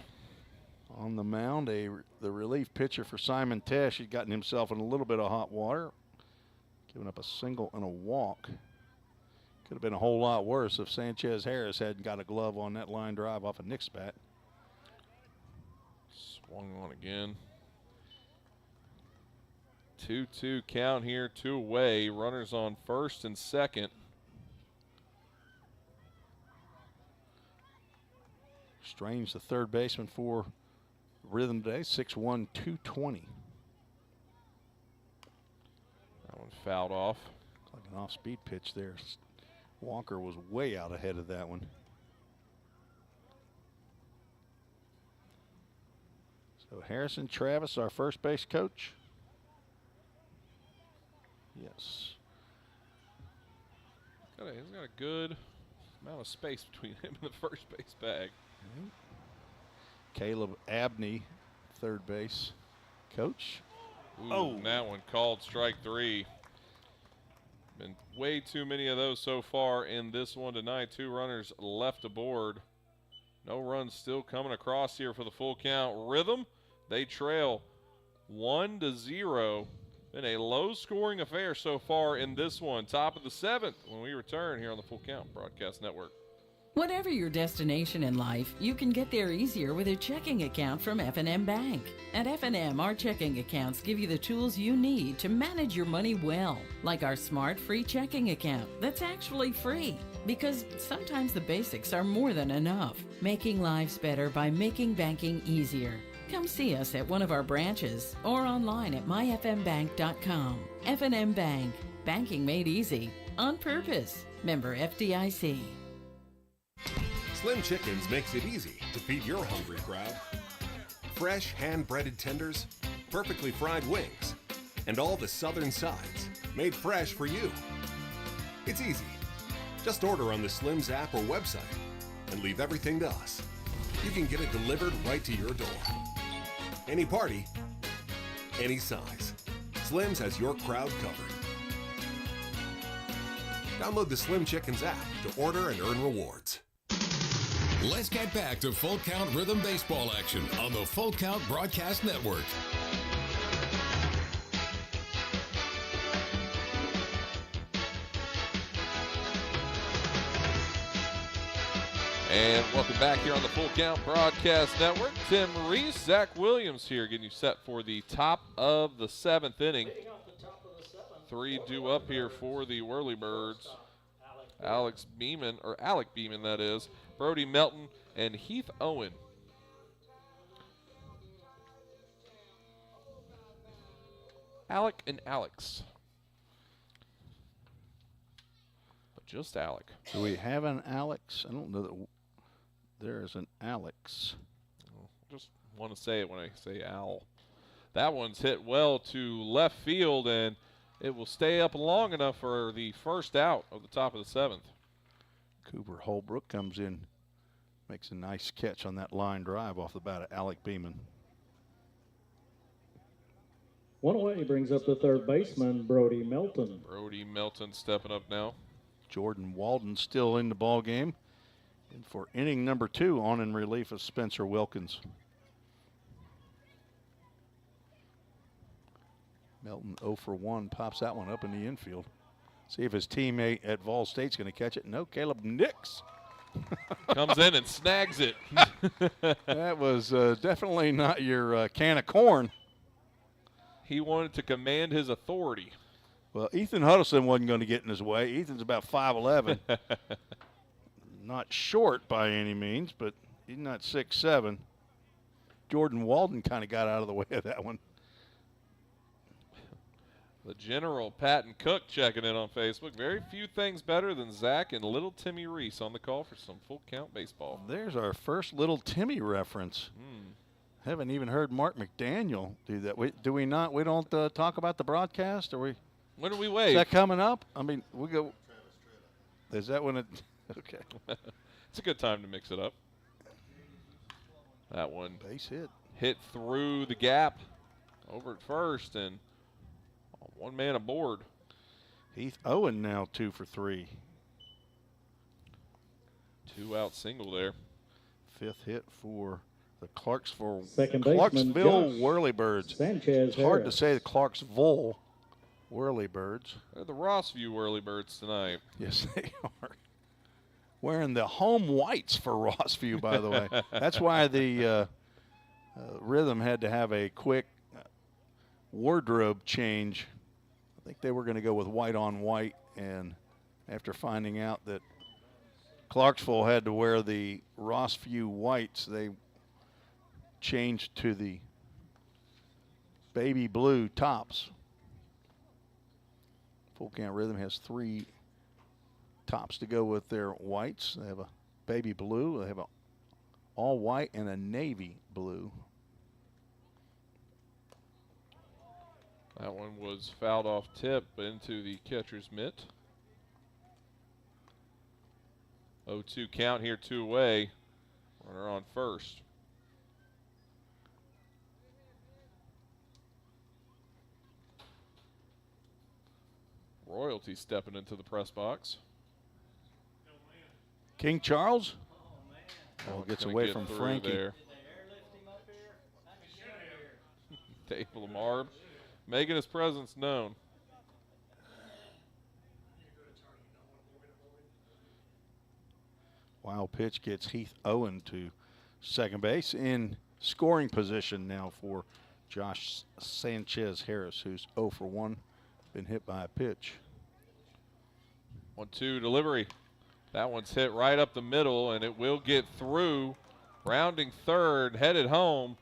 On the mound, the relief pitcher for Simon Tesh. He'd gotten himself in a little bit of hot water, giving up a single and a walk. Could have been a whole lot worse if Sanchez Harris hadn't got a glove on that line drive off of Nick's bat. Swung on again. 2-2 count here, 2 away. Runners on first and second. Strange, the third baseman for Rhythm today, 6'1", 220. That one fouled off. Like an off-speed pitch there. Walker was way out ahead of that one. So Harrison Travis, our first base coach. Yes. He's got a good amount of space between him and the first base bag. Caleb Abney, third base coach. Ooh, that one called strike 3. Been way too many of those so far in this one tonight. 2 runners left aboard. No runs still coming across here for the full count. Rhythm, they trail 1-0. Been a low-scoring affair so far in this one. Top of the 7th when we return here on the Full Count Broadcast Network. Whatever your destination in life, you can get there easier with a checking account from F&M Bank. At F&M, our checking accounts give you the tools you need to manage your money well, like our smart free checking account that's actually free. Because sometimes the basics are more than enough. Making lives better by making banking easier. Come see us at one of our branches or online at myfmbank.com. F&M Bank. Banking made easy. On purpose. Member FDIC. Slim Chickens makes it easy to feed your hungry crowd. Fresh hand-breaded tenders, perfectly fried wings, and all the southern sides made fresh for you. It's easy. Just order on the Slim's app or website and leave everything to us. You can get it delivered right to your door. Any party, any size. Slim's has your crowd covered. Download the Slim Chickens app to order and earn rewards. Let's get back to Full Count Rhythm Baseball action on the Full Count Broadcast Network. And welcome back here on the Full Count Broadcast Network. Tim Reese, Zach Williams here getting you set for the top of the 7th inning. 3 due up here for the Whirlybirdz. Alec Beeman, that is. Brody Melton and Heath Owen. Alec and Alex. But just Alec. Do we have an Alex? I don't know that there is an Alex. Just want to say it when I say Al. That one's hit well to left field, and it will stay up long enough for the first out of the top of the 7th. Cooper Holbrook comes in, makes a nice catch on that line drive off the bat of Alec Beeman. 1 away brings up the third baseman, Brody Melton. Brody Melton stepping up now. Jordan Walden still in the ball game. And for inning number 2, on in relief of Spencer Wilkins. Melton 0 for 1, pops that one up in the infield. See if his teammate at Vol State's going to catch it. No, Caleb Nix. Comes in and snags it. That was definitely not your can of corn. He wanted to command his authority. Well, Ethan Huddleston wasn't going to get in his way. Ethan's about 5'11". Not short by any means, but he's not 6'7". Jordan Walden kind of got out of the way of that one. The General Patton Cook checking in on Facebook. Very few things better than Zach and little Timmy Reese on the call for some Full Count baseball. There's our first little Timmy reference. Haven't even heard Mark McDaniel do that. Do we not? We don't talk about the broadcast? Are we? When do we wait? Is that coming up? I mean, we go. Is that when it? Okay. It's a good time to mix it up. That one. Base hit. Hit through the gap over at first, and one man aboard. Heath Owen now 2 for 3. 2 out single there. 5th hit for the Clarksville Second baseman, Josh Whirlybirdz. Sanchez It's hard to Harris. say the Clarksville Whirlybirdz. They're the Rossview Whirlybirdz tonight. Yes, they are. Wearing the home whites for Rossview, by the way. That's why the Rhythm had to have a quick wardrobe change. I think they were going to go with white on white, and after finding out that Clarksville had to wear the Rossview whites, they changed to the baby blue tops. Full Count Rhythm has 3 tops to go with their whites. They have a baby blue, they have a all white, and a navy blue. That one was fouled off tip into the catcher's mitt. 0-2 count here, 2 away. Runner on first. Royalty stepping into the press box. King Charles. Oh, gets away from through Frankie. There. Dave Lamar making his presence known. Wild pitch gets Heath Owen to second base. In scoring position now for Josh Sanchez Harris, who's 0 for 1, been hit by a pitch. 1-2 delivery. That one's hit right up the middle, and it will get through. Rounding third, headed home.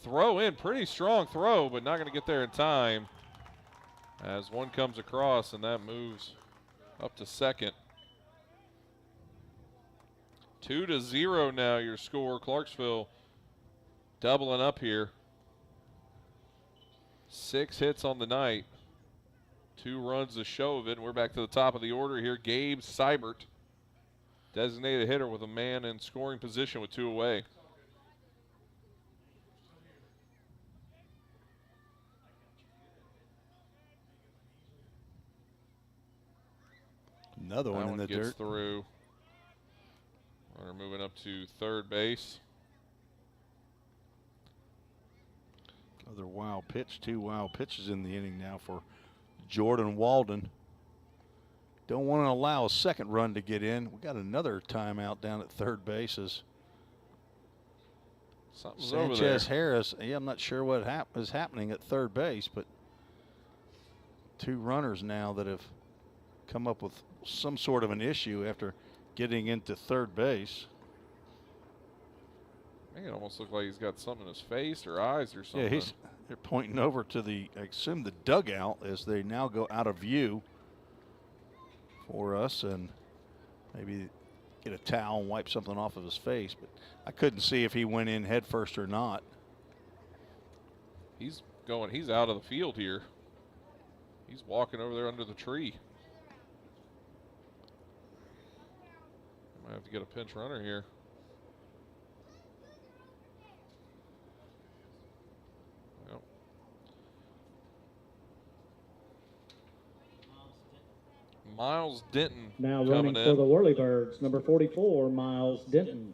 Throw in, pretty strong throw, but not going to get there in time. As one comes across, and that moves up to second. 2-0 now your score. Clarksville doubling up here. 6 hits on the night. 2 runs the show of it, and we're back to the top of the order here. Gabe Seibert, designated hitter with a man in scoring position with 2 away. Another one in the gets dirt. Through. Runner moving up to third base. Another wild pitch. 2 wild pitches in the inning now for Jordan Walden. Don't want to allow a second run to get in. We got another timeout down at third base. Something's over there. Sanchez Harris. Yeah, I'm not sure what is happening at third base, but 2 runners now that have come up with some sort of an issue after getting into third base. Make it almost look like he's got something in his face or eyes or something. Yeah, they're pointing over to the, I assume, the dugout as they now go out of view for us, and maybe get a towel and wipe something off of his face. But I couldn't see if he went in head first or not. He's out of the field here. He's walking over there under the tree. Might have to get a pinch runner here. Yep. Miles Denton Now running for the Whirlybirdz, number 44, Miles Denton.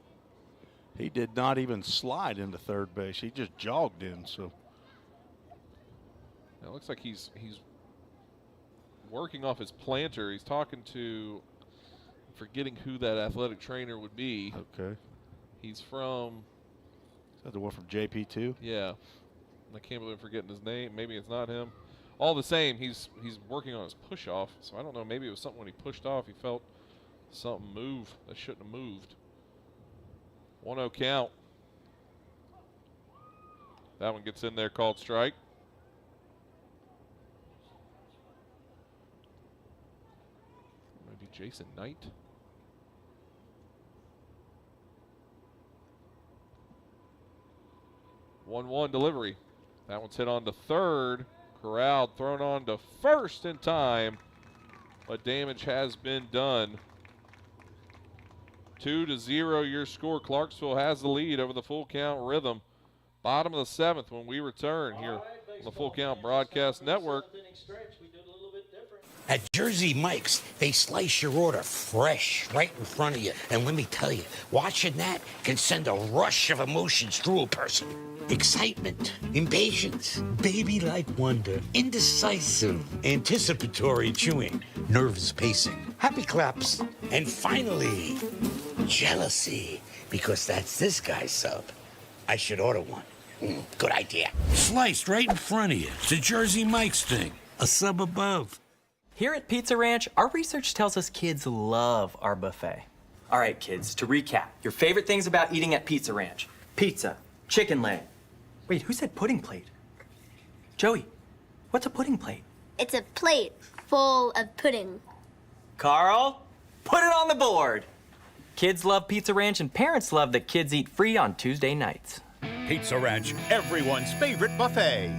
He did not even slide into third base. He just jogged in. So it looks like he's working off his planter. He's talking to, I'm forgetting who that athletic trainer would be. Okay. He's from. Is that the one from JP2? Yeah. I can't believe I'm forgetting his name. Maybe it's not him. All the same, he's working on his push off. So I don't know. Maybe it was something when he pushed off. He felt something move that shouldn't have moved. 1-0 count. That one gets in there, called strike. Maybe Jason Knight. One delivery. That one's hit on to third. Corralled, thrown on to first in time, but damage has been done. 2-0 your score. Clarksville has the lead over the Full Count Rhythm. Bottom of the 7th when we return here on the Full Count Broadcast Network. At Jersey Mike's, they slice your order fresh right in front of you. And let me tell you, watching that can send a rush of emotions through a person. Excitement, impatience, baby-like wonder, indecisive, anticipatory chewing, nervous pacing, happy claps, and finally, jealousy, because that's this guy's sub. I should order one. Good idea. Sliced right in front of you. It's a Jersey Mike's thing. A sub above. Here at Pizza Ranch, our research tells us kids love our buffet. All right, kids, to recap, your favorite things about eating at Pizza Ranch: pizza, chicken leg. Wait, who said pudding plate? Joey, what's a pudding plate? It's a plate full of pudding. Carl, put it on the board. Kids love Pizza Ranch, and parents love that kids eat free on Tuesday nights. Pizza Ranch, everyone's favorite buffet.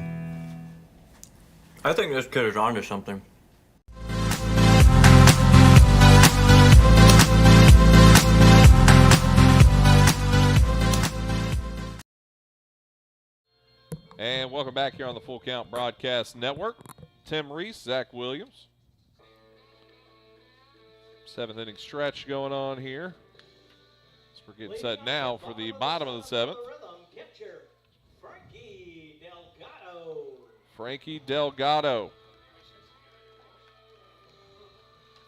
I think this kid is onto something. And welcome back here on the Full Count Broadcast Network. Tim Reese, Zach Williams. 7th inning stretch going on here. So we're getting set now for the bottom of the 7th. Frankie Delgado.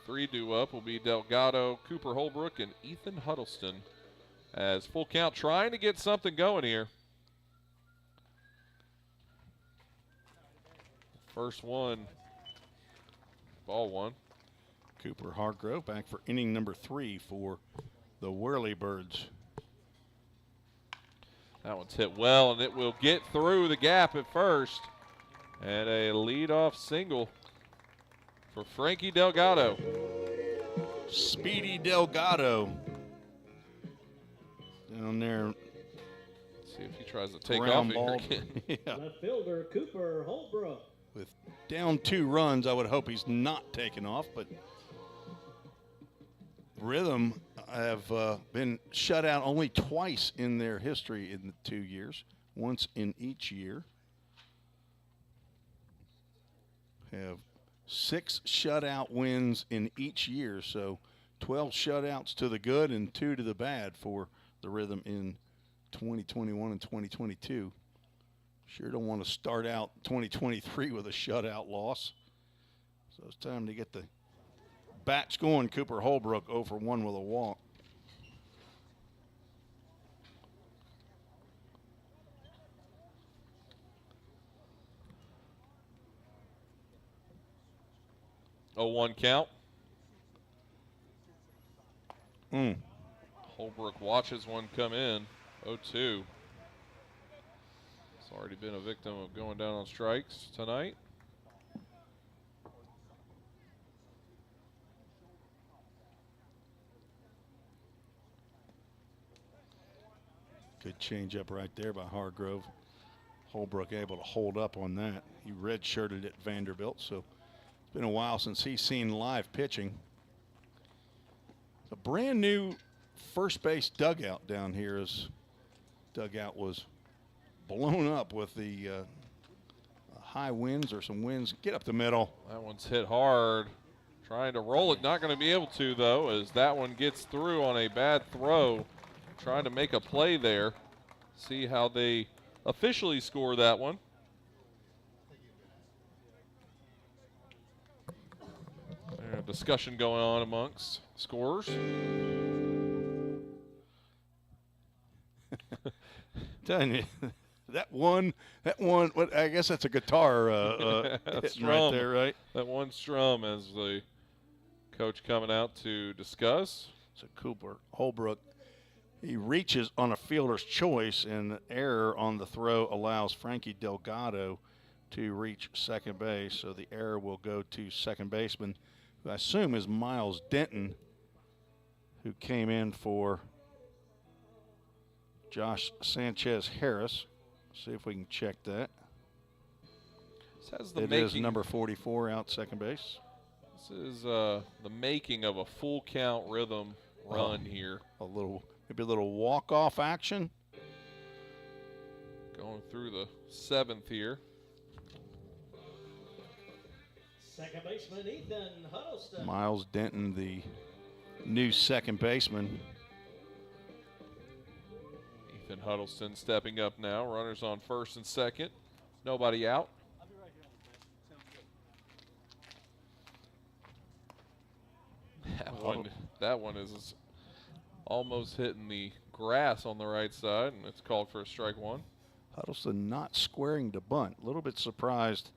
3 due up will be Delgado, Cooper Holbrook, and Ethan Huddleston. As Full Count trying to get something going here. First one, ball 1. Cooper Hargrove back for inning number 3 for the Whirlybirdz. That one's hit well, and it will get through the gap at first. And a leadoff single for Frankie Delgado. Speedy Delgado down there. Let's see if he tries to take off here again. Yeah. Left fielder Cooper Holbrook. With down 2 runs, I would hope he's not taking off, but Rhythm have been shut out only twice in their history in the 2 years, once in each year. Have 6 shutout wins in each year, so 12 shutouts to the good and 2 to the bad for the Rhythm in 2021 and 2022. Sure don't want to start out 2023 with a shutout loss. So it's time to get the bats going. Cooper Holbrook 0 for 1 with a walk. Oh, 1 count. Mm. Holbrook watches one come in. 0-2. It's already been a victim of going down on strikes tonight. Good changeup right there by Hargrove. Holbrook able to hold up on that. He redshirted at Vanderbilt, so it's been a while since he's seen live pitching. A brand new first base dugout down here. As dugout was blown up with the high winds or some winds. Get up the middle. That one's hit hard. Trying to roll it. Not going to be able to, though, as that one gets through on a bad throw. Trying to make a play there. See how they officially score that one. Discussion going on amongst scorers. Telling you, that one, what, I guess that's a guitar right there, right? That one strum as the coach coming out to discuss. So Cooper Holbrook, he reaches on a fielder's choice, and the error on the throw allows Frankie Delgado to reach second base. So the error will go to second baseman, who I assume is Miles Denton, who came in for Josh Sanchez Harris. See if we can check that. It is number 44 out second base. This is the making of a full count rhythm run here. Maybe a little walk-off action. Going through the 7th here. Second baseman Ethan Huddleston. Miles Denton, the new second baseman. Ethan Huddleston stepping up now. Runners on first and second. Nobody out. That one is almost hitting the grass on the right side, and it's called for a strike one. Huddleston not squaring to bunt. A little bit surprised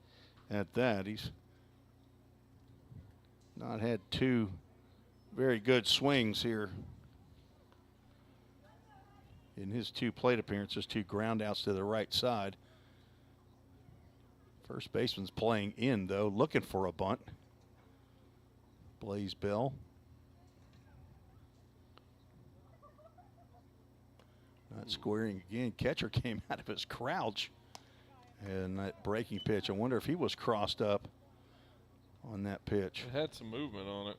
at that. He's not had two very good swings here in his two plate appearances, two ground outs to the right side. First baseman's playing in, though, looking for a bunt. Blaze Bell. Not squaring again. Catcher came out of his crouch. And that breaking pitch, I wonder if he was crossed up on that pitch. It had some movement on it.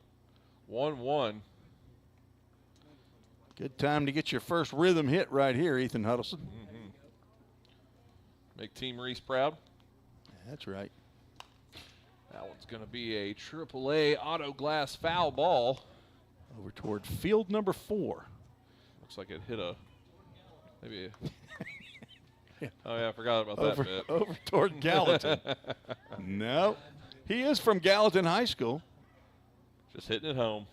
1-1. Good time to get your first rhythm hit right here, Ethan Huddleston. Make Team Reese proud. That's right. That one's going to be a AAA auto glass foul ball. Over toward field number 4. Looks like it hit maybe oh, yeah, I forgot about that bit. Over toward Gallatin. No. He is from Gallatin High School. Just hitting it home.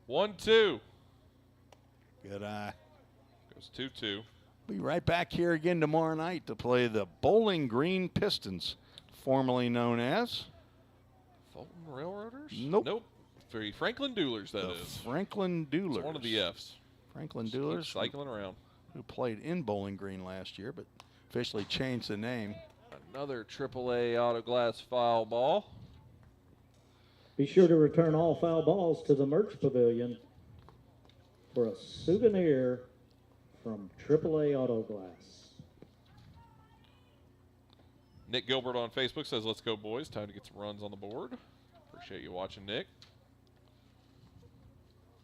1-2. Good eye. Goes 2-2. Be right back here again tomorrow night to play the Bowling Green Pistons, formerly known as Fulton Railroaders? Nope. Franklin Doolers, that is. Franklin Doolers. It's one of the F's. Franklin Just Doolers. keep cycling around. Who played in Bowling Green last year, but officially changed the name. Another AAA auto glass foul ball. Be sure to return all foul balls to the merch pavilion for a souvenir from AAA Auto Glass. Nick Gilbert on Facebook says, let's go, boys. Time to get some runs on the board. Appreciate you watching, Nick.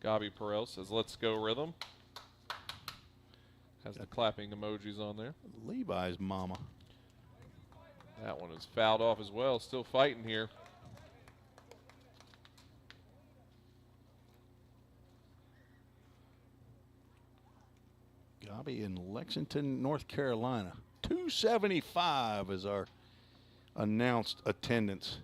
Gabi Perel says, let's go, Rhythm. Has the clapping emojis on there. Levi's mama. That one is fouled off as well. Still fighting here. Gabi in Lexington, North Carolina. 275 is our announced attendance.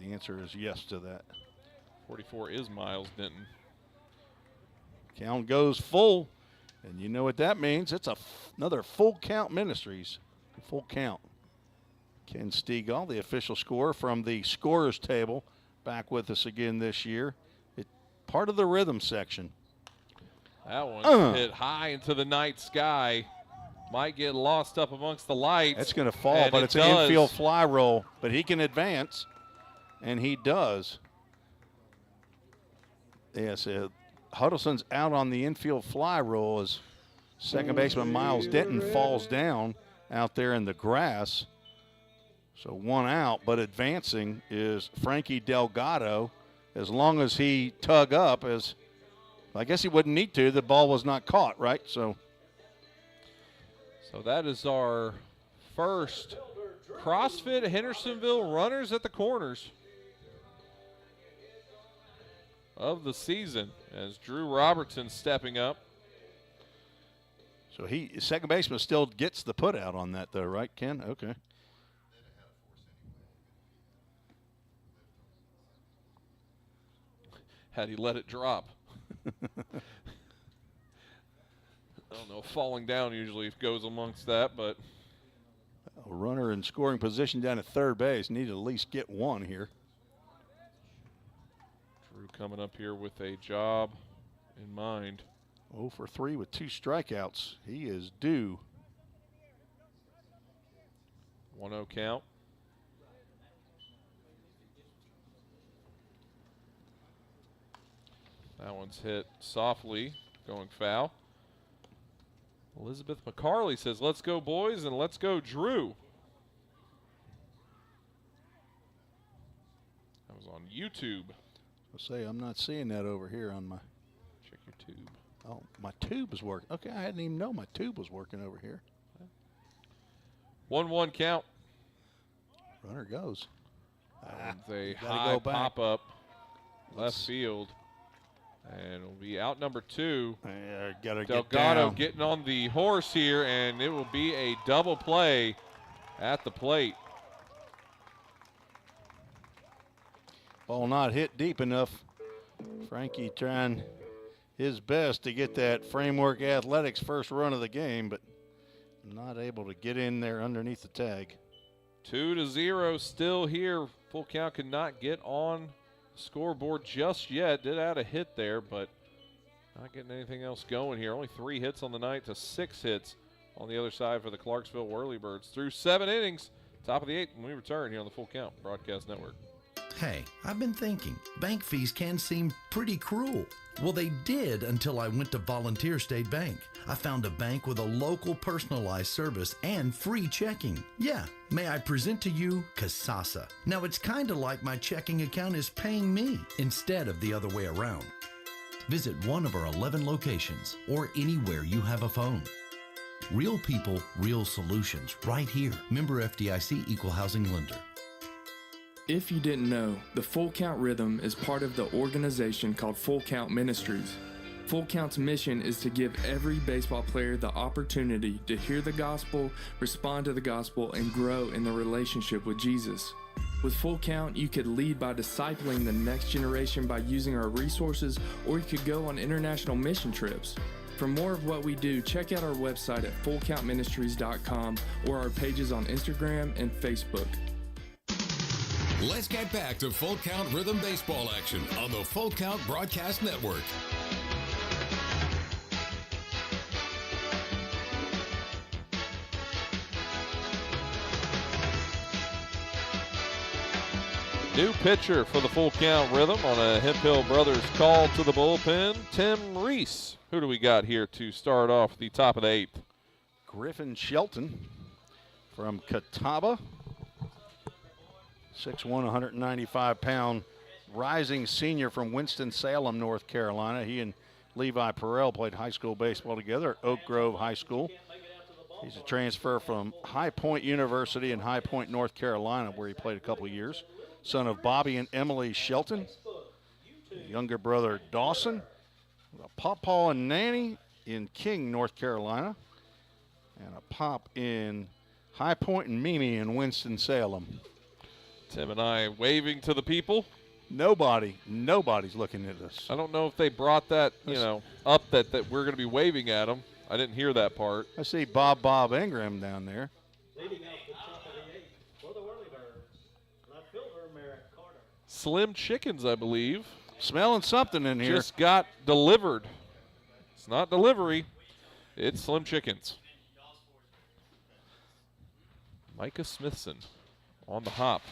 The answer is yes to that. 44 is Miles Denton. Count goes full, and you know what that means. It's another full count Ministries. Full count. Ken Stegall, the official scorer from the scorer's table, back with us again this year. Part of the rhythm section. That one hit high into the night sky. Might get lost up amongst the lights. It's going to fall, but it's an infield fly roll. But he can advance, and he does. Yes, Huddleston's out on the infield fly roll as second baseman Miles Denton falls down out there in the grass. So one out, but advancing is Frankie Delgado. As long as he tug up, as I guess he wouldn't need to, the ball was not caught, right? So that is our first CrossFit Hendersonville runners at the corners of the season, as Drew Robertson stepping up. So second baseman still gets the put out on that though, right, Ken? Okay. Had he let it drop. I don't know, falling down usually goes amongst that, but a runner in scoring position down at third base, need to at least get one here. Drew coming up here with a job in mind. 0 for 3 with 2 strikeouts. He is due. 1-0 count. That one's hit softly, going foul. Elizabeth McCarley says, let's go, boys, and let's go, Drew. That was on YouTube. I'll say I'm not seeing that over here on my. Check your tube. Oh, my tube is working. Okay, I didn't even know my tube was working over here. 1-1 count. Runner goes. It's a gotta high go back. pop-up left field. And it'll be out number 2. Gotta get Delgado down. getting on the horse here, and it will be a double play at the plate. Ball not hit deep enough. Frankie trying his best to get that Framework Athletics first run of the game, but not able to get in there underneath the tag. 2-0 still here. Full count could not get on the scoreboard just yet. Did add a hit there, but not getting anything else going here. Only 3 hits on the night to 6 hits on the other side for the Clarksville Whirlybirdz. Through 7 innings, top of the 8th when we return here on the Full Count Broadcast Network. Hey, I've been thinking, bank fees can seem pretty cruel. Well, they did until I went to Volunteer State Bank. I found a bank with a local personalized service and free checking. Yeah, may I present to you Kasasa. Now, it's kind of like my checking account is paying me instead of the other way around. Visit one of our 11 locations or anywhere you have a phone. Real people, real solutions, right here. Member FDIC Equal Housing Lender. If you didn't know, the Full Count Rhythm is part of the organization called Full Count Ministries. Full Count's mission is to give every baseball player the opportunity to hear the gospel, respond to the gospel, and grow in the relationship with Jesus. With Full Count, you could lead by discipling the next generation by using our resources, or you could go on international mission trips. For more of what we do, check out our website at fullcountministries.com or our pages on Instagram and Facebook. Let's get back to Full Count Rhythm Baseball action on the Full Count Broadcast Network. New pitcher for the Full Count Rhythm on a Hemphill Brothers call to the bullpen, Tim Reese. Who do we got here to start off the top of the 8th? Griffin Shelton from Catawba. 6'1", 195-pound rising senior from Winston-Salem, North Carolina. He and Levi Perrell played high school baseball together at Oak Grove High School. He's a transfer from High Point University in High Point, North Carolina, where he played a couple of years. Son of Bobby and Emily Shelton. Younger brother Dawson. Pawpaw and Nanny in King, North Carolina. And a pop in High Point and Mimi in Winston-Salem. Tim and I waving to the people. Nobody's looking at us. I don't know if they brought that, up that we're going to be waving at them. I didn't hear that part. I see Bob Ingram down there. Leading out the top of the 8th for the Whirlybirdz, left fielder Merrick Carter. Slim Chickens, I believe. Smelling something in here. Just got delivered. It's not delivery. It's Slim Chickens. Micah Smithson on the hop.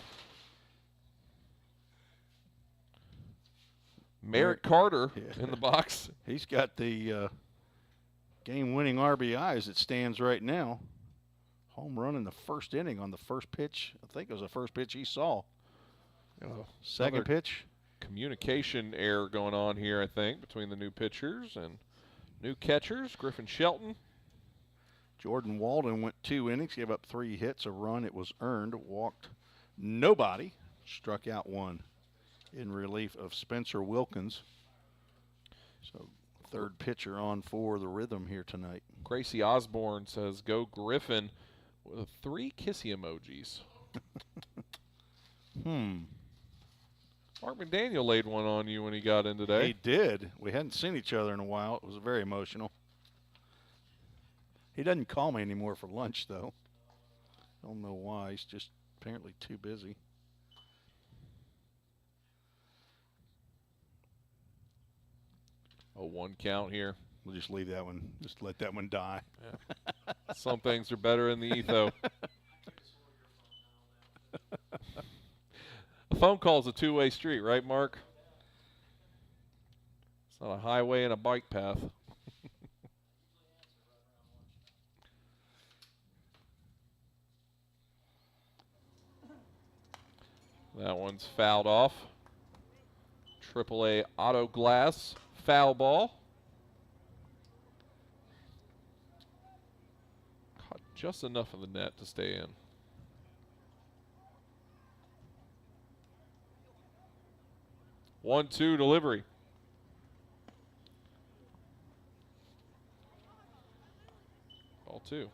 Merrick Carter in the box. He's got the game-winning RBI as it stands right now. Home run in the first inning on the first pitch. I think it was the first pitch he saw. Second pitch. Communication error going on here, I think, between the new pitchers and new catchers. Griffin Shelton. Jordan Walden went 2 innings, gave up 3 hits, a run. It was earned, walked nobody, struck out 1 in relief of Spencer Wilkins. So third pitcher on for the Rhythm here tonight. Gracie Osborne says, go Griffin, with 3 kissy emojis. Mark McDaniel laid one on you when he got in today. He did. We hadn't seen each other in a while. It was very emotional. He doesn't call me anymore for lunch, though. I don't know why. He's just apparently too busy. Oh, 1 count here. We'll just leave that one. Just let that one die. Yeah. Some things are better in the etho. A phone call is a two-way street, right, Mark? It's not a highway and a bike path. That one's fouled off. AAA Auto Glass foul ball. Caught just enough of the net to stay in. One-two delivery. Ball two.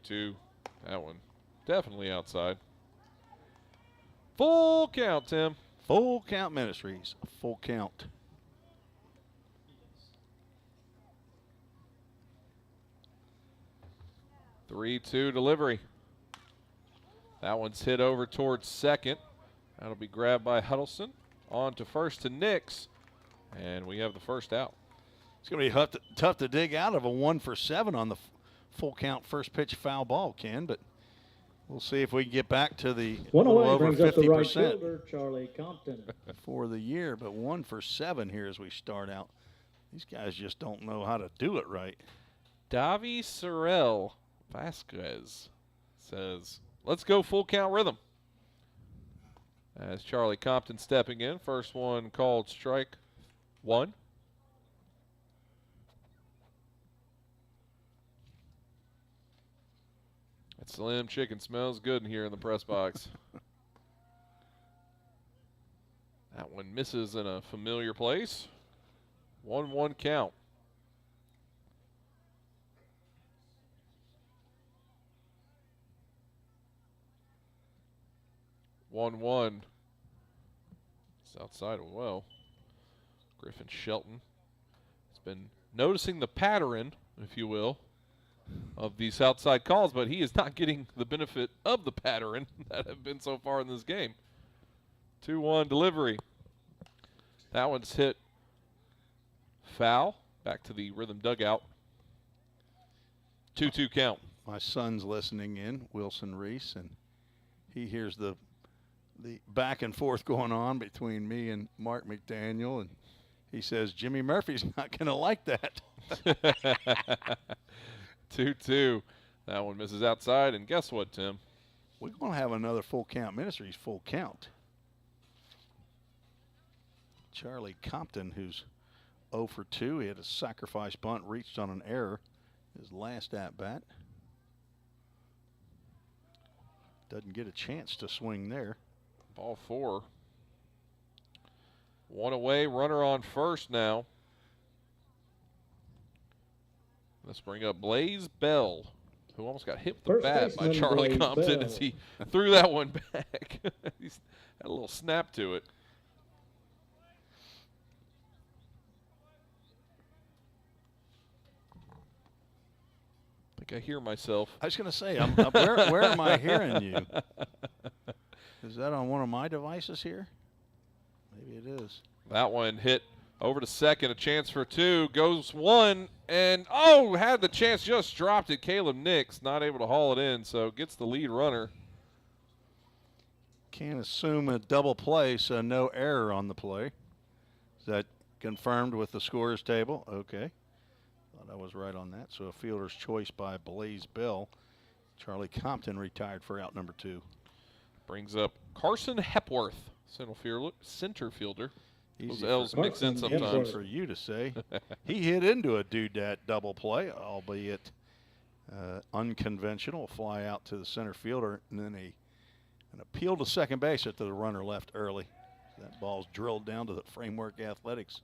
Two. That one definitely outside. Full count, Tim. Full count Ministries. Full count. Three-two delivery. That one's hit over towards second. That'll be grabbed by Huddleston. On to first to Nix. And we have the first out. It's going to be tough to dig out of a 1 for 7 on the full count first pitch foul ball, Ken, but we'll see if we can get back to the One little away over brings up the right 50% fielder, Charlie Compton. for the year, but 1 for 7 here as we start out. These guys just don't know how to do it right. Davi Sorrell Vasquez says, let's go full count rhythm. As Charlie Compton stepping in. First one called strike one. That Slim Chicken smells good in here in the press box. That one misses in a familiar place. 1-1 count. One. It's outside as well. Griffin Shelton has been noticing the pattern, if you will, of these outside calls, but he is not getting the benefit of the pattern that have been so far in this game. 2-1 delivery. That one's hit foul. Back to the rhythm dugout. 2-2 count. My son's listening in, Wilson Reese, and he hears the back and forth going on between me and Mark McDaniel, and he says Jimmy Murphy's not going to like that. 2-2. That one misses outside, and guess what, Tim? We're going to have another full count Ministries full count. Charlie Compton, who's 0 for 2. He had a sacrifice bunt, reached on an error. His last at-bat. Doesn't get a chance to swing there. Ball 4. One away, runner on first now. Let's bring up Blaze Bell, who almost got hit with the bat by Charlie Blaze Compton Bell. as he threw that one back. He's had a little snap to it. I think I hear myself. I was going to say, where am I hearing you? Is that on one of my devices here? Maybe it is. That one hit over to second, a chance for 2, goes 1, and had the chance, just dropped it. Caleb Nix not able to haul it in, so gets the lead runner. Can't assume a double play, so no error on the play. Is that confirmed with the scorers table? Okay. Thought I was right on that. So a fielder's choice by Blaze Bell. Charlie Compton retired for out number 2. Brings up Carson Hepworth, center fielder. Those Easy L's mix in sometimes. For you to say. He hit into a doodat double play, albeit unconventional. Fly out to the center fielder, and then an appeal to second base after the runner left early. That ball's drilled down to the Framework Athletics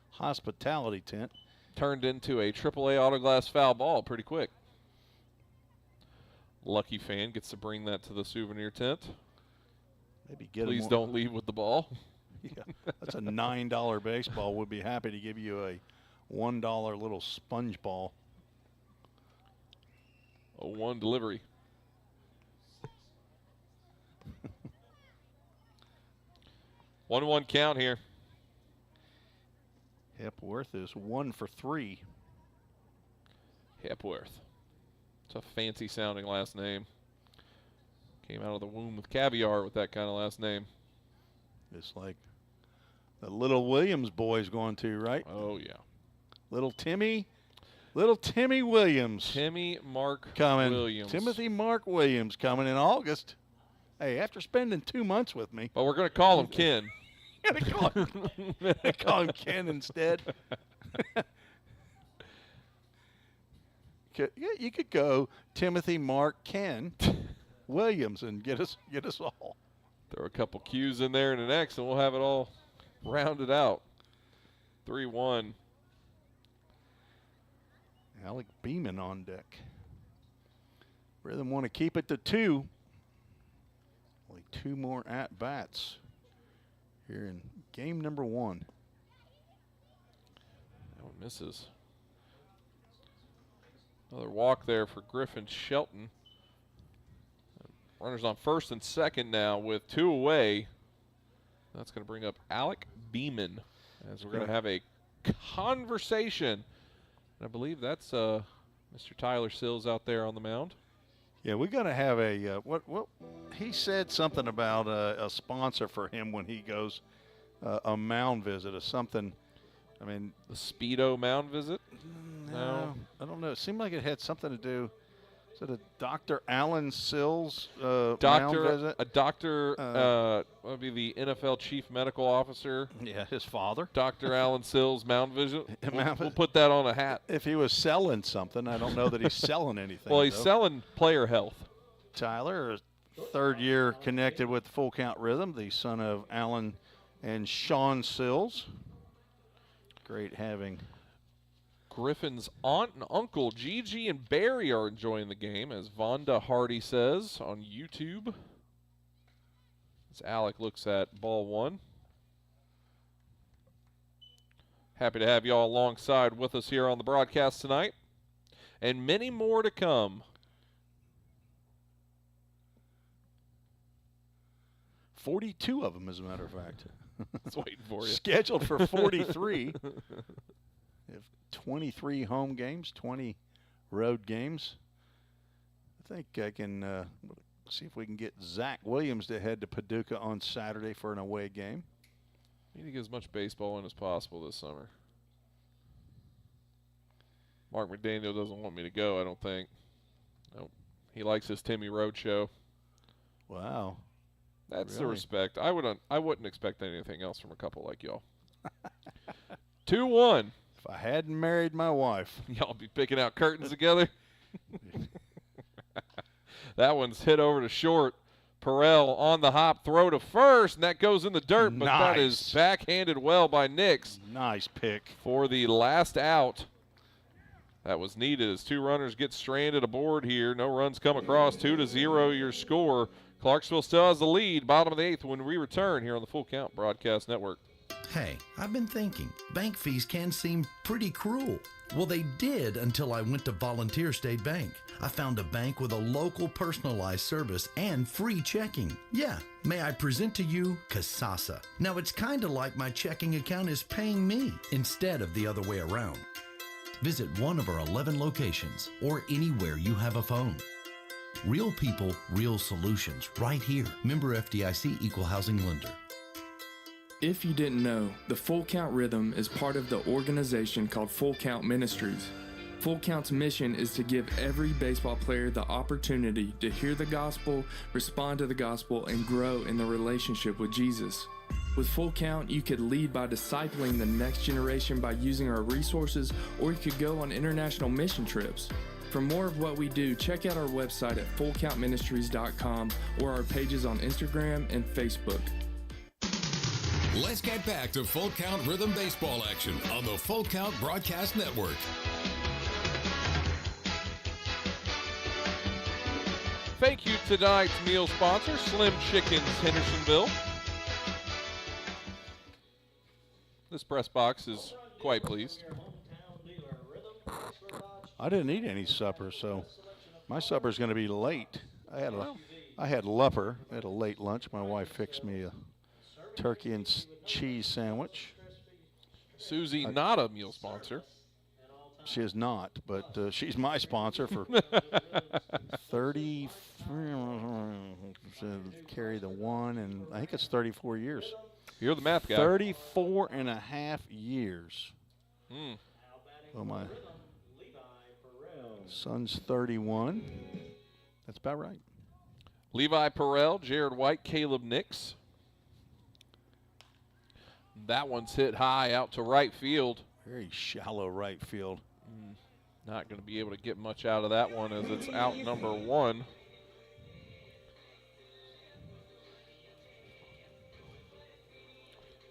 hospitality tent. Turned into a AAA autoglass foul ball pretty quick. Lucky fan gets to bring that to the souvenir tent. Maybe get Please don't leave with the ball. Yeah, that's a $9 baseball. We'd be happy to give you a $1 little sponge ball. 0-1 delivery. One count here. Hepworth is 1 for 3. Hepworth. It's a fancy sounding last name. Came out of the womb with caviar with that kind of last name. It's like the little Williams boy's going to, right? Oh, yeah. Little Timmy Williams. Timmy Mark coming. Williams. Timothy Mark Williams coming in August. Hey, after spending 2 months with me. But we're going to call him Ken. Call him Ken instead. You could go Timothy, Mark, Ken, Williams, and get us all. Throw a couple Q's in there and an X, and we'll have it all rounded out. 3-1. Alec Beeman on deck. Rhythm want to keep it to 2. Only 2 more at-bats here in game number 1. That one misses. Another walk there for Griffin Shelton. Runners on first and second now with 2 away. That's going to bring up Alec Beeman as we're going to have a conversation. And I believe that's Mr. Tyler Sills out there on the mound. Yeah, we're going to have a what he said something about a sponsor for him when he goes a mound visit or something. I mean, the Speedo mound visit? No, I don't know. It seemed like it had something to do. Is it a Dr. Alan Sills mound visit? A doctor would be the NFL chief medical officer. Yeah, his father. Dr. Alan Sills mound visit. We'll put that on a hat. If he was selling something, I don't know that he's selling anything. Well, he's selling player health. Tyler, 3rd year connected with Full Count Rhythm, the son of Alan and Sean Sills. Great having Griffin's aunt and uncle, Gigi and Barry, are enjoying the game, as Vonda Hardy says on YouTube. As Alec looks at ball 1. Happy to have you all alongside with us here on the broadcast tonight. And many more to come. 42 of them, as a matter of fact. It's waiting for you. Scheduled for 43. If 23 home games, 20 road games. I think I can see if we can get Zach Williams to head to Paducah on Saturday for an away game. Need to get as much baseball in as possible this summer. Mark McDaniel doesn't want me to go, I don't think. Nope. He likes his Timmy Road show. Wow. That's the Really? respect. I wouldn't expect anything else from a couple like y'all. 2-1. If I hadn't married my wife. Y'all be picking out curtains together. That one's hit over to short. Perel on the hop, throw to first, and that goes in the dirt, but that is backhanded well by Nix. Nice pick. For the last out. That was needed as 2 runners get stranded aboard here. No runs come across. 2-0 your score. Clarksville still has the lead. Bottom of the 8th when we return here on the Full Count Broadcast Network. Hey, I've been thinking, bank fees can seem pretty cruel. Well, they did until I went to Volunteer State Bank. I found a bank with a local personalized service and free checking. Yeah, may I present to you Kasasa. Now, it's kind of like my checking account is paying me instead of the other way around. Visit one of our 11 locations or anywhere you have a phone. Real people, real solutions, right here. Member FDIC Equal Housing Lender. If you didn't know, the Full Count Rhythm is part of the organization called Full Count Ministries. Full Count's mission is to give every baseball player the opportunity to hear the gospel, respond to the gospel, and grow in the relationship with Jesus. With Full Count, you could lead by discipling the next generation by using our resources, or you could go on international mission trips. For more of what we do, check out our website at fullcountministries.com or our pages on Instagram and Facebook. Let's get back to Full Count Rhythm Baseball action on the Full Count Broadcast Network. Thank you to tonight's meal sponsor, Slim Chickens, Hendersonville. This press box is quite pleased. I didn't eat any supper, so my supper's going to be late. I had lupper at a late lunch. My wife fixed me a turkey and cheese sandwich. Susie, not a meal sponsor. She is not, but she's my sponsor for 30, carry the one, and I think it's 34 years. You're the math guy. 34 and a half years. Well, my son's 31. That's about right. Levi Perrell, Jared White, Caleb Nix. That one's hit high out to right field. Very shallow right field. Not going to be able to get much out of that one as it's out number 1.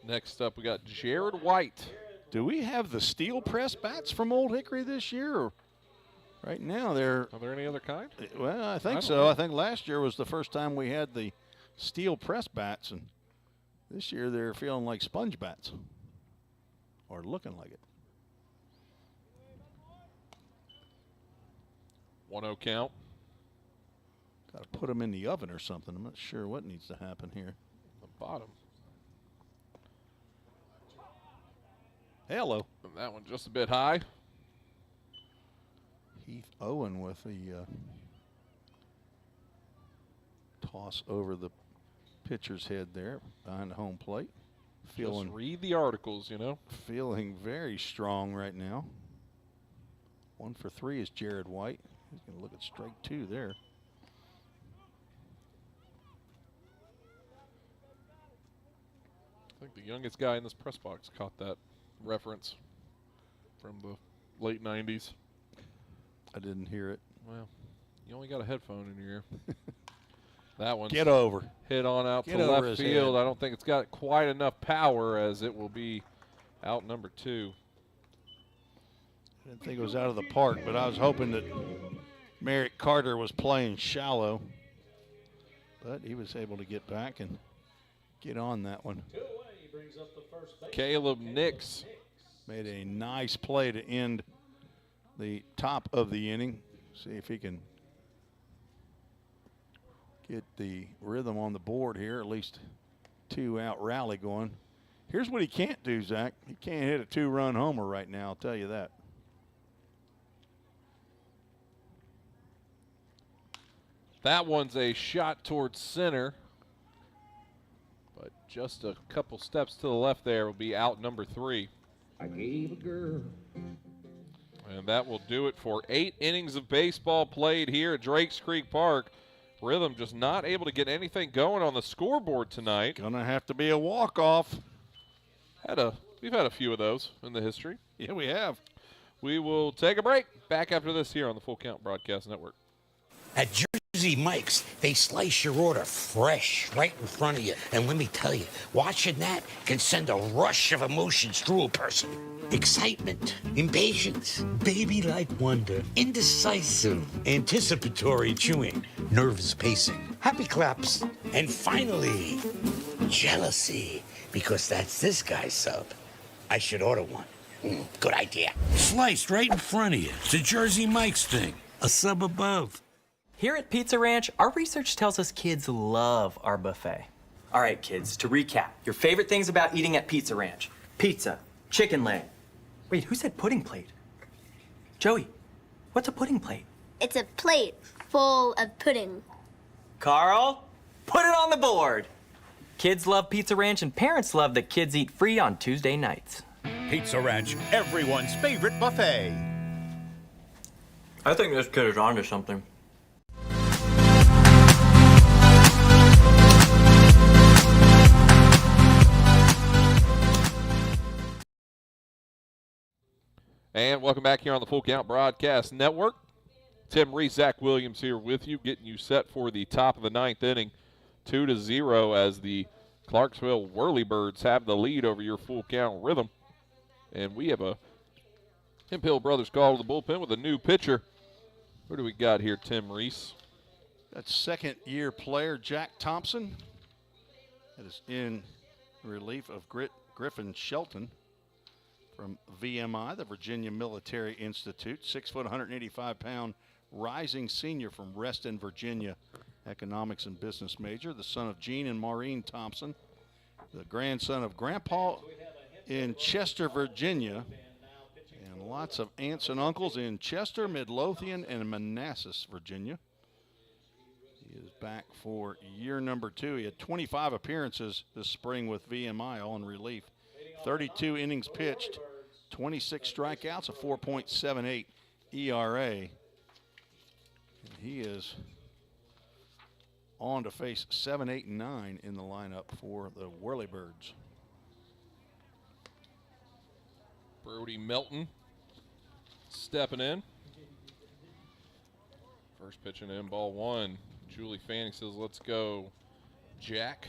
Next up, we got Jared White. Do we have the steel press bats from Old Hickory this year? Or right now, they're. Are there any other kind? Well, I think so. I think last year was the first time we had the steel press bats, and this year they're feeling like sponge bats, or looking like it. 1-0 count. Got to put them in the oven or something. I'm not sure what needs to happen here. The bottom. Hello. That one just a bit high. Heath Owen with the toss over the pitcher's head there behind the home plate. Just read the articles, you know. Feeling very strong right now. 1 for 3 is Jared White. He's going to look at strike 2 there. I think the youngest guy in this press box caught that reference from the late 90s. I didn't hear it. Well, you only got a headphone in your ear. That one's Get over. hit on out Get to over left his field. head. I don't think it's got quite enough power as it will be out number 2. I didn't think it was out of the park, but I was hoping that Merrick Carter was playing shallow. But he was able to get back and get on that one. Caleb Nix made a nice play to end the top of the inning. See if he can get the rhythm on the board here, at least 2-out rally going. Here's what he can't do, Zach. He can't hit a 2-run homer right now, I'll tell you that. That one's a shot towards center. But just a couple steps to the left there will be out number 3. I gave a girl. And that will do it for 8 innings of baseball played here at Drakes Creek Park. Rhythm just not able to get anything going on the scoreboard tonight. Gonna have to be a walk-off. We've had a few of those in the history. Yeah, we have. We will take a break. Back after this here on the Full Count Broadcast Network. At Jersey Mike's, they slice your order fresh right in front of you. And let me tell you, watching that can send a rush of emotions through a person. Excitement, impatience, baby-like wonder, indecisive, anticipatory chewing, nervous pacing, happy claps, and finally, jealousy, because that's this guy's sub. I should order one. Good idea. Sliced right in front of you. It's a Jersey Mike's thing. A sub above. Here at Pizza Ranch, our research tells us kids love our buffet. All right, kids, to recap, your favorite things about eating at Pizza Ranch: pizza, chicken leg. Wait, who said pudding plate? Joey, what's a pudding plate? It's a plate full of pudding. Carl, put it on the board. Kids love Pizza Ranch, and parents love that kids eat free on Tuesday nights. Pizza Ranch, everyone's favorite buffet. I think this kid is onto something. And welcome back here on the Full Count Broadcast Network. Tim Reese, Zach Williams here with you, getting you set for the top of the 9th inning. 2-0 as the Clarksville Whirlybirdz have the lead over your Full Count Rhythm. And we have a Hemphill Brothers call to the bullpen with a new pitcher. Who do we got here, Tim Reese? That's second-year player Jack Thompson. That is in relief of Griffin Shelton from VMI, the Virginia Military Institute. 6 foot, 185-pound rising senior from Reston, Virginia, economics and business major. The son of Gene and Maureen Thompson, the grandson of Grandpa in Chester, Virginia, and lots of aunts and uncles in Chester, Midlothian, and Manassas, Virginia. He is back for year number 2. He had 25 appearances this spring with VMI, all in relief. 32 innings pitched, 26 strikeouts, a 4.78 ERA. And he is on to face 7, 8, and 9 in the lineup for the Whirlybirdz. Brody Melton stepping in. First pitch and in, ball one. Julie Fanning says, let's go, Jack.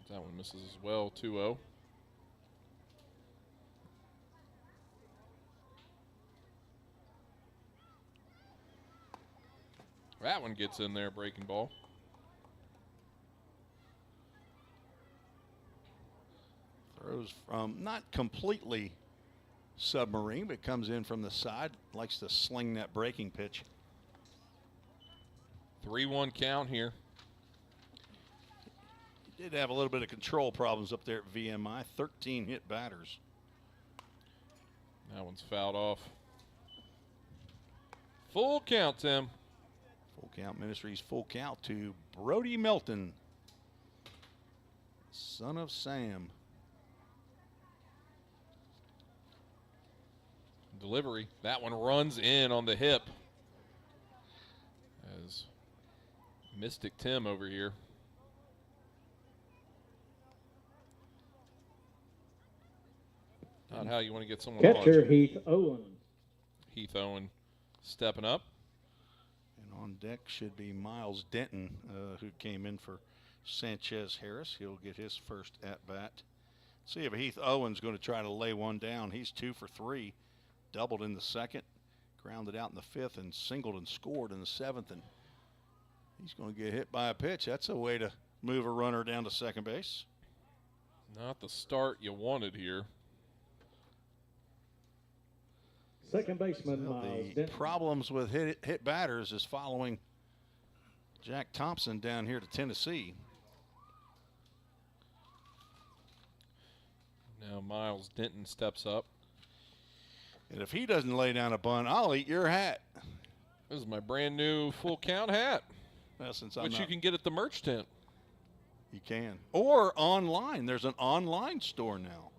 That one misses as well, 2-0. That one gets in there, breaking ball. Throws from not completely submarine, but comes in from the side. Likes to sling that breaking pitch. 3-1 count here. He did have a little bit of control problems up there at VMI. 13 hit batters. That one's fouled off. Full count, Tim. Full count Ministries, full count to Brody Melton, son of Sam. Delivery. That one runs in on the hip. As Mystic Tim over here. Not how you want to get someone Catcher punched. Heath Owen. Heath Owen stepping up. And on deck should be Miles Denton, who came in for Sanchez Harris. He'll get his first at-bat. See if Heath Owen's going to try to lay one down. He's 2 for 3. Doubled in the second, grounded out in the fifth, and singled and scored in the seventh. And he's going to get hit by a pitch. That's a way to move a runner down to second base. Not the start you wanted here. Second baseman Miles The Denton. problems with hit batters is following Jack Thompson down here to Tennessee. Now Miles Denton steps up. And if he doesn't lay down a bunt, I'll eat your hat. This is my brand new full count hat. Well, since which you can get at the merch tent. You can. Or online. There's an online store now.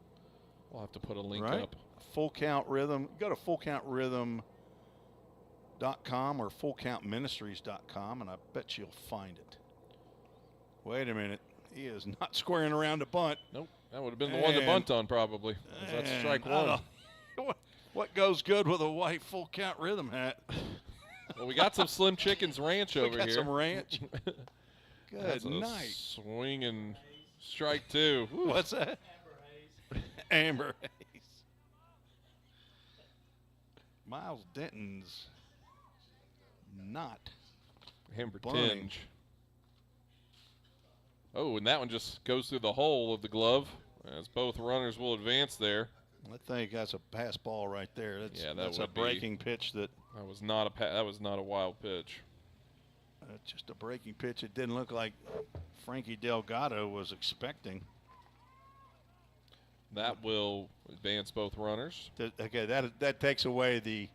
We'll have to put a link Right? up. Full Count Rhythm. Go to fullcountrhythm.com or fullcountministries.com, and I bet you'll find it. Wait a minute. He is not squaring around a bunt. Nope. That would have been the one to bunt on probably. 'Cause that's strike one. What goes good with a white Full Count Rhythm hat? Well, we got some Slim Chickens Ranch over We got here. some ranch. Good That's a night. Swing and strike two. What's that? Amber Hayes. Miles Denton's not Amber bunting. tinge. Oh, and that one just goes through the hole of the glove as both runners will advance there. I think that's a pass ball right there. That's a would be. breaking pitch that was not a wild pitch. just a breaking pitch. It didn't look like Frankie Delgado was expecting. That will advance both runners. Okay, that takes away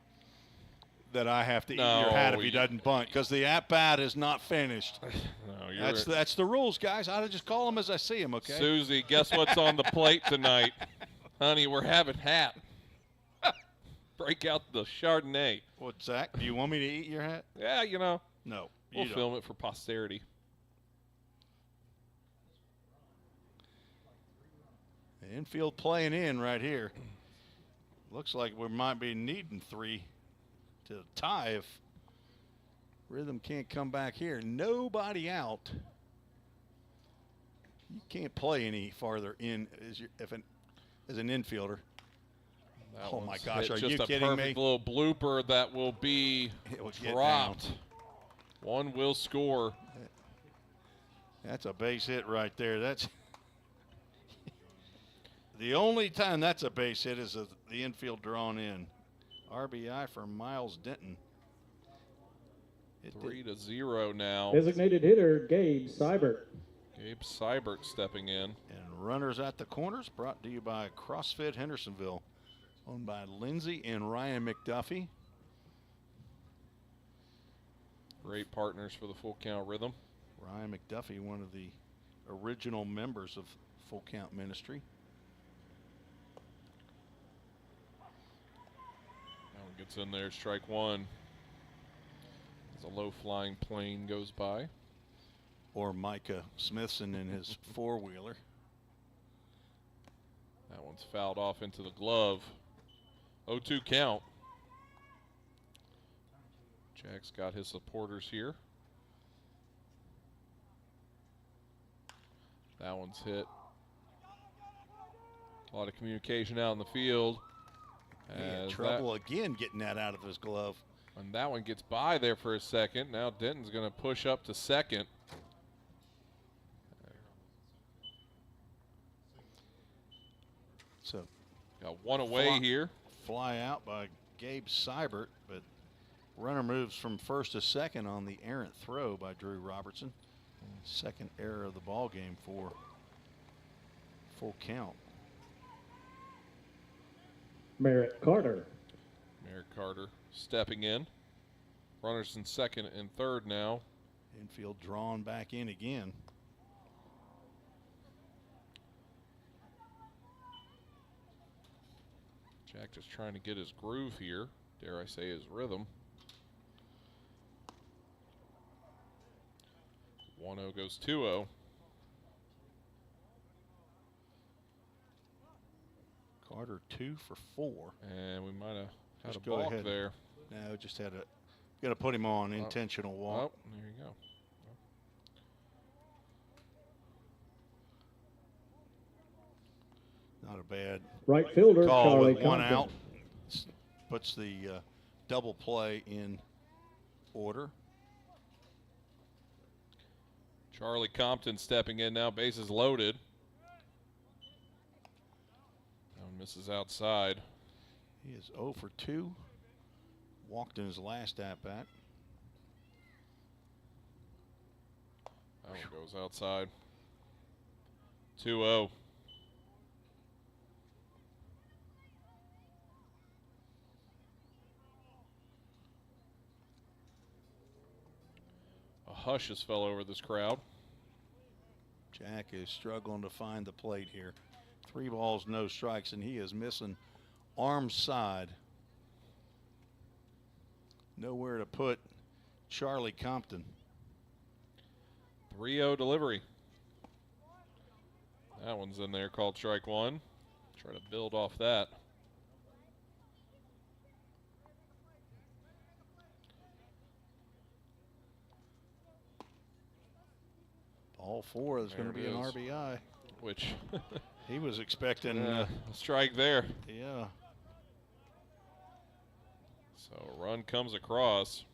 that I have to eat No, your hat if he doesn't bunt, because the at-bat is not finished. No, that's the rules, guys. I just call them as I see them, okay? Susie, guess what's on the plate tonight? Honey, we're having hat. Break out the Chardonnay. What, Zach, do you want me to eat your hat? Yeah, No. We'll film it for posterity. The infield playing in right here. Looks like we might be needing 3 to tie if Rhythm can't come back here. Nobody out. You can't play any farther in as an infielder. That Oh my one's gosh, hit. are Just you a kidding me? perfect little blooper that will be get dropped. down. One will score. That's a base hit right there. That's the only time that's a base hit is the infield drawn in. RBI for Miles Denton. 3-0 now. Designated hitter Gabe Seibert. Gabe Seibert stepping in. And runners at the corners brought to you by CrossFit Hendersonville, owned by Lindsay and Ryan McDuffie. Great partners for the Full Count Rhythm. Ryan McDuffie, one of the original members of Full Count Ministry. That one gets in there, strike one. As a low flying plane goes by. or Micah Smithson in his four-wheeler. That one's fouled off into the glove. 0-2 count. Jack's got his supporters here. That one's hit. A lot of communication out in the field. He had trouble again getting that out of his glove. And that one gets by there for a second. Now Denton's going to push up to second. So got one away here. Fly out by Gabe Seibert, but runner moves from first to second on the errant throw by Drew Robertson. Second error of the ball game for full count. Merritt Carter. Merritt Carter stepping in. Runners in second and third now. Infield drawn back in again. Jack just trying to get his groove here. Dare I say his rhythm. 1-0 goes 2-0. Carter 2 for 4. And we might have had Just a go balk ahead. there. No, just had a, got to put him on intentional walk. Oh, there you go. Not a bad Right fielder, call Charlie with one Compton. out. Puts the double play in order. Charlie Compton stepping in now, bases loaded. That one misses outside. He is 0 for 2. Walked in his last at-bat. That one goes outside. 2-0. A hush has fell over this crowd. Jack is struggling to find the plate here. 3 balls, no strikes, and he is missing arm side. Nowhere to put Charlie Compton. 3-0 delivery. That one's in there, called strike one. Try to build off that. Ball 4 is going to be an RBI. Which he was expecting a strike there. Yeah. So a run comes across.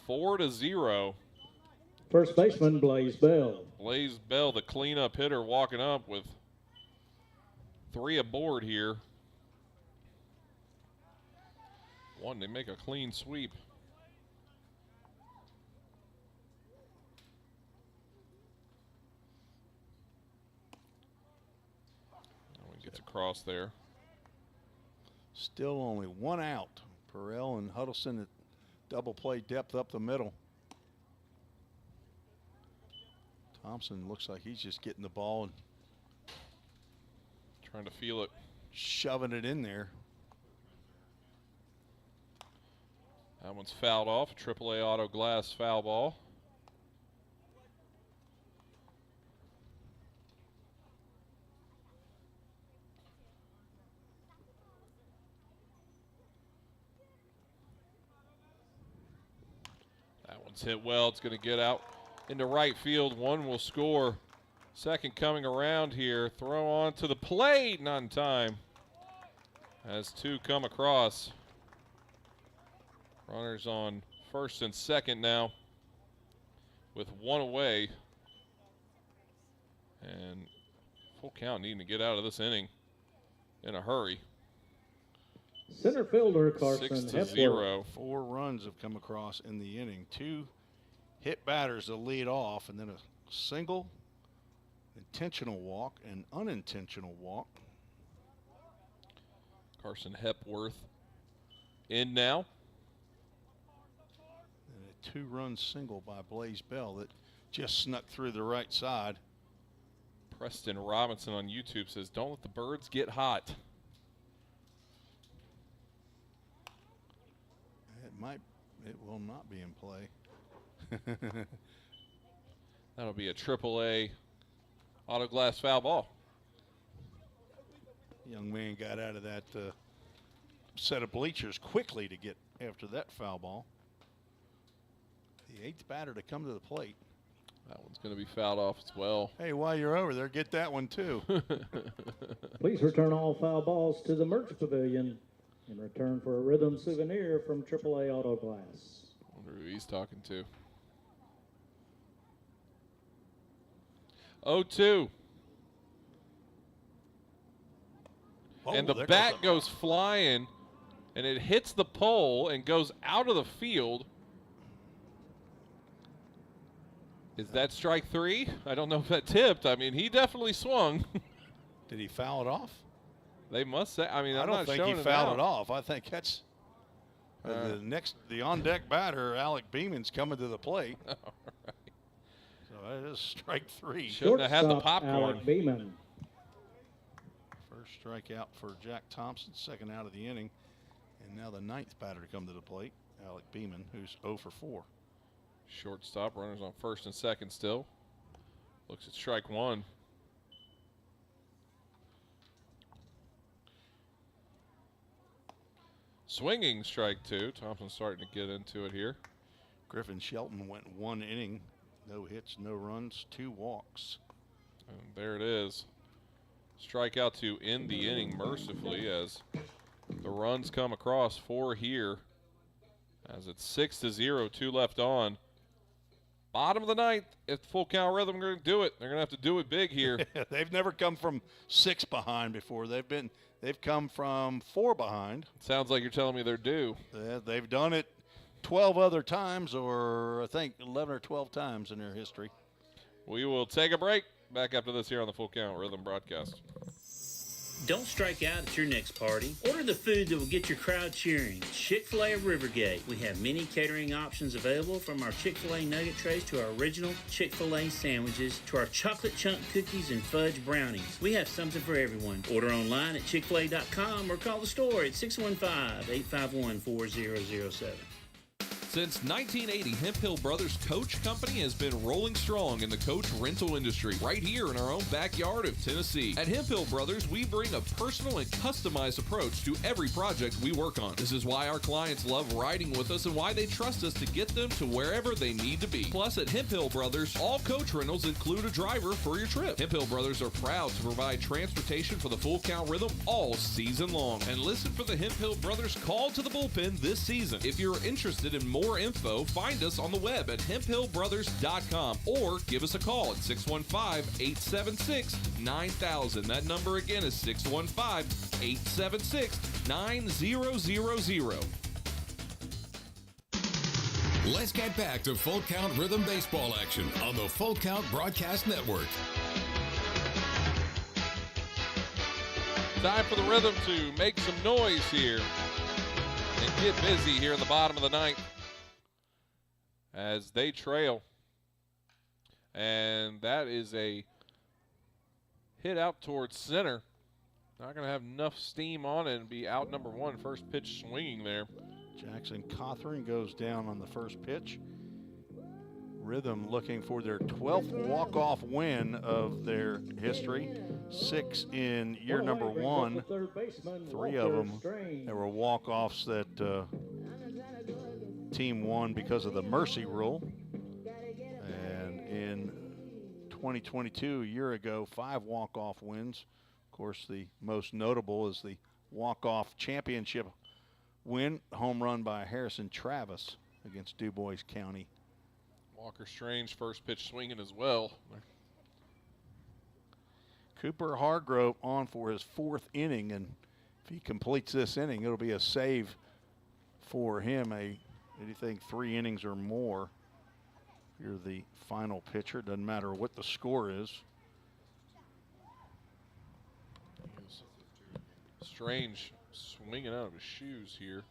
4-0. First baseman, Blaze Bell. Blaze Bell, the cleanup hitter, walking up with 3 aboard here. One, they make a clean sweep. That one gets across there. Still only 1 out. Perrell and Huddleston at double play depth up the middle. Thompson looks like he's just getting the ball and trying to feel it. Shoving it in there. That one's fouled off. AAA auto glass foul ball. That one's hit well. It's going to get out into right field. One will score. Second coming around here. Throw on to the plate. Not in time. As 2 come across. Runners on first and second now with 1 away. And full count needing to get out of this inning in a hurry. Center fielder, Carson 6-0. 4 runs have come across in the inning. 2 hit batters to lead off, and then a single, intentional walk, and unintentional walk. Carson Hepworth in now. And a 2-run single by Blaze Bell that just snuck through the right side. Preston Robinson on YouTube says, "Don't let the birds get hot." It will not be in play. That'll be a AAA auto glass foul ball. Young man got out of that set of bleachers quickly to get after that foul ball. The 8th batter to come to the plate. That one's going to be fouled off as well. Hey, while you're over there, get that one too. Please return all foul balls to the Merch Pavilion in return for a Rhythm souvenir from AAA Auto Glass. I wonder who he's talking to. 0-2. Oh, and the there bat goes goes flying, and it hits the pole and goes out of the field. Is that strike 3? I don't know if that tipped. I mean, he definitely swung. Did he foul it off? They must say. I mean, I I'm don't not think showing he it fouled out. it off. I think that's the on-deck batter, Alec Beeman's coming to the plate. All right. So that is strike 3. Shouldn't have had the Shortstop, popcorn. Alec Beeman. First strikeout for Jack Thompson, second out of the inning. And now the 9th batter to come to the plate, Alec Beeman, who's 0 for 4. Shortstop, runners on first and second still. Looks at strike 1. Swinging strike 2. Thompson's starting to get into it here. Griffin Shelton went 1 inning. No hits, no runs, 2 walks. And there it is. Strikeout to end the inning mercifully as the runs come across 4 here. As it's 6-0, 2 left on. Bottom of the 9th, if full count rhythm are going to do it, they're going to have to do it big here. They've never come from 6 behind before. They've come from 4 behind. Sounds like you're telling me they're due. They've done it 12 other times, or I think 11 or 12 times in their history. We will take a break. Back after this here on the Full Count Rhythm broadcast. Don't strike out at your next party. Order the food that will get your crowd cheering. Chick-fil-A of Rivergate. We have many catering options available, from our Chick-fil-A nugget trays to our original Chick-fil-A sandwiches to our chocolate chunk cookies and fudge brownies. We have something for everyone. Order online at chickfil-a.com or call the store at 615-851-4007. Since 1980, Hemp Hill Brothers Coach Company has been rolling strong in the coach rental industry right here in our own backyard of Tennessee. At Hemp Hill Brothers, we bring a personal and customized approach to every project we work on. This is why our clients love riding with us and why they trust us to get them to wherever they need to be. Plus, at Hemp Hill Brothers, all coach rentals include a driver for your trip. Hemp Hill Brothers are proud to provide transportation for the Full Count Rhythm all season long. And listen for the Hemp Hill Brothers call to the bullpen this season. If you're interested in more info, find us on the web at hemphillbrothers.com or give us a call at 615-876-9000. That number again is 615-876-9000. Let's get back to Full Count Rhythm baseball action on the Full Count Broadcast Network. Time for the Rhythm to make some noise here and get busy here in the bottom of the 9th as they trail. And that is a hit out towards center. Not going to have enough steam on it and be out number 1. First pitch swinging there. Jackson Cawthorn goes down on the first pitch. Rhythm looking for their 12th walk-off win of their history. 6 in year number 1. 3 of them, there were walk-offs that team won because of the mercy rule. And in 2022, a year ago, 5 walk-off wins. Of course, the most notable is the walk-off championship win, home run by Harrison Travis against Du Bois County. Walker Strange first pitch swinging as well. Cooper Hargrove on for his 4th inning, and if he completes this inning, it'll be a save for him, anything 3 innings or more. You're the final pitcher, doesn't matter what the score is. Strange swinging out of his shoes here.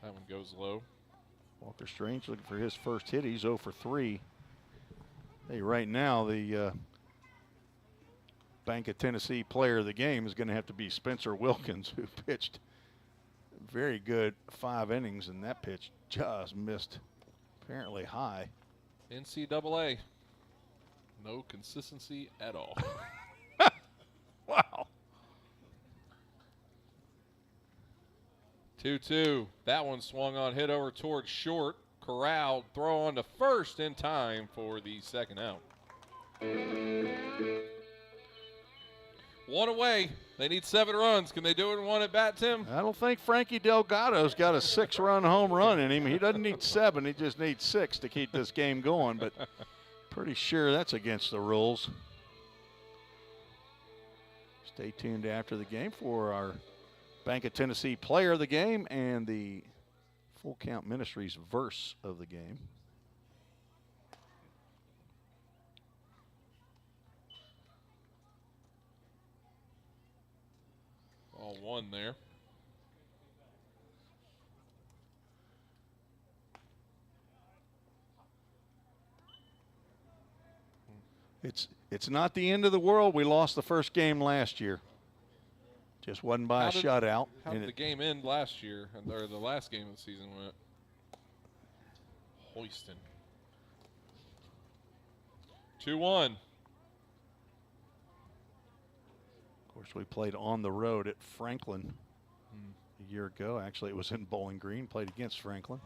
That one goes low. Walker Strange looking for his first hit. He's 0 for 3. Hey, right now the Bank of Tennessee player of the game is going to have to be Spencer Wilkins, who pitched very good 5 innings, and that pitch just missed apparently high. NCAA. No consistency at all. Wow. 2-2. That one swung on, hit over towards short. Corralled, throw on to first in time for the second out. One away. They need 7 runs. Can they do it in one at bat, Tim? I don't think Frankie Delgado's got a 6-run home run in him. He doesn't need 7. He just needs 6 to keep this game going, but pretty sure that's against the rules. Stay tuned after the game for our Bank of Tennessee player of the game and the Full Count Ministries verse of the game. All one there. It's not the end of the world. We lost the first game last year. Just wasn't by a shutout. How did the game end last year, or the last game of the season went? Hoiston. 2-1. Of course, we played on the road at Franklin a year ago. Actually, it was in Bowling Green, played against Franklin.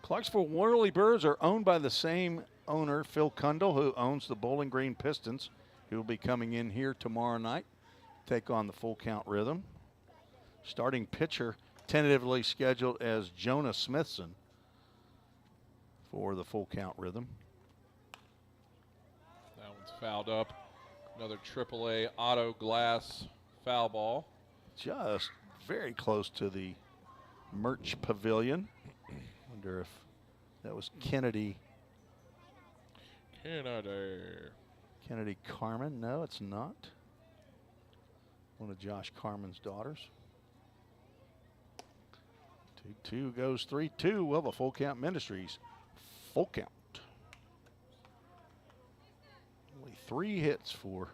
Clarksville Whirlybirdz are owned by the same owner, Phil Kundle, who owns the Bowling Green Pistons. He will be coming in here tomorrow night, take on the Full Count Rhythm. Starting pitcher tentatively scheduled as Jonah Smithson for the Full Count Rhythm. That one's fouled up. Another AAA auto glass foul ball. Just very close to the merch pavilion. Wonder if that was Kennedy Carmen. No, it's not. One of Josh Carmen's daughters. 2-2 goes 3-2. Well, the Full Count Ministries. Full count. Only 3 hits for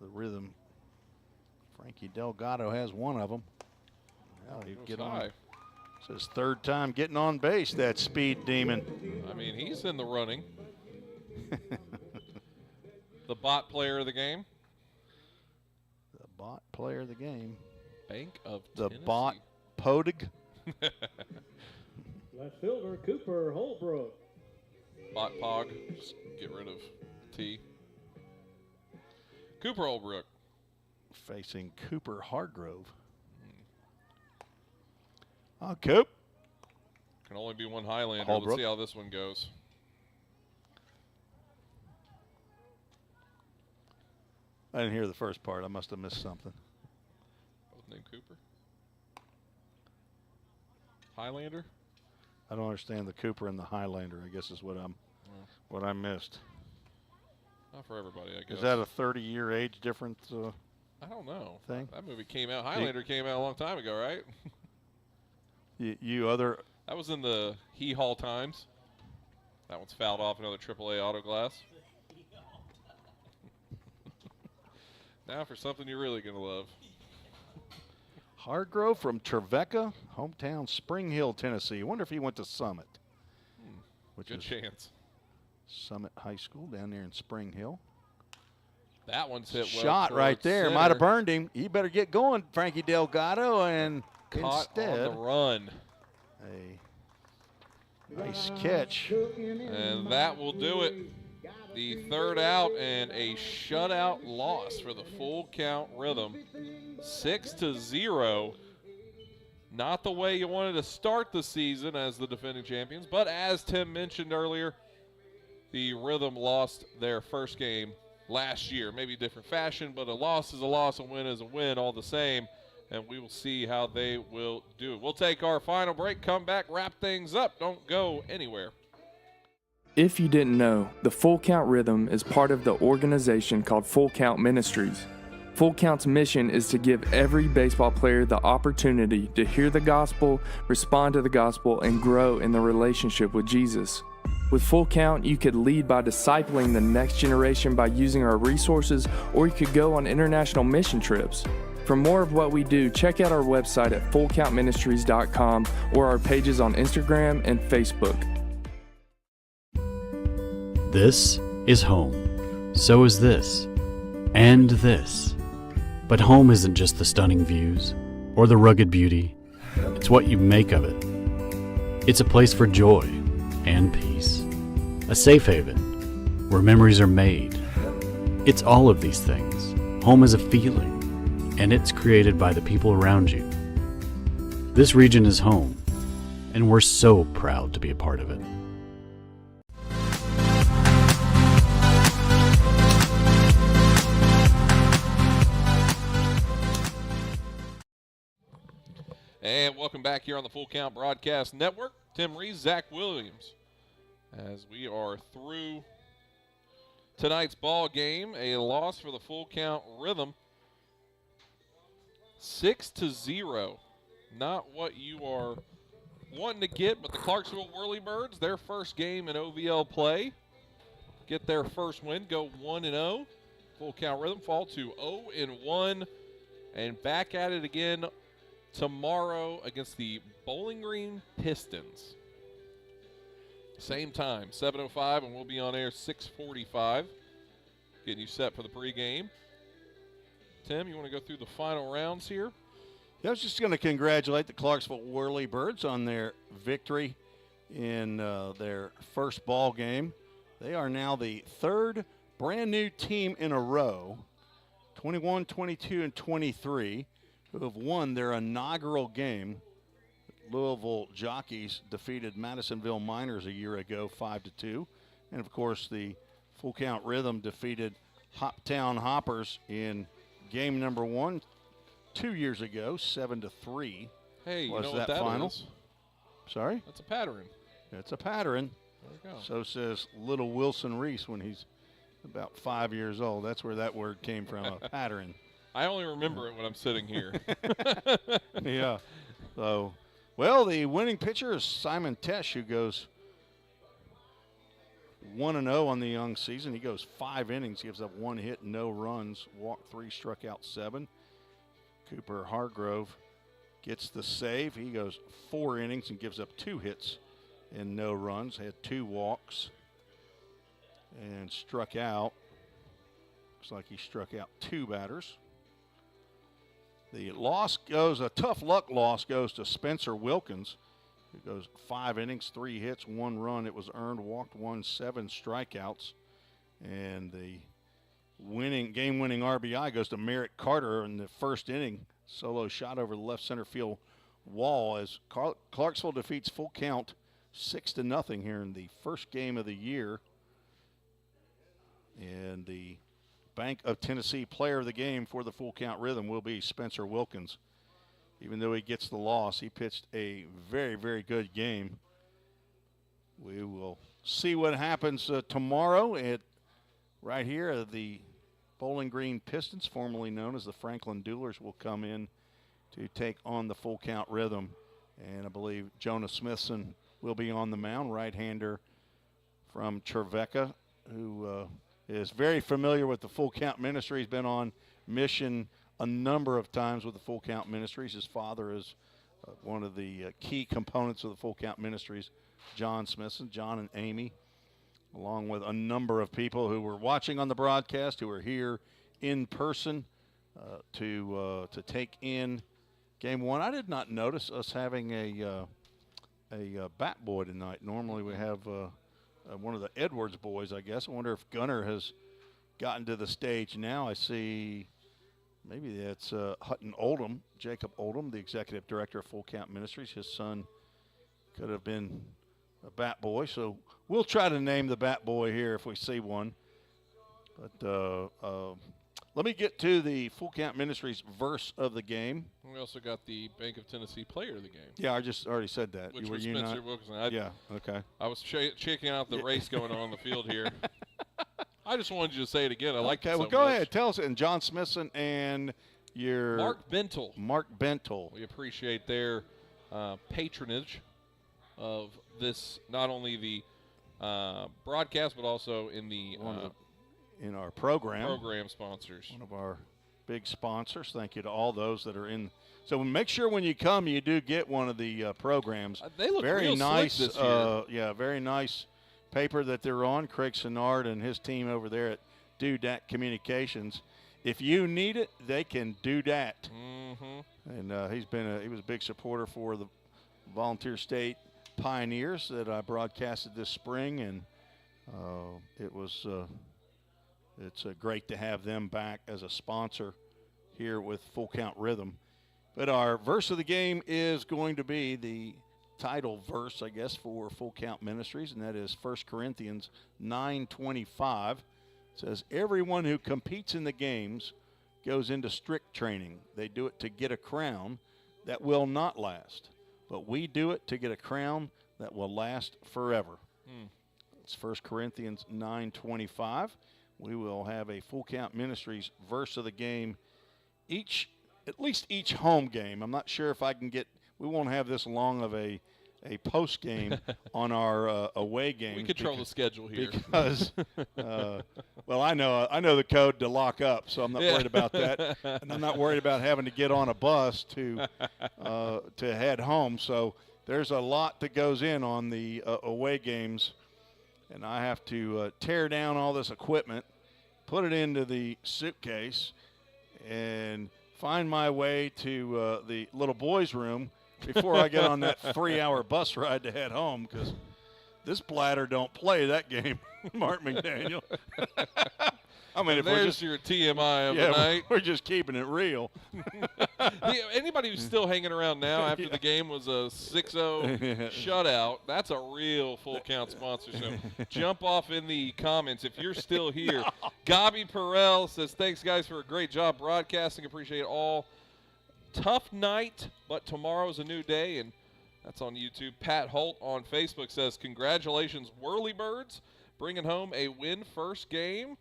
the Rhythm. Frankie Delgado has one of them. Now he'd get on. It's his 3rd time getting on base, that speed demon. I mean, he's in the running. The bot player of the game. The bot player of the game. Bank of the Tennessee. Bot Podig. Left fielder Cooper Holbrook. Bot Pog. Just get rid of T. Cooper Holbrook. Facing Cooper Hargrove. Coop. Can only be one Highlander. Holbrook. Let's see how this one goes. I didn't hear the first part. I must have missed something. Both named Cooper. Highlander. I don't understand the Cooper and the Highlander. I guess is what I missed. Not for everybody, I guess. Is that a 30-year age difference? I don't know. Thing? That movie came out. Highlander came out a long time ago, right? You other. That was in the Hee Haw times. That one's fouled off, another AAA auto glass. Now for something you're really going to love. Hargrove from Trevecca, hometown Spring Hill, Tennessee. I wonder if he went to Summit. Which Good is chance. Summit High School down there in Spring Hill. That one's hit well. Shot right there. Center. Might have burned him. He better get going, Frankie Delgado, and caught instead on the run. A nice catch. And that will do it. The 3rd out and a shutout loss for the Full Count Rhythm. 6-0. Not the way you wanted to start the season as the defending champions, but as Tim mentioned earlier, the Rhythm lost their first game last year. Maybe different fashion, but a loss is a loss, a win is a win, all the same. And we will see how they will do. We'll take our final break, come back, wrap things up. Don't go anywhere. If you didn't know, the Full Count Rhythm is part of the organization called Full Count Ministries. Full Count's mission is to give every baseball player the opportunity to hear the gospel, respond to the gospel, and grow in the relationship with Jesus. With Full Count, you could lead by discipling the next generation by using our resources, or you could go on international mission trips. For more of what we do, check out our website at fullcountministries.com or our pages on Instagram and Facebook. This is home. So is this. And this. But home isn't just the stunning views or the rugged beauty. It's what you make of it. It's a place for joy and peace. A safe haven where memories are made. It's all of these things. Home is a feeling, and it's created by the people around you. This region is home, and we're so proud to be a part of it. And welcome back here on the Full Count Broadcast Network. Tim Rees, Zach Williams, as we are through tonight's ball game. A loss for the Full Count Rhythm, 6-0. Not what you are wanting to get, but the Clarksville Whirlybirdz, their first game in OVL play, get their first win, go 1-0. Full Count Rhythm fall to 0-1, and back at it again tomorrow against the Bowling Green Pistons. Same time, 7:05, and we'll be on air 6:45. Getting you set for the pregame. Tim, you want to go through the final rounds here? Yeah, I was just going to congratulate the Clarksville Whirlybirdz on their victory in their first ball game. They are now the third brand new team in a row, 21, 22, and 23, who have won their inaugural game. Louisville Jockeys defeated Madisonville Miners a year ago, 5-2. And, of course, the Full Count Rhythm defeated Hoptown Hoppers in game number 1 2 years ago, 7-3. Hey, you was know what that final. is? Sorry? That's a pattern. It's a pattern. There you go. So says little Wilson Reese when he's about 5 years old. That's where that word came from, a pattern. I only remember it when I'm sitting here. Yeah. So, well, the winning pitcher is Simon Tesh, who goes 1-0 on the young season. He goes 5 innings, gives up 1 hit, no runs, walked 3, struck out 7. Cooper Hargrove gets the save. He goes 4 innings and gives up 2 hits and no runs, had 2 walks and struck out. Looks like he struck out 2 batters. The loss goes, a tough luck loss goes to Spencer Wilkins, who goes 5 innings, 3 hits, 1 run. It was earned, walked 1, 7 strikeouts. And the game-winning RBI goes to Merritt Carter in the first inning. Solo shot over the left center field wall as Clarksville defeats Full Count 6-0 here in the first game of the year. And the Bank of Tennessee player of the game for the Full Count Rhythm will be Spencer Wilkins. Even though he gets the loss, he pitched a very, very good game. We will see what happens tomorrow right here. The Bowling Green Pistons, formerly known as the Franklin Duelers, will come in to take on the Full Count Rhythm. And I believe Jonah Smithson will be on the mound, right-hander from Trevecca, who is very familiar with the Full Count Ministry. He's been on mission a number of times with the Full Count Ministries. His father is one of the key components of the Full Count Ministries, John Smithson, John and Amy, along with a number of people who were watching on the broadcast, who are here in person to take in Game 1. I did not notice us having a bat boy tonight. Normally we have one of the Edwards boys, I guess. I wonder if Gunner has gotten to the stage now. I see maybe that's Hutton Oldham, Jacob Oldham, the executive director of Full Count Ministries. His son could have been a bat boy. So we'll try to name the bat boy here if we see one. But let me get to the Full Count Ministries verse of the game. We also got the Bank of Tennessee player of the game. Yeah, I just already said that. Which was Spencer Wilkinson. Yeah, okay. I was checking out the race going on the field here. I just wanted you to say it again. I like it so well, go much. ahead. Tell us. And John Smithson and your Mark Bentel. Mark Bentel. We appreciate their patronage of this, not only the broadcast, but also in the in our program sponsors. One of our big sponsors. Thank you to all those that are in. So make sure when you come, you do get one of the programs. They look very real nice. Slick this year. Yeah, very nice paper that they're on, Craig Sinnard and his team over there at Do Dat Communications. If you need it, they can do that. And he was a big supporter for the Volunteer State Pioneers that I broadcasted this spring, and it's great to have them back as a sponsor here with Full Count Rhythm. But our verse of the game is going to be the title verse, I guess, for Full Count Ministries, and that is 1 Corinthians 9:25. It says, everyone who competes in the games goes into strict training. They do it to get a crown that will not last, but we do it to get a crown that will last forever. It's 1 Corinthians 9:25. We will have a Full Count Ministries verse of the game at least each home game. I'm not sure if I can get, we won't have this long of a post game on our away games. We control the schedule here. Because, well, I know the code to lock up, so I'm not worried about that. And I'm not worried about having to get on a bus to head home. So there's a lot that goes in on the away games, and I have to tear down all this equipment, put it into the suitcase, and find my way to the little boys' room before I get on that 3-hour bus ride to head home, because this bladder don't play that game, Mark McDaniel. I mean, if there's your TMI of the night. We're just keeping it real. Anybody who's still hanging around now after the game was a 6-0 shutout, that's a real Full Count sponsor. So jump off in the comments if you're still here. Gabi Perel says, thanks, guys, for a great job broadcasting. Appreciate it all. Tough night, but tomorrow's a new day, and that's on YouTube. Pat Holt on Facebook says, congratulations, Whirlybirdz, bringing home a win first game.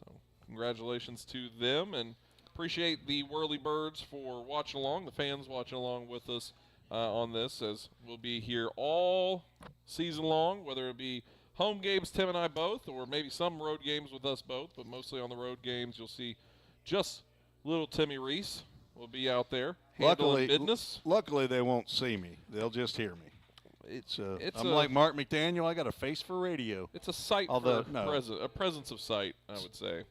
So congratulations to them, and appreciate the Whirlybirdz for watching along, the fans watching along with us on this, as we'll be here all season long, whether it be home games, Tim and I both, or maybe some road games with us both, but mostly on the road games you'll see just little Timmy Reese will be out there handling business. Luckily, they won't see me. They'll just hear me. I'm like Mark McDaniel. I got a face for radio. It's a sight a presence of sight, I would say.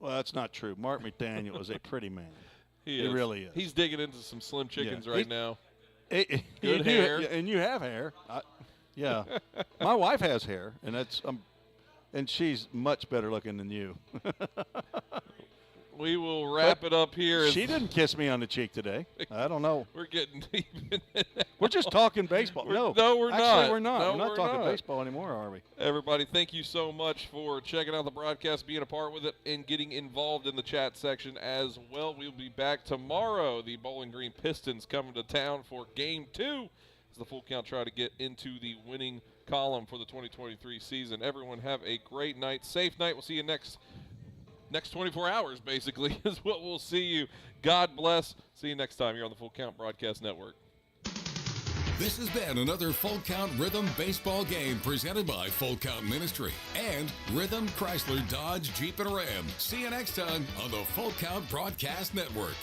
Well, that's not true. Mark McDaniel is a pretty man. He really is. He's digging into some Slim Chickens right now. Good hair. And you have hair. Yeah. My wife has hair, and and she's much better looking than you. We will wrap it up here. She didn't kiss me on the cheek today. I don't know. We're getting deep in it. We're just talking baseball. We're not. Actually, we're not. No, we're not talking baseball anymore, are we? Everybody, thank you so much for checking out the broadcast, being a part with it, and getting involved in the chat section as well. We'll be back tomorrow. The Bowling Green Pistons coming to town for Game 2 as the Full Count try to get into the winning column for the 2023 season. Everyone have a great night. Safe night. We'll see you next 24 hours, basically, is what we'll see you. God bless. See you next time here on the Full Count Broadcast Network. This has been another Full Count Rhythm baseball game presented by Full Count Ministry and Rhythm Chrysler Dodge Jeep and Ram. See you next time on the Full Count Broadcast Network.